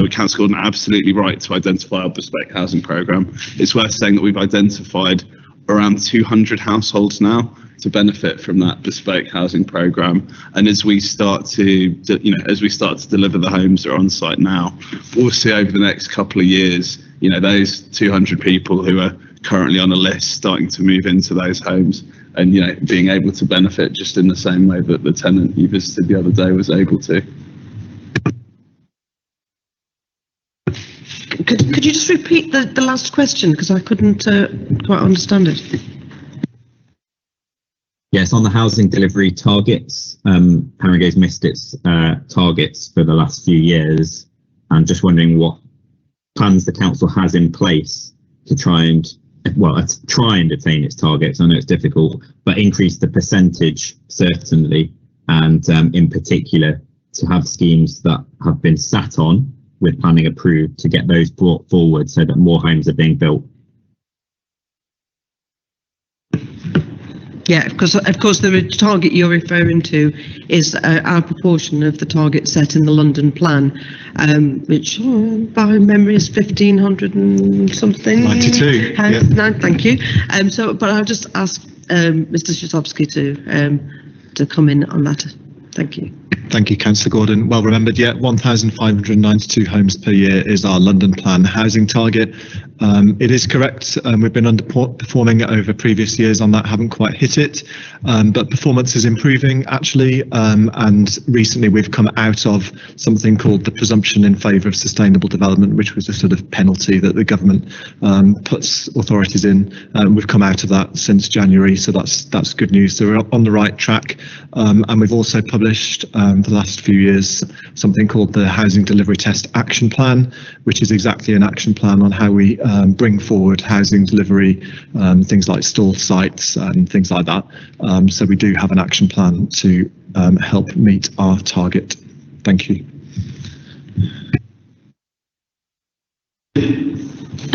Councillor Gordon, absolutely right to identify our bespoke housing programme. It's worth saying that we've identified around 200 households now to benefit from that bespoke housing programme, and as we start to deliver the homes that are on site now, we'll see over the next couple of years, those 200 people who are currently on a list starting to move into those homes, and being able to benefit just in the same way that the tenant you visited the other day was able to. Could you just repeat the last question, because I couldn't quite understand it? Yes, on the housing delivery targets, Haringey's missed its targets for the last few years. I'm just wondering what plans the council has in place to try and attain its targets. I know it's difficult, but increase the percentage certainly, and in particular to have schemes that have been sat on with planning approved to get those brought forward so that more homes are being built. Yeah, because of course the target you're referring to is our proportion of the target set in the London plan, which by memory is 1,500 and something. 92. Yeah. No, thank you. But I'll just ask Mr. Szytowski to come in on that. Thank you. Thank you, Councillor Gordon. Well remembered. Yeah, 1,592 homes per year is our London plan housing target. It is correct. We've been underperforming over previous years on that, haven't quite hit it. But performance is improving actually. And recently we've come out of something called the presumption in favour of sustainable development, which was a sort of penalty that the government puts authorities in. We've come out of that since January, so that's good news. So we're on the right track. And we've also published for the last few years something called the Housing Delivery Test Action Plan, which is exactly an action plan on how we bring forward housing delivery, things like stalled sites and things like that. So we do have an action plan to help meet our target. Thank you.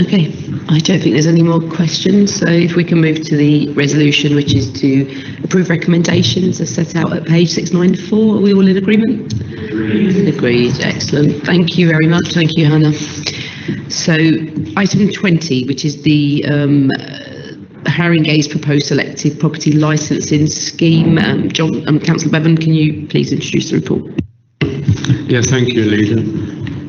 Okay, I don't think there's any more questions, so if we can move to the resolution, which is to approve recommendations as set out at page 694. Are we all in agreement? Agreed. Excellent. Thank you very much. Thank you, Hannah. So item 20, which is the Haringey's proposed selective property licensing scheme. Councillor Bevan, can you please introduce the report? Yeah, thank you, Leader.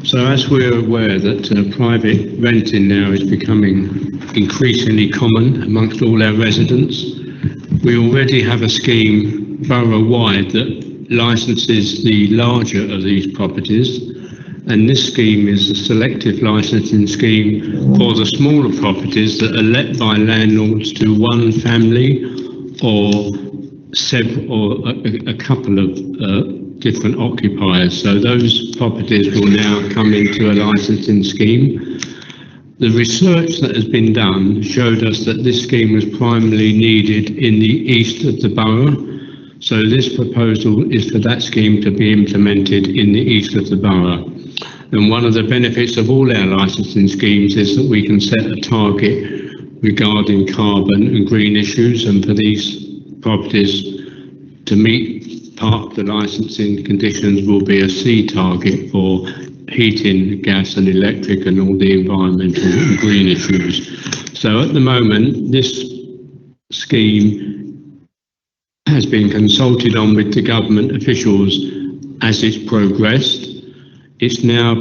So as we're aware that private renting now is becoming increasingly common amongst all our residents, we already have a scheme borough-wide that licenses the larger of these properties, and this scheme is a selective licensing scheme for the smaller properties that are let by landlords to one family or a couple of different occupiers. So those properties will now come into a licensing scheme. The research that has been done showed us that this scheme was primarily needed in the east of the borough. So this proposal is for that scheme to be implemented in the east of the borough. And one of the benefits of all our licensing schemes is that we can set a target regarding carbon and green issues, and for these properties to meet part of the licensing conditions will be a C target for heating, gas and electric and all the environmental and green issues. So at the moment this scheme has been consulted on with the government officials as it's progressed. It's now,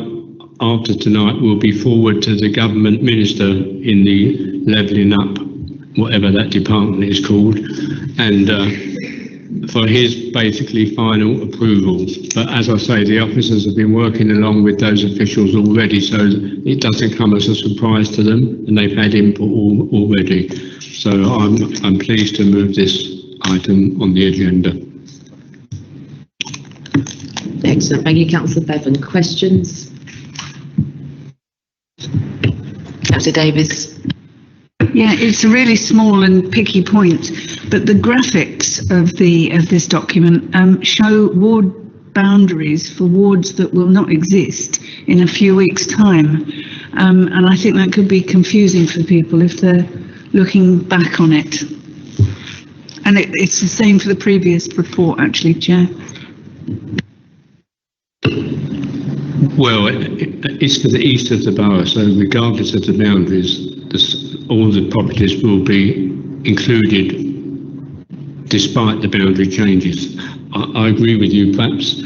after tonight, will be forward to the government minister in the levelling up, whatever that department is called, and for his basically final approval. But as I say, the officers have been working along with those officials already, so it doesn't come as a surprise to them, and they've had input already. So I'm pleased to move this item on the agenda. Excellent. Thank you, Councillor Bevan. Questions? Councillor Davies. Yeah, it's a really small and picky point, but the graphics of this document show ward boundaries for wards that will not exist in a few weeks' time, and I think that could be confusing for people if they're looking back on it. And it's the same for the previous report, actually, Chair. Well, it's for the east of the borough, so regardless of the boundaries, all the properties will be included despite the boundary changes. I agree with you. Perhaps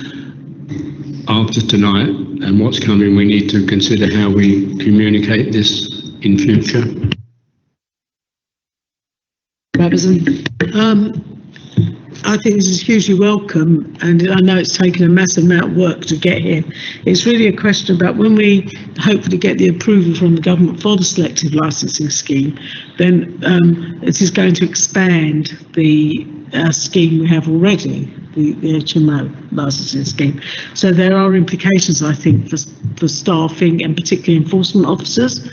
after tonight and what's coming, we need to consider how we communicate this in future. I think this is hugely welcome, and I know it's taken a massive amount of work to get here. It's really a question about when we hopefully get the approval from the government for the selective licensing scheme, then it is going to expand the scheme we have already, the HMO licensing scheme. So there are implications, I think, for staffing and particularly enforcement officers.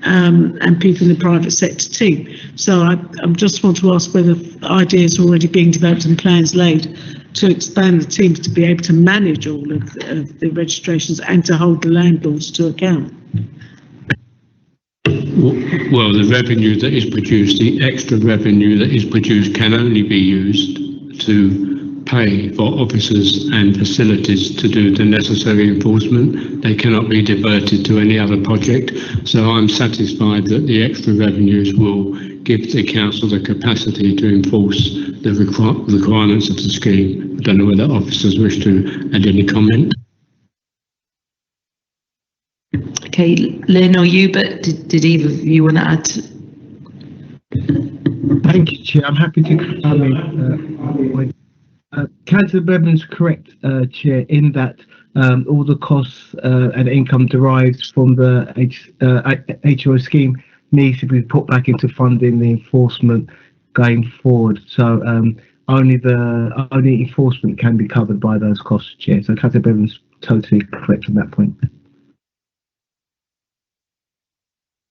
And people in the private sector team. So I just want to ask whether ideas are already being developed and plans laid to expand the teams to be able to manage all of the registrations and to hold the landlords to account. Well, the revenue that is produced, the extra revenue that is produced can only be used to pay for officers and facilities to do the necessary enforcement. They cannot be diverted to any other project. So I'm satisfied that the extra revenues will give the council the capacity to enforce the requirements of the scheme. I don't know whether officers wish to add any comment. Okay, Lynn or you, but did either of you want to add? Thank you, Chair. I'm happy to come in. Councillor Bevan's correct, Chair, in that all the costs and income derived from the HMO scheme needs to be put back into funding the enforcement going forward. So only enforcement can be covered by those costs, Chair. So Councillor Bevan's totally correct on that point.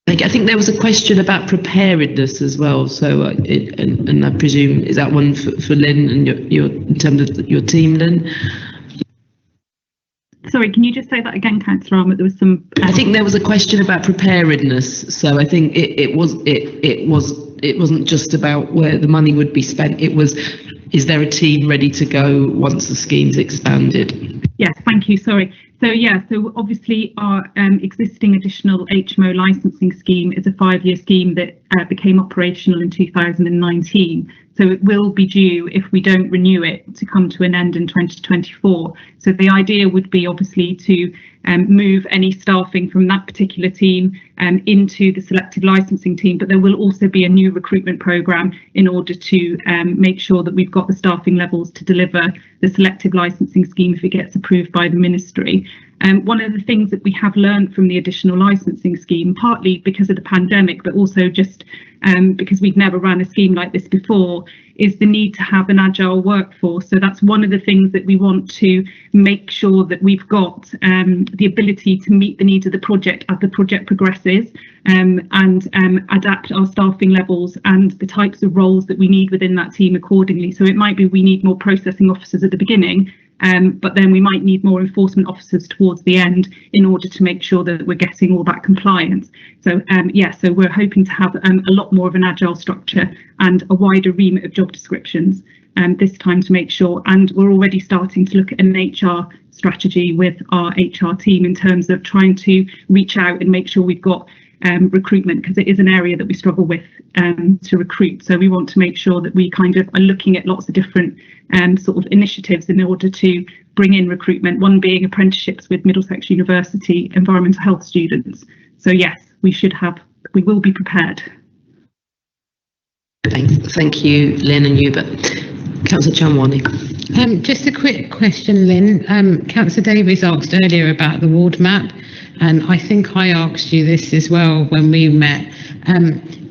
I think there was a question about preparedness as well. So, and I presume is that one for Lynn and your in terms of your team, Lynn? Sorry, can you just say that again, Councillor Armour? There was some. I think there was a question about preparedness. So I think it wasn't just about where the money would be spent. It was, is there a team ready to go once the scheme's expanded? Yes, thank you. Sorry. So obviously our existing additional HMO licensing scheme is a 5-year scheme that became operational in 2019. So it will be due, if we don't renew it, to come to an end in 2024. So the idea would be obviously to move any staffing from that particular team into the selective licensing team, but there will also be a new recruitment programme in order to make sure that we've got the staffing levels to deliver the selective licensing scheme if it gets approved by the Ministry. One of the things that we have learned from the additional licensing scheme, partly because of the pandemic, but also just because we've never ran a scheme like this before, is the need to have an agile workforce. So that's one of the things that we want to make sure that we've got the ability to meet the needs of the project as the project progresses, and adapt our staffing levels and the types of roles that we need within that team accordingly. So it might be we need more processing officers at the beginning, but then we might need more enforcement officers towards the end in order to make sure that we're getting all that compliance. So so we're hoping to have a lot more of an agile structure and a wider remit of job descriptions this time to make sure. And we're already starting to look at an HR strategy with our HR team in terms of trying to reach out and make sure we've got recruitment, because it is an area that we struggle with to recruit. So we want to make sure that we kind of are looking at lots of different sort of initiatives in order to bring in recruitment, one being apprenticeships with Middlesex University environmental health students. So yes, we will be prepared. Thank you, Lynn and Hubert. Councillor Chamwani. Just a quick question, Lynn. Councillor Davies asked earlier about the ward map, and I think I asked you this as well when we met.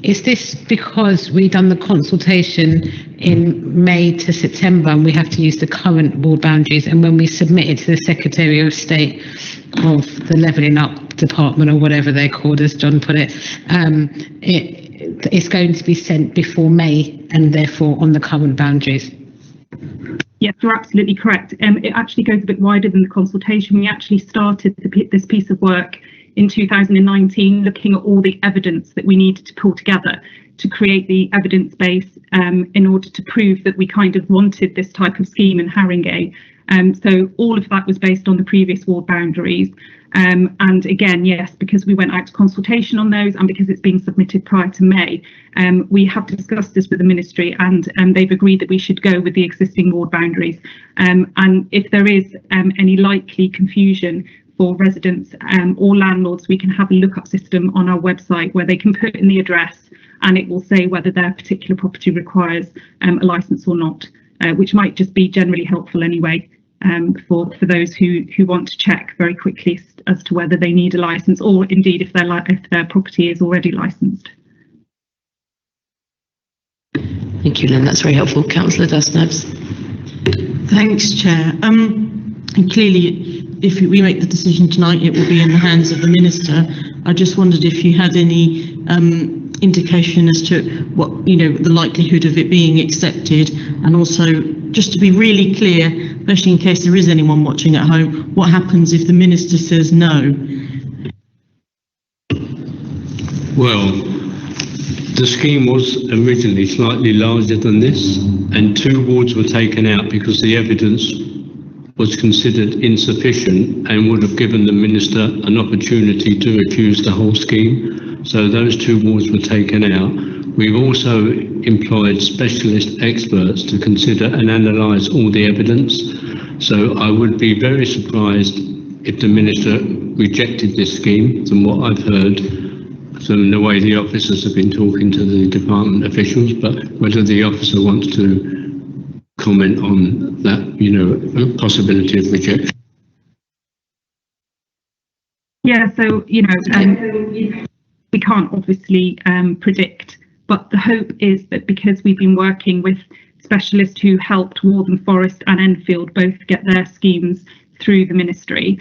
Is this because we done the consultation in May to September and we have to use the current ward boundaries, and when we submit it to the Secretary of State of the Levelling Up Department or whatever they're called, as John put it, it's going to be sent before May and therefore on the current boundaries? Yes, you're absolutely correct. It actually goes a bit wider than the consultation. We actually started this piece of work in 2019, looking at all the evidence that we needed to pull together to create the evidence base in order to prove that we kind of wanted this type of scheme in Haringey. So all of that was based on the previous ward boundaries. And again, yes, because we went out to consultation on those and because it's being submitted prior to May, we have discussed this with the Ministry, and they've agreed that we should go with the existing ward boundaries. And if there is any likely confusion for residents or landlords, we can have a look-up system on our website where they can put in the address and it will say whether their particular property requires a licence or not, which might just be generally helpful anyway. For those who want to check very quickly as to whether they need a licence, or indeed if their property is already licensed. Thank you, Lynn. That's very helpful. Councillor Dustnabs. Thanks, Chair. And clearly, if we make the decision tonight, it will be in the hands of the Minister. I just wondered if you had any indication as to what, the likelihood of it being accepted, and also just to be really clear, especially in case there is anyone watching at home, what happens if the Minister says no? Well, the scheme was originally slightly larger than this, and 2 wards were taken out because the evidence was considered insufficient and would have given the Minister an opportunity to refuse the whole scheme. So those 2 wards were taken out. We've also employed specialist experts to consider and analyse all the evidence. So I would be very surprised if the Minister rejected this scheme, from what I've heard, from the way the officers have been talking to the department officials. But whether the officer wants to comment on that, possibility of rejection. Yeah, so, we can't obviously predict, but the hope is that because we've been working with specialists who helped Waltham Forest and Enfield both get their schemes through the Ministry,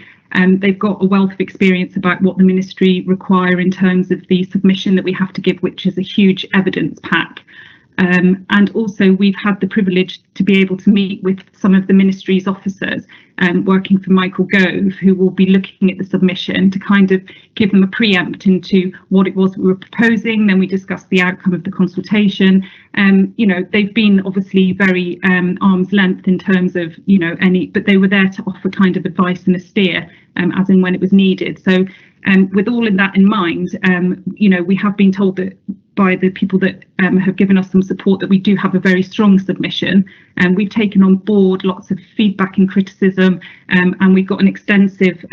they've got a wealth of experience about what the Ministry require in terms of the submission that we have to give, which is a huge evidence pack. And also we've had the privilege to be able to meet with some of the ministry's officers working for Michael Gove, who will be looking at the submission to kind of give them a preempt into what it was we were proposing. Then we discussed the outcome of the consultation. You know, they've been obviously very arm's length in terms of, you know, but they were there to offer kind of advice and a steer as and when it was needed. So with all of that in mind, you know, we have been told that by the people that have given us some support that we do have a very strong submission, and we've taken on board lots of feedback and criticism, and we've got an extensive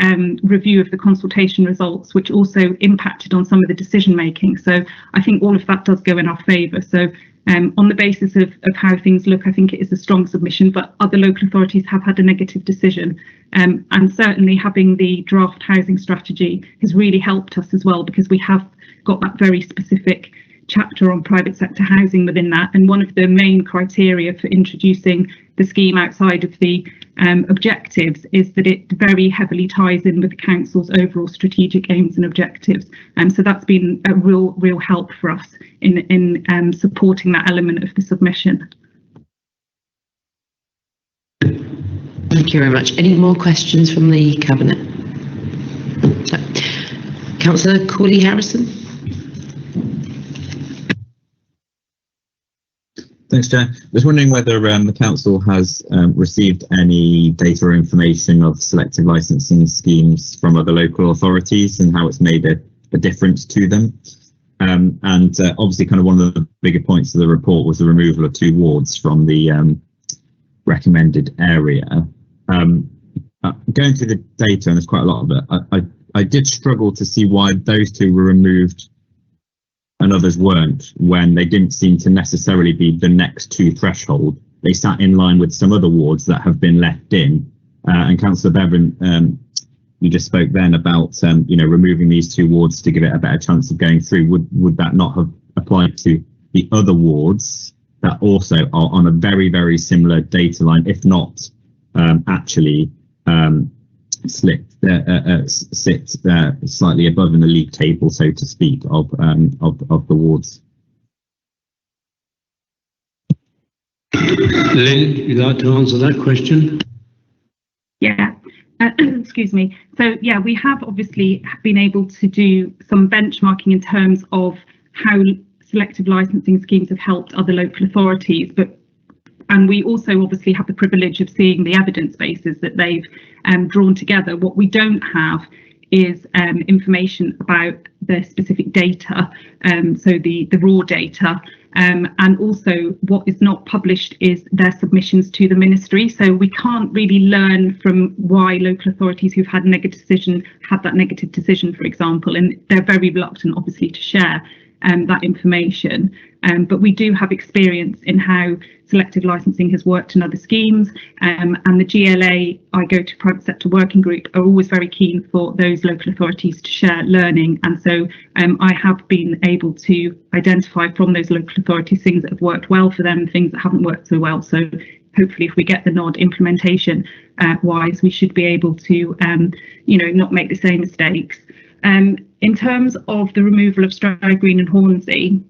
review of the consultation results, which also impacted on some of the decision making. So I think all of that does go in our favour. So on the basis of how things look, I think it is a strong submission, but other local authorities have had a negative decision. And certainly having the draft housing strategy has really helped us as well, because we have got that very specific chapter on private sector housing within that. And one of the main criteria for introducing the scheme outside of the objectives is that it very heavily ties in with the council's overall strategic aims and objectives. And so that's been a real help for us in supporting that element of the submission. Thank you very much. Any more questions from the Cabinet? Councillor Corley-Harrison. Thanks, Chair. Just wondering whether the council has received any data or information of selective licensing schemes from other local authorities and how it's made a difference to them. And obviously, kind of one of the bigger points of the report was the removal of 2 wards from the recommended area. Going through the data, and there's quite a lot of it, I did struggle to see why those 2 were removed and others weren't, when they didn't seem to necessarily be the next 2 threshold. They sat in line with some other wards that have been left in. And Councillor Bevan, you just spoke then about you know, removing these 2 wards to give it a better chance of going through. Would that not have applied to the other wards that also are on a very, very similar data line, if not actually sit slightly above in the league table, so to speak, of the wards? Lynn, would you like to answer that question? Yeah, excuse me. So yeah, we have obviously been able to do some benchmarking in terms of how selective licensing schemes have helped other local authorities, and we also obviously have the privilege of seeing the evidence bases that they've drawn together. What we don't have is information about the specific data, so the raw data, and also what is not published is their submissions to the ministry. So we can't really learn from why local authorities who've had a negative decision had that negative decision, for example, and they're very reluctant obviously to share that information. But we do have experience in how selective licensing has worked in other schemes, and the GLA, I Go to Private Sector Working Group, are always very keen for those local authorities to share learning. And so I have been able to identify from those local authorities things that have worked well for them, things that haven't worked so well. So hopefully if we get the nod implementation wise, we should be able to you know, not make the same mistakes. In terms of the removal of Stroud Green and Hornsey,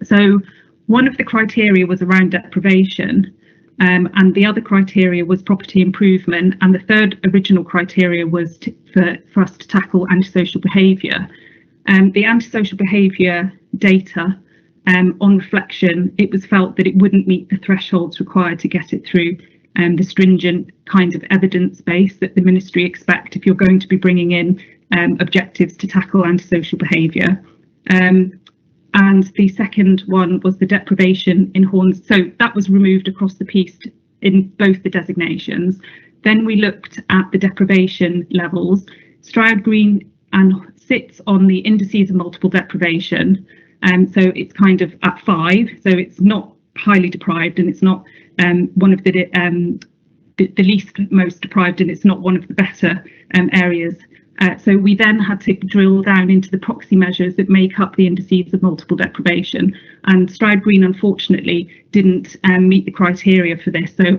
so one of the criteria was around deprivation, and the other criteria was property improvement, and the third original criteria was for us to tackle antisocial behaviour. The antisocial behaviour data, on reflection, it was felt that it wouldn't meet the thresholds required to get it through the stringent kind of evidence base that the ministry expect if you're going to be bringing in objectives to tackle antisocial behaviour. And the second one was the deprivation in Horns. So that was removed across the piece in both the designations. Then we looked at the deprivation levels. Stroud Green sits on the indices of multiple deprivation. So it's kind of at 5. So it's not highly deprived, and it's not one of the least most deprived, and it's not one of the better areas. So we then had to drill down into the proxy measures that make up the indices of multiple deprivation, and Stroud Green unfortunately didn't meet the criteria for this. So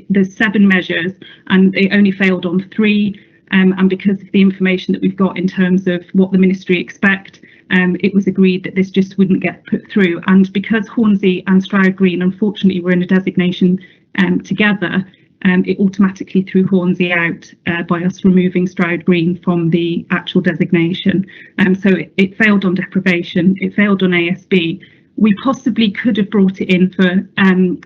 there's 7 measures and they only failed on 3, and because of the information that we've got in terms of what the ministry expect, it was agreed that this just wouldn't get put through. And because Hornsey and Stroud Green, unfortunately, were in a designation together, it automatically threw Hornsey out by us removing Stroud Green from the actual designation. So it failed on deprivation, it failed on ASB. We possibly could have brought it in for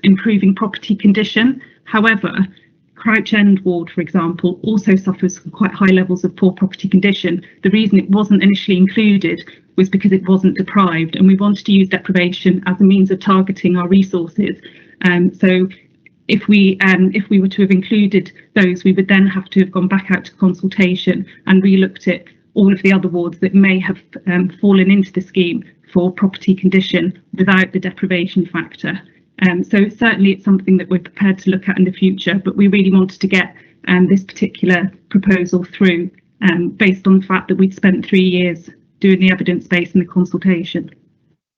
improving property condition. However, Crouch End Ward, for example, also suffers from quite high levels of poor property condition. The reason it wasn't initially included was because it wasn't deprived, and we wanted to use deprivation as a means of targeting our resources. So if we were to have included those, we would then have to have gone back out to consultation and re-looked at all of the other wards that may have fallen into the scheme for property condition without the deprivation factor. So certainly it's something that we're prepared to look at in the future, but we really wanted to get this particular proposal through based on the fact that we'd spent 3 years doing the evidence base and the consultation.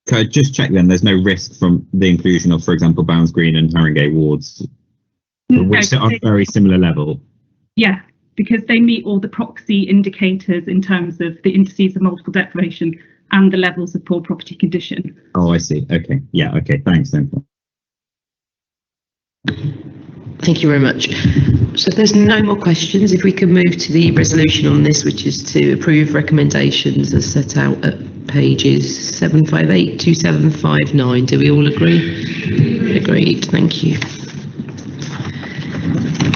Can I just check then, there's no risk from the inclusion of, for example, Bounds Green and Haringey wards, which sit on a very similar level? Yeah, because they meet all the proxy indicators in terms of the indices of multiple deprivation and the levels of poor property condition. Oh, I see. Okay. Yeah. Okay. Thanks then. Thank you very much. So if there's no more questions, if we can move to the resolution on this, which is to approve recommendations as set out at pages 758 to 759. Do we all agree? Agreed. Thank you.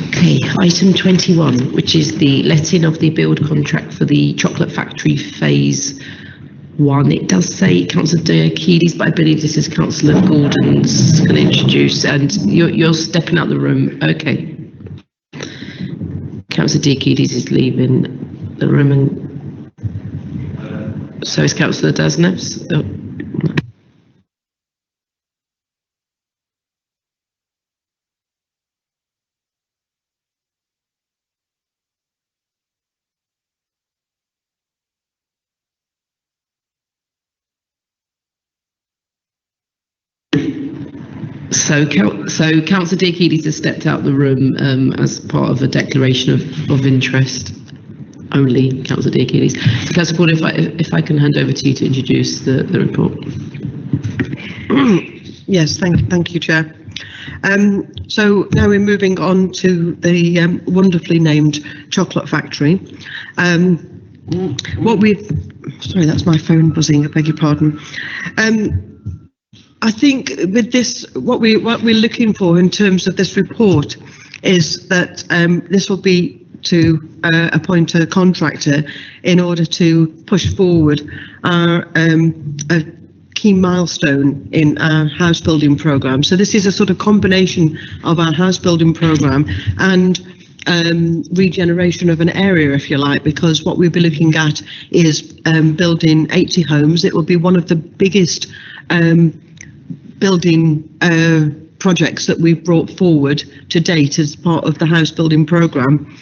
Okay, item 21, which is the letting of the build contract for the chocolate factory phase 1. It does say Councillor Diakides, but I believe this is Councillor Gordon's going to introduce, and you're stepping out the room. Okay. Councillor Diakides is leaving the room, and so is Councillor Dasnevs. Oh. So Councillor Diakides has stepped out the room as part of a declaration of interest. Only Councillor Diakides. So Councillor Gordon, if I can hand over to you to introduce the report. Yes, thank you, Chair. So now we're moving on to the wonderfully named chocolate factory. Sorry, that's my phone buzzing. I beg your pardon. I think with this, what we're looking for in terms of this report is that this will be to appoint a contractor in order to push forward a key milestone in our house building programme. So this is a sort of combination of our house building programme and regeneration of an area, if you like, because what we'll be looking at is building 80 homes. It will be one of the biggest building projects that we've brought forward to date as part of the house building programme.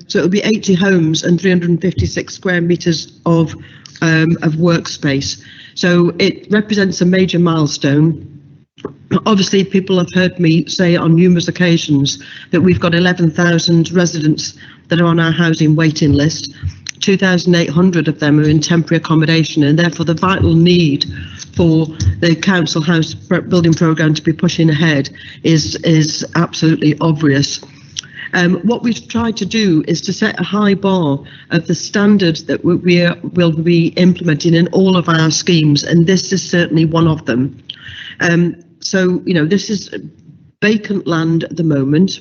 So it'll be 80 homes and 356 square metres of workspace. So it represents a major milestone. Obviously, people have heard me say on numerous occasions that we've got 11,000 residents that are on our housing waiting list. 2,800 of them are in temporary accommodation, and therefore the vital need for the council house building programme to be pushing ahead is absolutely obvious. What we've tried to do is to set a high bar of the standards that we will be implementing in all of our schemes, and this is certainly one of them. So, you know, this is vacant land at the moment.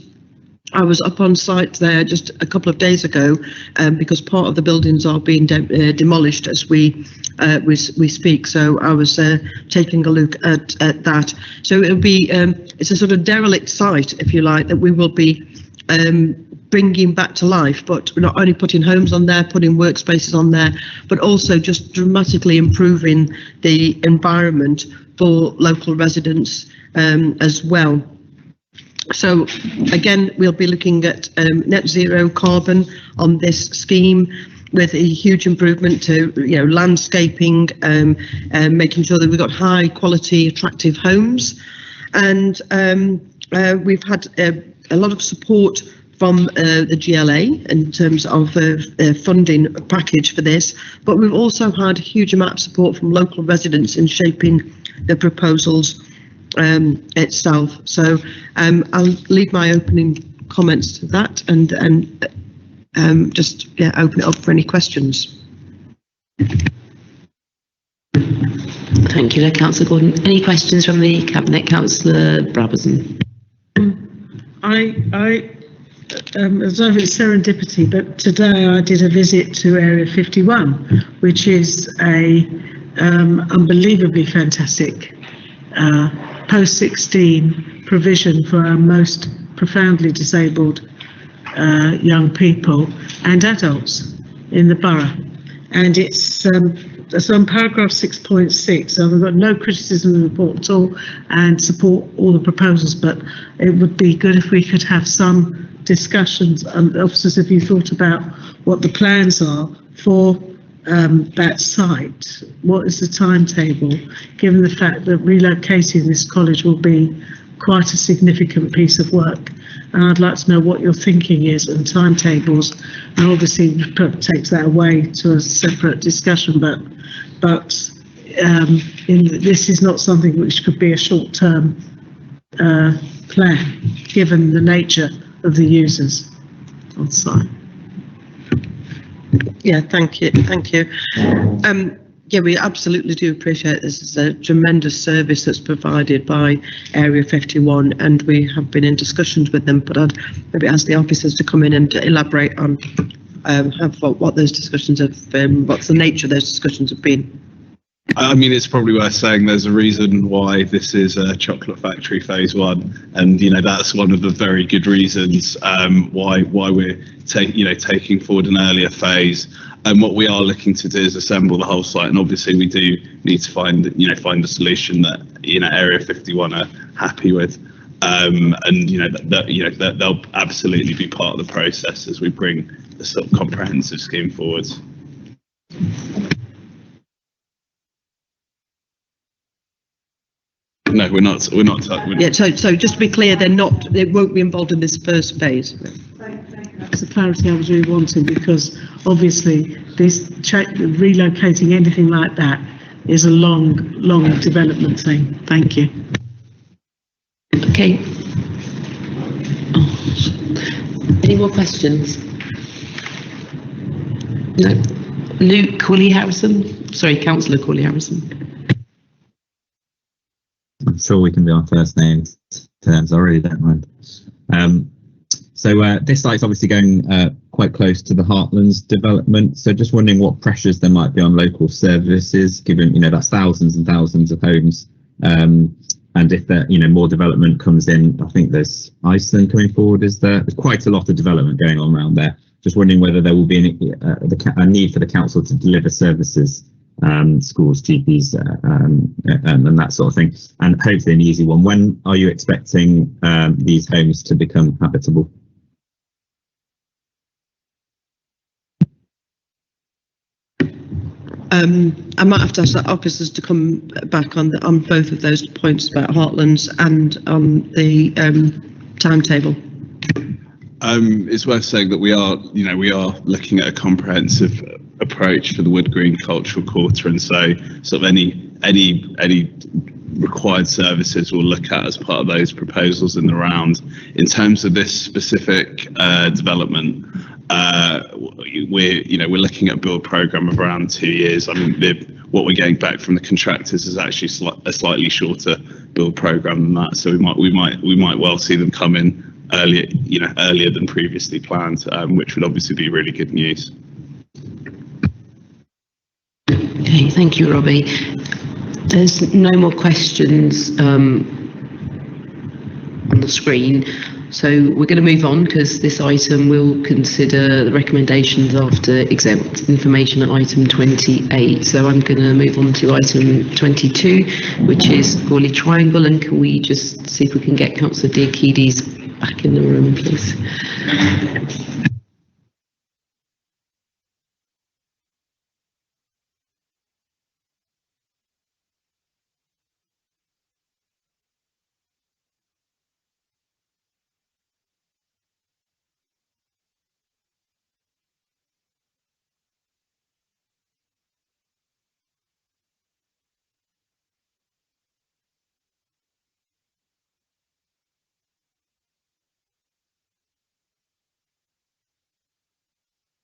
I was up on site there just a couple of days ago because part of the buildings are being demolished as we speak. So I was taking a look at that. So it'll be it's a sort of derelict site, if you like, that we will be bringing back to life, but we're not only putting homes on there, putting workspaces on there, but also just dramatically improving the environment for local residents as well. So again, we'll be looking at net zero carbon on this scheme, with a huge improvement to, you know, landscaping, making sure that we've got high quality, attractive homes. And we've had a lot of support from the GLA in terms of a funding package for this, but we've also had a huge amount of support from local residents in shaping the proposals itself. So I'll leave my opening comments to that and just open it up for any questions. Thank you, Councillor Gordon. Any questions from the Cabinet? Councillor Brabazon. I don't know if it's serendipity, but today I did a visit to Area 51, which is a unbelievably fantastic post-16 provision for our most profoundly disabled young people and adults in the borough. And it's on paragraph 6.6, so we've got no criticism of the report at all and support all the proposals, but it would be good if we could have some discussions. Officers, have you thought about what the plans are for that site? What is the timetable, given the fact that relocating this college will be quite a significant piece of work? And I'd like to know what your thinking is and timetables, and obviously takes that away to a separate discussion, but this is not something which could be a short-term plan, given the nature of the users on site. Yeah, thank you. Yeah, we absolutely do appreciate this. Is a tremendous service that's provided by Area 51, and we have been in discussions with them, but I'd maybe ask the officers to come in and to elaborate on what those discussions have been, what's the nature of those discussions have been. I mean, it's probably worth saying there's a reason why this is a chocolate factory phase 1, and that's one of the very good reasons why we're taking forward an earlier phase. And what we are looking to do is assemble the whole site, and obviously we do need to find a solution that Area 51 are happy with, and that they'll absolutely be part of the process as we bring the sort of comprehensive scheme forward. No, we're not. Yeah. So just to be clear, they won't be involved in this first phase. That's the clarity I was really wanting, because obviously relocating anything like that is a long development thing. Thank you. Okay. Any more questions? No. Luke Cooley-Harrison. Sorry, Councillor Cooley-Harrison. I'm sure we can be on first names terms. I really don't mind. So this site's obviously going quite close to the Heartlands development. So just wondering what pressures there might be on local services, given that's thousands and thousands of homes. And if there more development comes in, I think there's Iceland coming forward. There's quite a lot of development going on around there. Just wondering whether there will be a need for the council to deliver services. Schools, GPs, and that sort of thing, and hopefully an easy one. When are you expecting these homes to become habitable? I might have to ask the officers to come back on both of those points about Heartlands and the timetable. It's worth saying that we are looking at a comprehensive approach for the Wood Green Cultural Quarter, and so sort of any required services we'll look at as part of those proposals in the round. In terms of this specific development, we're looking at a build program of around 2 years. I mean, what we're getting back from the contractors is actually a slightly shorter build program than that. So we might well see them come in earlier than previously planned, which would obviously be really good news. Okay, thank you, Robbie. There's no more questions on the screen, so we're going to move on, because this item will consider the recommendations after exempt information at item 28. So I'm going to move on to item 22, which is Gourley Triangle, and can we just see if we can get Councillor Diakides back in the room, please?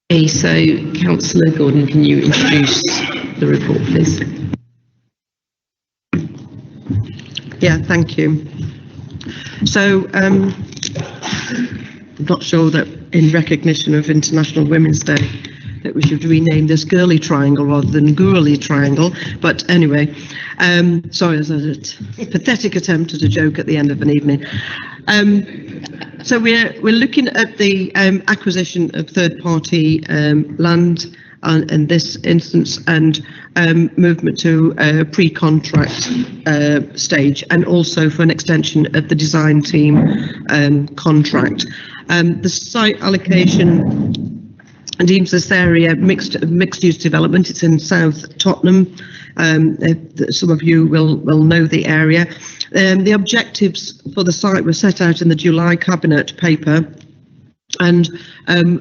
Okay, so Councillor Gordon, can you introduce the report, please? Yeah, thank you. So, I'm not sure that in recognition of International Women's Day that we should rename this Girly Triangle rather than Girly Triangle, but anyway, sorry, there's a pathetic attempt at a joke at the end of an evening. So we're looking at the acquisition of third-party land in this instance, and movement to a pre-contract stage, and also for an extension of the design team contract. The site allocation deems this area mixed use development. It's in South Tottenham. Some of you will know the area. The objectives for the site were set out in the July Cabinet paper. And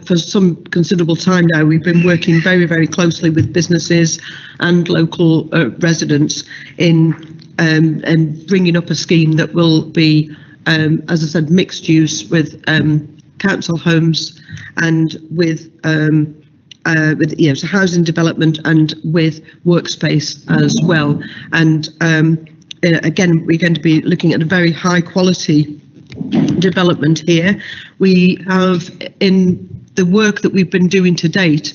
for some considerable time now, we've been working very, very closely with businesses and local residents in bringing up a scheme that will be, as I said, mixed use with council homes and with housing development and with workspace as well. And again, we're going to be looking at a very high quality development here. We have, in the work that we've been doing to date,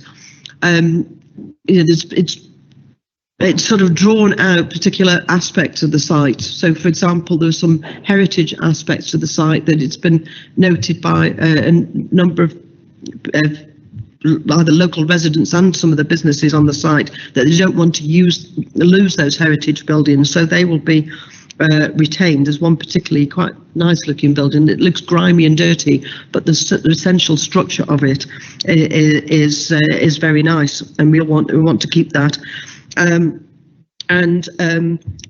it's sort of drawn out particular aspects of the site. So, for example, there's some heritage aspects to the site that it's been noted by a number of either local residents and some of the businesses on the site that they don't want to lose those heritage buildings, so they will be retained. There's one particularly quite nice looking building. It looks grimy and dirty, but the essential structure of it is very nice, and we want to keep that.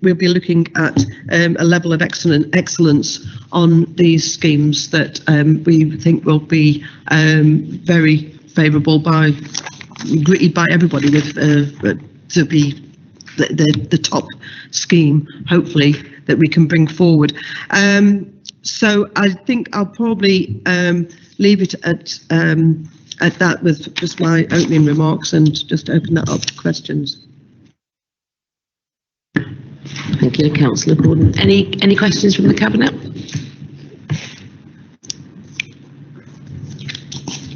We'll be looking at a level of excellence on these schemes that we think will be very favourable, greeted by everybody with to be the top scheme, hopefully, that we can bring forward. So I think I'll probably leave it at that with just my opening remarks and just open that up to questions. Thank you, Councillor Gordon. Any questions from the Cabinet?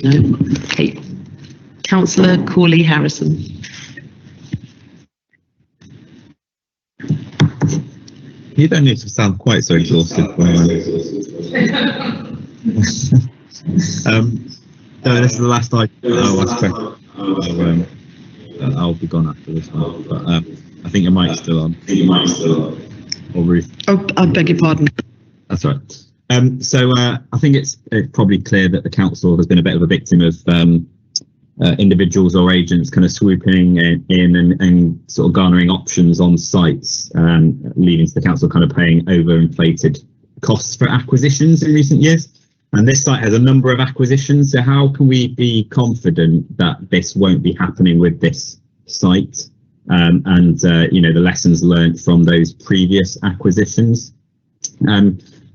No. Okay. Councillor Corley-Harrison. You don't need to sound quite so exhausted. No, this is the last item. I'll be gone after this one, but I think your mic's still on. Or Ruth. Oh, I beg your pardon. That's right. So I think it's probably clear that the council has been a bit of a victim of individuals or agents kind of swooping in and sort of garnering options on sites, leading to the council kind of paying overinflated costs for acquisitions in recent years. And this site has a number of acquisitions, so how can we be confident that this won't be happening with this site? The lessons learned from those previous acquisitions.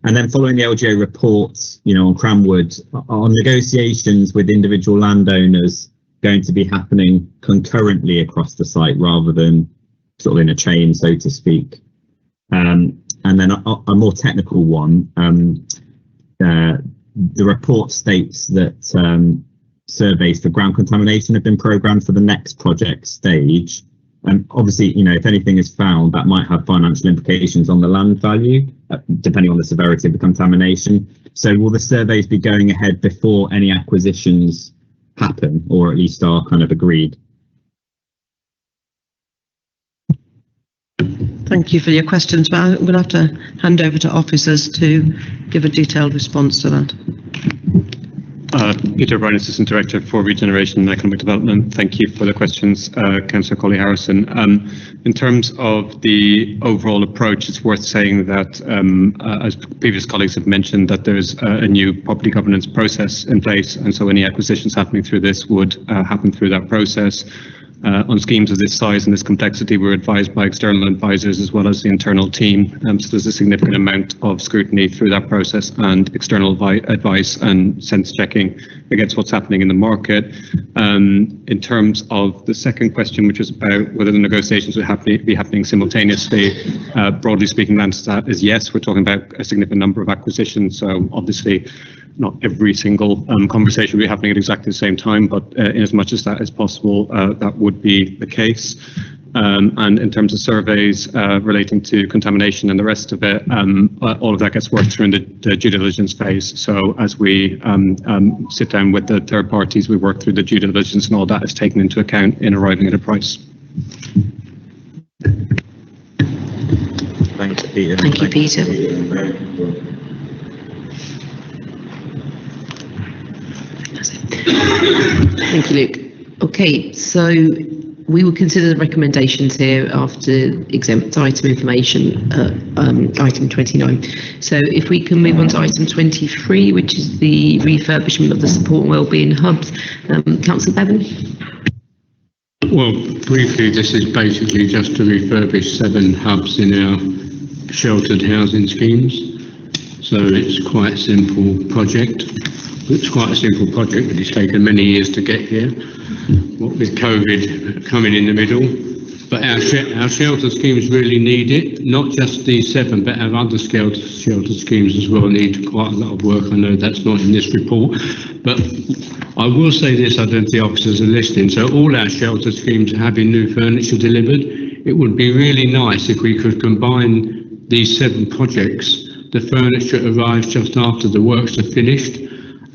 And then following the LGA reports, on Cranwood, are negotiations with individual landowners going to be happening concurrently across the site rather than sort of in a chain, so to speak? And then a more technical one, the report states that surveys for ground contamination have been programmed for the next project stage. And obviously, if anything is found, that might have financial implications on the land value, depending on the severity of the contamination. So will the surveys be going ahead before any acquisitions happen, or at least are kind of agreed? Thank you for your questions, but I'm going to have to hand over to officers to give a detailed response to that. Peter O'Brien, Assistant Director for Regeneration and Economic Development. Thank you for the questions, Councillor Colley-Harrison. In terms of the overall approach, it's worth saying that, as previous colleagues have mentioned, that there's a new property governance process in place, and so any acquisitions happening through this would happen through that process. on schemes of this size and this complexity, we're advised by external advisors as well as the internal team. So there's a significant amount of scrutiny through that process and external advice and sense checking against what's happening in the market. In terms of the second question, which was about whether the negotiations would be happening simultaneously, broadly speaking, the answer to that is yes. We're talking about a significant number of acquisitions, so obviously not every single conversation will be happening at exactly the same time, but in as much as that is possible, that would be the case. And in terms of surveys relating to contamination and the rest of it, all of that gets worked through in the due diligence phase. So as we sit down with the third parties, we work through the due diligence and all that is taken into account in arriving at a price. Thanks, Peter. Thank you, Peter. Thank you, Luke. Okay, so we will consider the recommendations here after exempt item information, item 29. So if we can move on to item 23, which is the refurbishment of the support and wellbeing hubs. Councillor Bevan? Well, briefly, this is basically just to refurbish 7 hubs in our sheltered housing schemes. So it's quite a simple project. It's quite a simple project, but it's taken many years to get here, what with COVID coming in the middle. But our shelter schemes really need it, not just these 7, but our other shelter schemes as well need quite a lot of work. I know that's not in this report, but I will say this, I don't know if the officers are listening. So all our shelter schemes are having new furniture delivered. It would be really nice if we could combine these 7 projects. The furniture arrives just after the works are finished.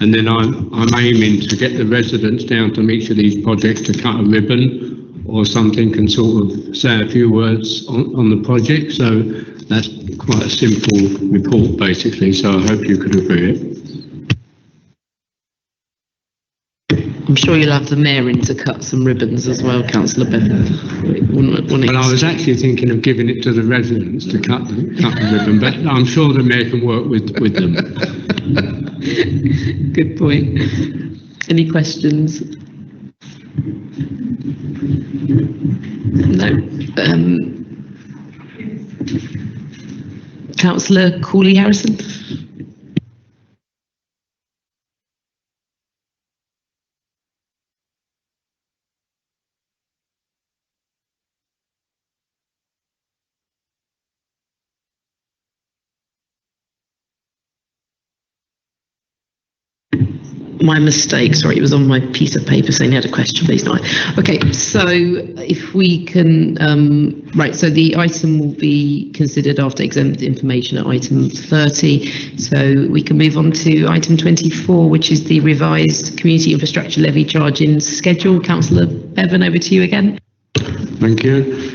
And then I'm aiming to get the residents down from each of these projects to cut a ribbon or something and sort of say a few words on the project. So that's quite a simple report, basically. So I hope you could agree it. I'm sure you'll have the mayor in to cut some ribbons as well, Councillor Bevan. Well, I was actually thinking of giving it to the residents to cut the ribbon, but I'm sure the mayor can work with them. Good point. Any questions? No. Councillor Cooley-Harrison? My mistake, sorry, it was on my piece of paper saying he had a question, but he's not. Okay, so if we can, right, so the item will be considered after exempt information at item 30. So we can move on to item 24, which is the revised community infrastructure levy charging schedule. Councillor Bevan, over to you again. Thank you.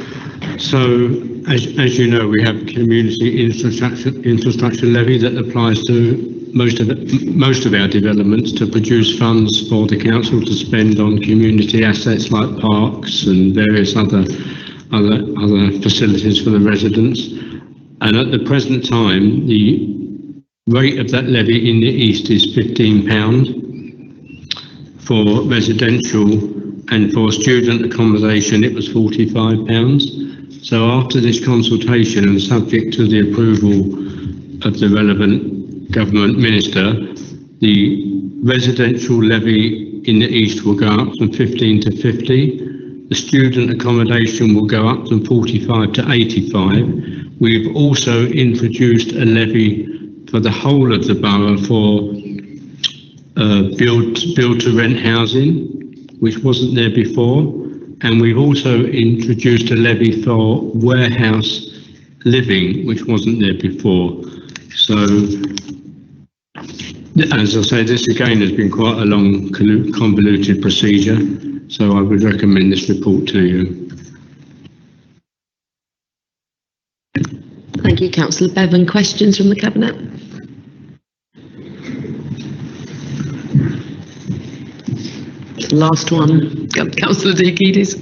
So, as you know, we have community infrastructure levy that applies to most of our developments to produce funds for the council to spend on community assets like parks and various other facilities for the residents. And at the present time, the rate of that levy in the east is £15 for residential, and for student accommodation it was £45. So after this consultation and subject to the approval of the relevant government minister, the residential levy in the east will go up from 15 to 50. The student accommodation will go up from 45 to 85. We've also introduced a levy for the whole of the borough for build to rent housing, which wasn't there before. And we've also introduced a levy for warehouse living, which wasn't there before. So, as I say, this again has been quite a long, convoluted procedure, so I would recommend this report to you. Thank you, Councillor Bevan. Questions from the Cabinet? Last one, Councillor Diakidis.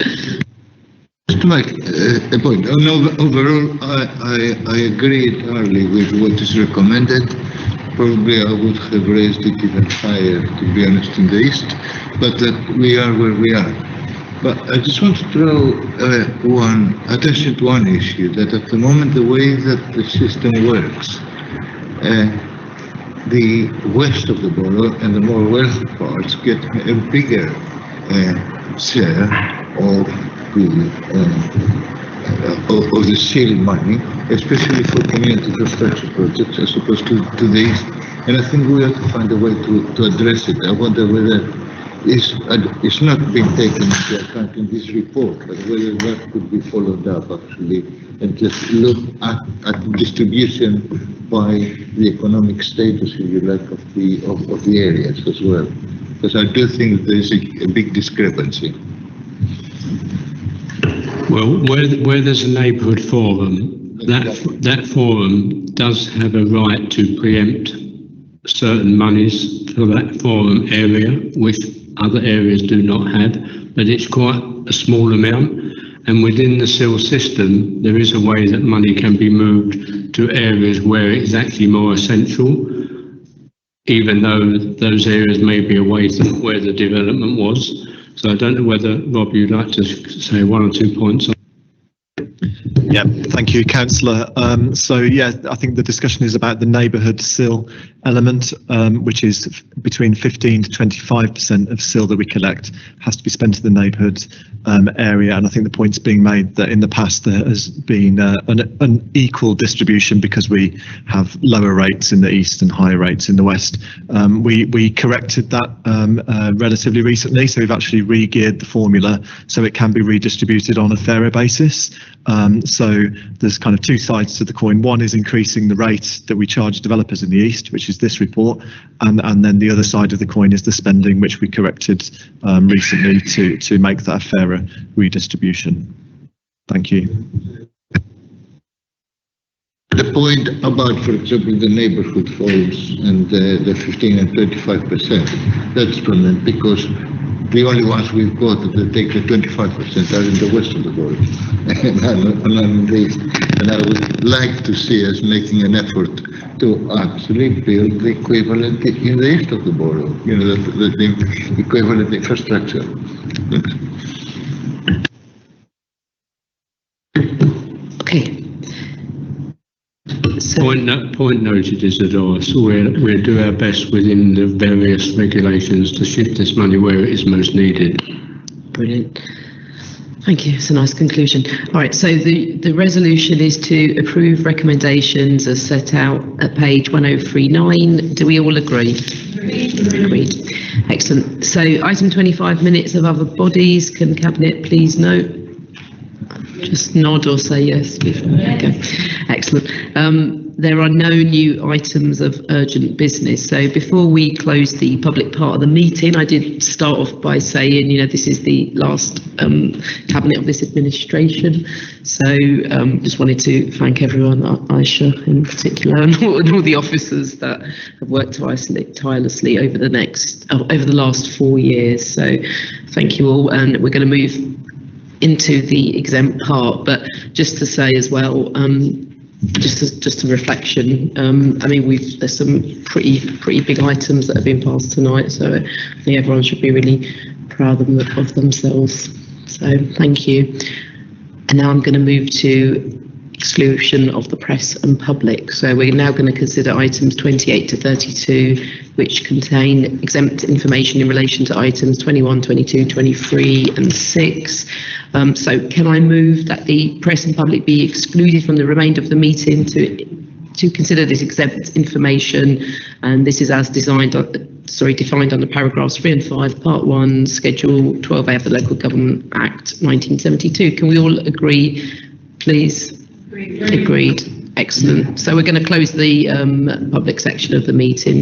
Just to make a point, overall, I agree entirely with what is recommended. Probably I would have raised it even higher, to be honest, in the east, but that we are where we are. But I just want to draw attention to one issue, that at the moment the way that the system works, the west of the borough and the more wealthy parts get a bigger share of the seal money, especially for community infrastructure projects as opposed to the east. And I think we have to find a way to address it. I wonder whether it's not being taken into account in this report, but whether that could be followed up actually, and just look at distribution by the economic status, if you like, of the areas as well. Because I do think there's a big discrepancy. Well, where there's a neighbourhood forum, that forum does have a right to preempt certain monies for that forum area, which other areas do not have, but it's quite a small amount. And within the SIL system, there is a way that money can be moved to areas where it is actually more essential, even though those areas may be away from where the development was. So I don't know whether, Rob, you'd like to say 1 or 2 points on. Yeah, thank you, Councillor. So yeah, I think the discussion is about the neighbourhood SIL element, which is between 15 to 25% of SIL that we collect has to be spent in the neighbourhood area. And I think the point's being made that in the past there has been an unequal distribution because we have lower rates in the east and higher rates in the west. We corrected that relatively recently, so we've actually re-geared the formula so it can be redistributed on a fairer basis. So there's kind of two sides to the coin. One is increasing the rate that we charge developers in the east, which is this report, and then the other side of the coin is the spending, which we corrected recently to make that a fairer redistribution. Thank you. The point about, for example, the neighbourhood forums and the 15 and 25%, that's brilliant, because the only ones we've got that take the 25% are in the west of the borough, and I'm in the east. And I would like to see us making an effort to actually build the equivalent in the east of the borough, you know, the equivalent infrastructure. Okay. So, point noted, Isidore. So we'll do our best within the various regulations to shift this money where it is most needed. Brilliant. Thank you. It's a nice conclusion. All right. So the resolution is to approve recommendations as set out at page 1039. Do we all agree? Agreed. Excellent. So item 25, minutes of other bodies. Can Cabinet please note? Just nod or say yes. Okay. Excellent. There are no new items of urgent business. So before we close the public part of the meeting, I did start off by saying, you know, this is the last Cabinet of this administration. So just wanted to thank everyone, Aisha in particular, and all the officers that have worked tirelessly over the last 4 years. So thank you all, and we're going to move into the exempt part, but just to say as well, just a reflection. I mean, there's some pretty big items that have been passed tonight, so I think everyone should be really proud of themselves. So thank you. And now I'm going to move to exclusion of the press and public. So we're now going to consider items 28 to 32, which contain exempt information in relation to items 21, 22, 23 and 6. So can I move that the press and public be excluded from the remainder of the meeting to consider this exempt information? And this is as defined under paragraphs 3 and 5, part 1, schedule 12A of the Local Government Act 1972. Can we all agree, please? Agreed. Excellent. So we're going to close the public section of the meeting.